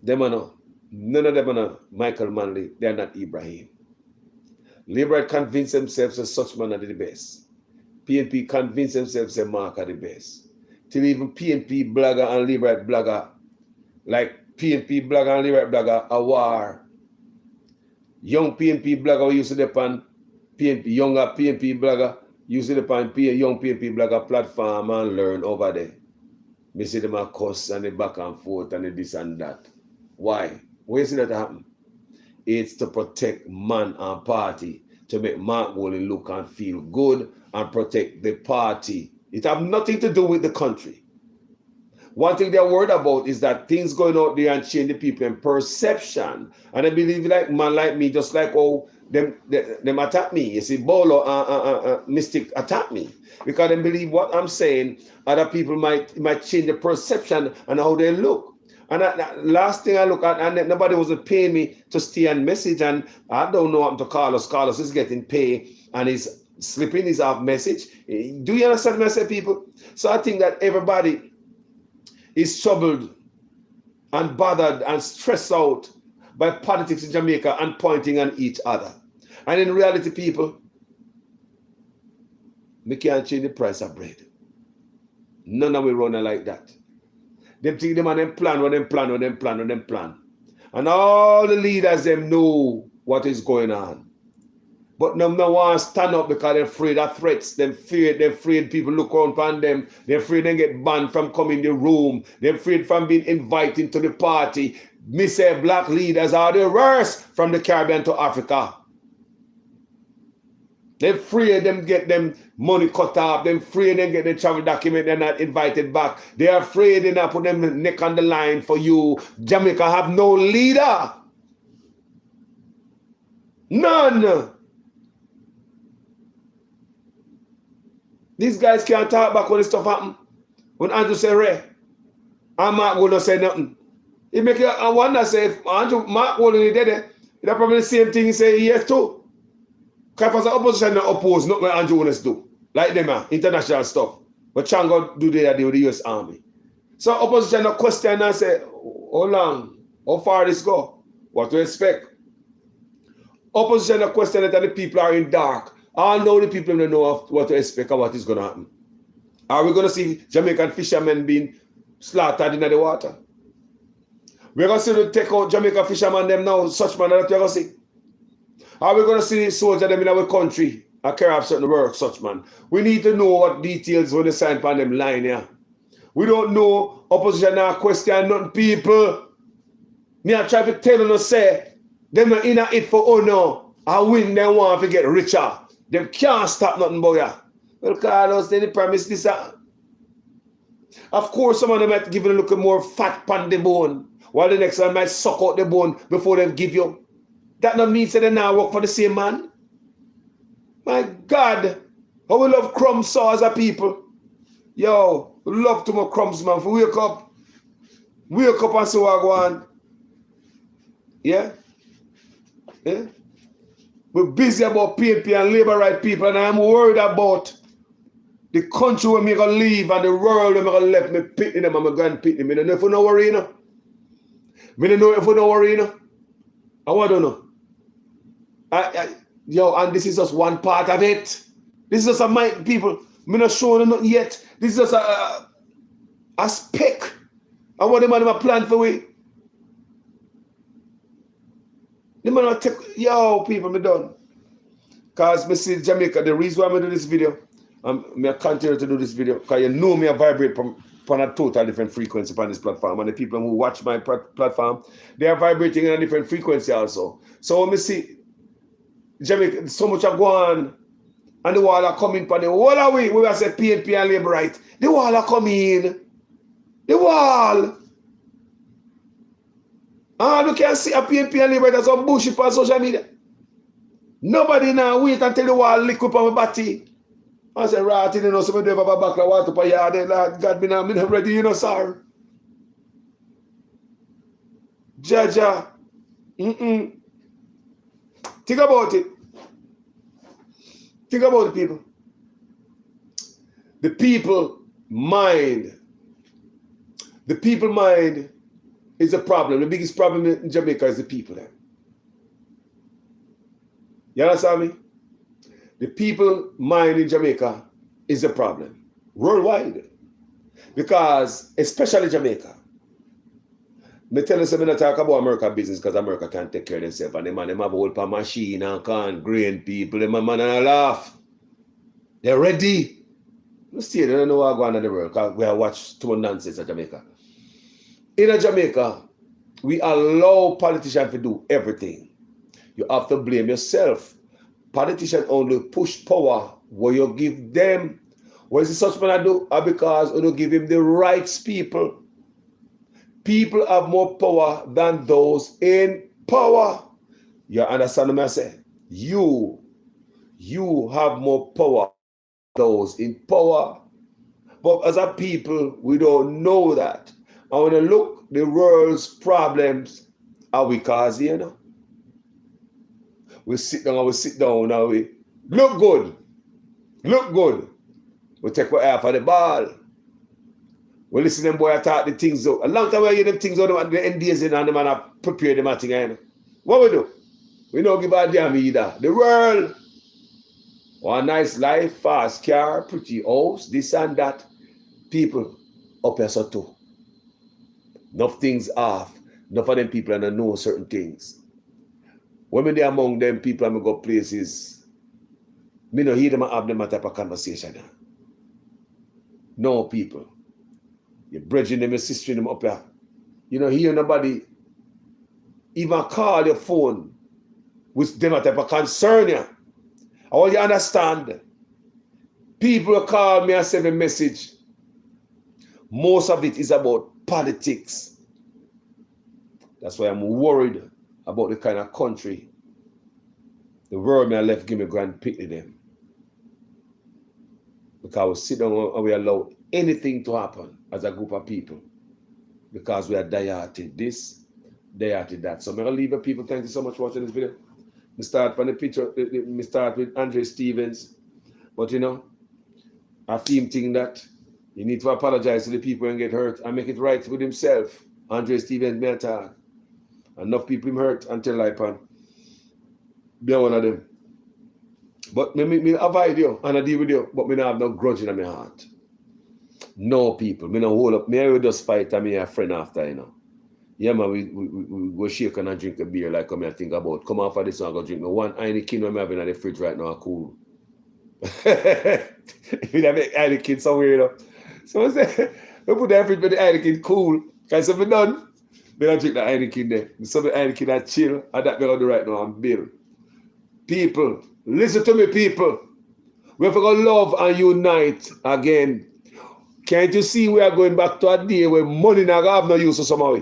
S1: Them are no, none of them are no Michael Manley. They are not Ibrahim. Labor convince themselves that such man are the best. PNP convince themselves that Mark are the best. Till even PNP blogger and labor blogger, like PNP blogger and labor blogger, a war. Young PNP blogger used to depend PNP, younger PNP blogger used to depend young PNP blogger platform and learn over there. Me see them a cuss and the back and forth and the this and that. Why? Where you see that happen? It's to protect man and party, to make Mark Woolley look and feel good and protect the party. It have nothing to do with the country. One thing they're worried about is that things going out there and change the people in perception. And I believe like man like me, just like them attack me. You see, Bolo Mystic attack me. Because they believe what I'm saying, other people might change the perception and how they look. And last thing I look at, and nobody wasn't paying me to stay and message, and I don't know what to Carlos. Carlos is getting paid and he's slipping his off message. Do you understand what I say, people? So I think that everybody is troubled and bothered and stressed out by politics in Jamaica and pointing on each other. And in reality, people, we can't change the price of bread. None of we running like that. Them think them and them plan, when them plan. And all the leaders, them know what is going on. But them no want to stand up because they're afraid of threats. They're afraid people look on them. They're afraid they get banned from coming in the room. They're afraid from being invited to the party. Me say black leaders are the worst from the Caribbean to Africa. They're afraid them get them money cut off. They're afraid them get the travel document. They're not invited back. They're afraid they not put them neck on the line for you. Jamaica have no leader. None. These guys can't talk back when this stuff happen. When Andrew say Ray, and Mark will not say nothing. It make you wonder, say, if Mark will not did it, it's probably the same thing he say yes too. Because the opposition not oppose, not what Andrew will do. Like them, international stuff. But Chango do that with the US Army. So opposition not question and say, how long? How far this go? What to expect? Opposition not question it and the people are in dark. All know the people don't know what to expect and what is going to happen. Are we going to see Jamaican fishermen being slaughtered in the water? We're going to see them take out Jamaican fishermen them now, such man that we're going to see. Are we going to see soldiers them in our country and carry out certain work, such man? We need to know what details when they sign upon them line here. We don't know opposition now question nothing people. Me I try to tell them say, them not in it for honor and win them want to get richer. Them can't stop nothing about ya. Well, Carlos, they promise this. Of course, some of them might give you a little more fat pan the bone, while the next one might suck out the bone before they give you. That not mean that they now work for the same man. My God, how we love crumbs so as a people. Yo, we love too much crumbs, man. For wake up and see Wagwan. Yeah? Yeah? We're busy about PNP and labor right people, and I'm worried about the country where I'm going to live and the world where I'm going to left me picking them and my grand-pickney. I don't know if you know worry, you know. I don't know if you know worry, you know. I want to know. Yo, and this is just one part of it. This is just a mind, people. I'm not showing them nothing yet. This is just a speck. I want them to plan for we. The man will take, yo, people, me done. Because me see Jamaica, the reason why I do this video, I continue to do this video, because you know me I vibrate from a total different frequency on this platform. And the people who watch my platform, they are vibrating in a different frequency also. So when me see Jamaica, so much are going, and the wall are coming for the wall are we will say PNP and labor right. The wall are coming. The wall. You can see a PNP and labor that's on bullshit on social media. Nobody now wait until the wall lick up on my body. I say, right, you know, somebody have a back of water for yard. God, me not ready, you know, sir. Jaja. Think about it. Think about it, people. The people mind. The people mind is a problem. The biggest problem in Jamaica is the people there. You understand me? The people mind in Jamaica is a problem. Worldwide. Because, especially Jamaica. Me tell you something, I talk about America business because America can't take care of themselves. And them have a whole pan machine and can grain people. Them man and laugh. They're ready. You see, they don't know what's going on in the world because we have watched too much nonsense in Jamaica. In Jamaica, we allow politicians to do everything. You have to blame yourself. Politicians only push power what you give them. What is the such man I do? Because you don't give him the rights, people. People have more power than those in power. You understand what I say? You have more power than those in power. But as a people, we don't know that. And when you look, the world's problems are we causing, you know? We sit down and we look good. Look good. We take our eye off of the ball. We listen to them boy talk the things out. A long time we hear them things out the NDAs in and the man have prepared them thing, you know? What we do? We don't give a damn either. The world. One nice life, fast car, pretty house, this and that. People up here so too. Enough things off. Enough of them people don't know certain things. When they among them people and go places, me no hear them and have them a type of conversation. No people. You're bridging them, you're sistering them up here. You know, hear nobody even call your phone with them a type of concern you. I want you to understand. People will call me and send me a message. Most of it is about politics. That's why I'm worried about the kind of country the world may left give me great-grand-pickney them. Because we sit down and we allow anything to happen as a group of people. Because we are dieted this, dieted that. So I'm going to leave the people. Thank you so much for watching this video. We start from the picture, we start with Andre Stevens. But you know, I feel thing that you need to apologize to the people and get hurt and make it right with himself. Andre Stevens may talk. Enough people him hurt until life and be one of them. But me avoid you and I deal with you, but me don't have no grudge in my heart. No people. Me no hold up. Me I will just fight and me a friend after, you know. Yeah, man, we go shake and drink a beer like I think about. Come off of this and go drink me one Heineken when I'm having in the fridge right now, cool. If you have a Heineken somewhere, you know. So I say, we put the fridge with the Heineken cool. Because if we done, we don't drink the Heineken there. So the Heineken that chill, and that we're going to do right now and build. People, listen to me, people. We have to go love and unite again. Can't you see we are going back to a day where money not have no use of somehow?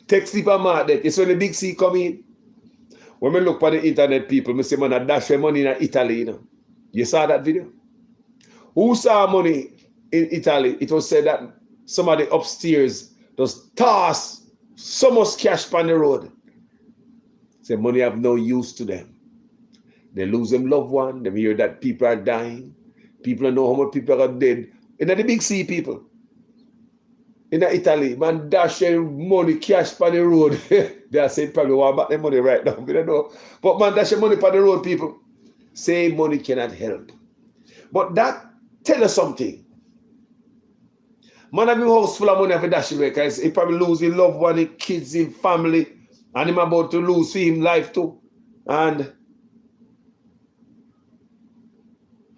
S1: Take sleep and market. It's when the big C come in. When we look for the internet people, I say, man, I dash your money in Italy, you know. You saw that video? Who saw money in Italy? It was said that somebody upstairs just toss so much cash on the road. Say money have no use to them. They lose them loved one. They hear that people are dying. People don't know how much people are dead. In the big C people. In Italy, man dashing money, cash on the road. They are saying probably want back their money right now. We don't know. But man dashing money on the road, people. Say money cannot help. But that tell us something. Man have a house full of money for dashing away because he probably lose his loved one, his kids, his family, and him about to lose him life too. And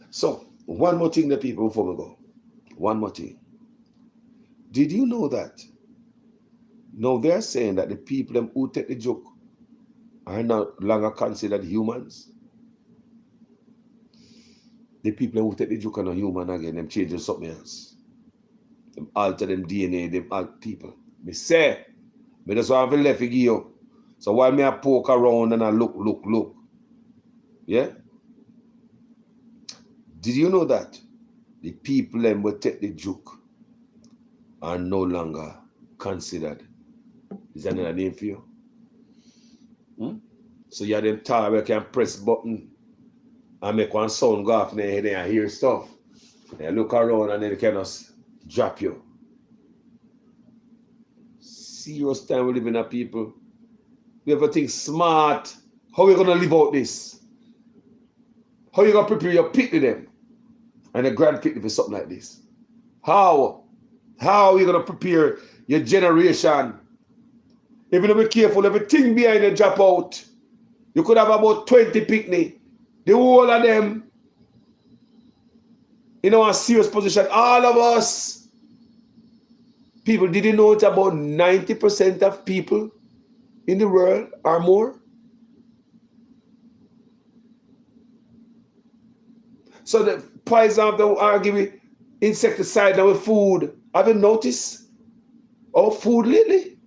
S1: so, one more thing, the people, before we go. One more thing. Did you know that? No, they're saying that the people who take the joke are no longer considered humans. The people who take the joke are not human again. Them changing something else. Them alter them DNA, them alter people. Me say, me just want to left you. So while me I poke around and I look. Yeah? Did you know that the people who will take the joke are no longer considered? Is that another name for you? So you have them tower where you can press button and make one sound go off in their head and hear stuff. They look around and then they can just drop you. Serious time we live in a people. We have to think smart. How are we going to live out this? How are you going to prepare your picnic them? And a grand picnic for something like this? How? How are you going to prepare your generation? If you don't be careful, everything behind the drop out. You could have about 20 picnic. The whole of them in our serious position. All of us. People, did you know it's about 90% of people in the world or more. So the poison of the argument insecticide now with food. Have you noticed? Our food lately?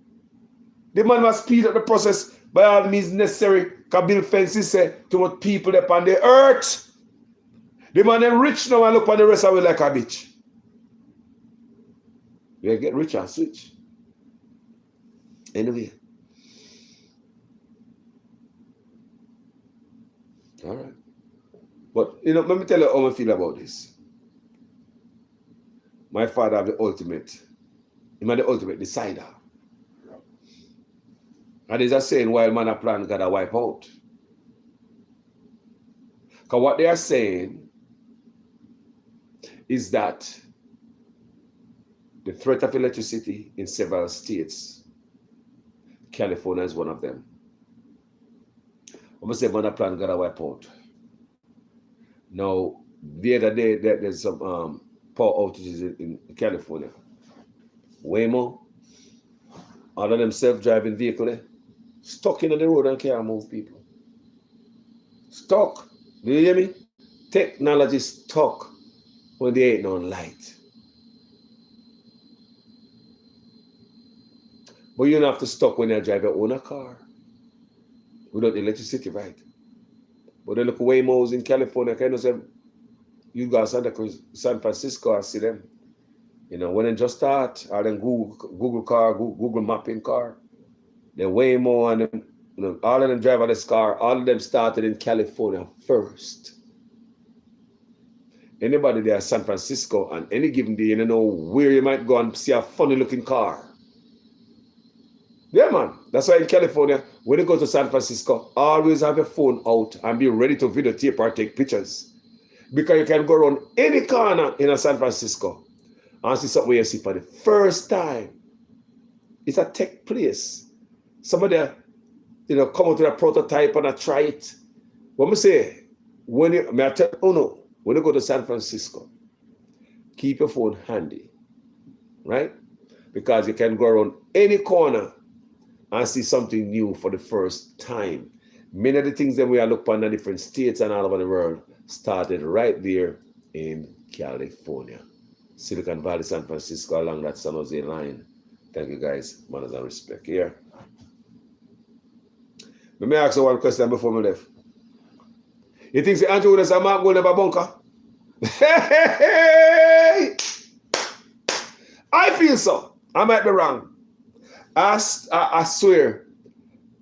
S1: The man must speed up the process by all means necessary. Can build fences say to what people upon the earth. The man them rich now and look on the rest of it like a bitch. We get rich and switch. Anyway. All right. But, you know, let me tell you how I feel about this. My father have the ultimate. He had the ultimate decider. And there's a saying, while man a plan, God a wipe out. Because what they are saying is that the threat of electricity in several states, California is one of them. I'm going to say, man a plan, God a wipe out. Now, the other day, there's some power outages in California. Waymo, all of them self-driving vehicles, stuck in the road and can't move people. Stuck. Do you hear me? Technology stuck when there ain't no light. But you don't have to stop when you drive your own car without electricity, right? But then look at Waymos in California, kind of say, you go to San Francisco and see them. You know, when they just start, or then Google car, Google mapping car, the Waymo and them, you know, all of them drive this car, all of them started in California first. Anybody there in San Francisco on any given day, you don't know where you might go and see a funny looking car. Yeah, man. That's why in California, when you go to San Francisco, always have your phone out and be ready to videotape or take pictures. Because you can go around any corner in San Francisco and see something you see for the first time. It's a tech place. Somebody, you know, come out with a prototype and try it. What me say, when you go to San Francisco, keep your phone handy, right? Because you can go around any corner and see something new for the first time. Many of the things that we are looking at in different states and all over the world started right there in California. Silicon Valley, San Francisco, along that San Jose line. Thank you guys. Mannaz Respect here. Let me ask you one question before we left. You think the Andrew Willis and Mark will never bunker? Hey! I feel so. I might be wrong. I swear,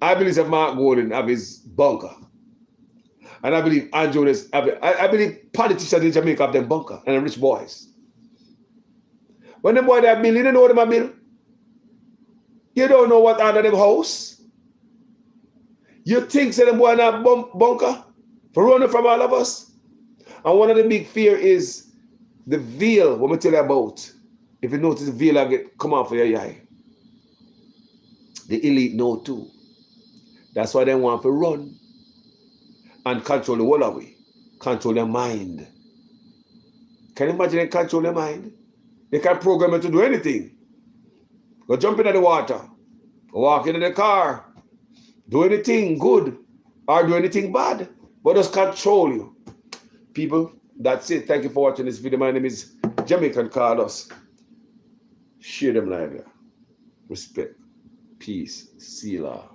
S1: I believe that Mark Golden have his bunker. And I believe Andrew Willis, I believe politicians in Jamaica have them bunker and the rich boys. When them boys have bill, you don't know what them have bill. You don't know what under them house. You think that them boys have bunker for running from all of us? And one of the big fear is the veil, what I tell you about. If you notice the veil, I get come out for your eye. The elite know too. That's why they want to run and control the whole away. Control their mind. Can you imagine they control their mind? They can program it to do anything. Go jump into the water, go walk into the car, do anything good or do anything bad, but just control you. People, that's it. Thank you for watching this video. My name is Jamaican Carlos. Share them live. Respect. Peace. Sila.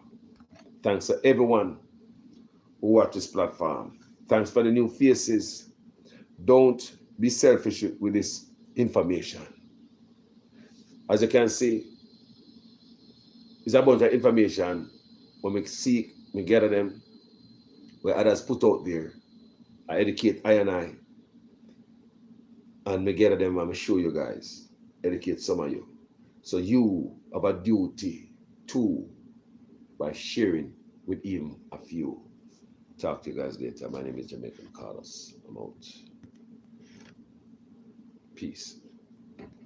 S1: Thanks to everyone who watched this platform. Thanks for the new faces. Don't be selfish with this information. As you can see, it's a bunch of information when we seek, we gather them, where others put out there. I educate I and we gather them and we show you guys, educate some of you. So you have a duty too by sharing with even a few. Talk to you guys later. My name is Jamaican Carlos. I'm out. Peace.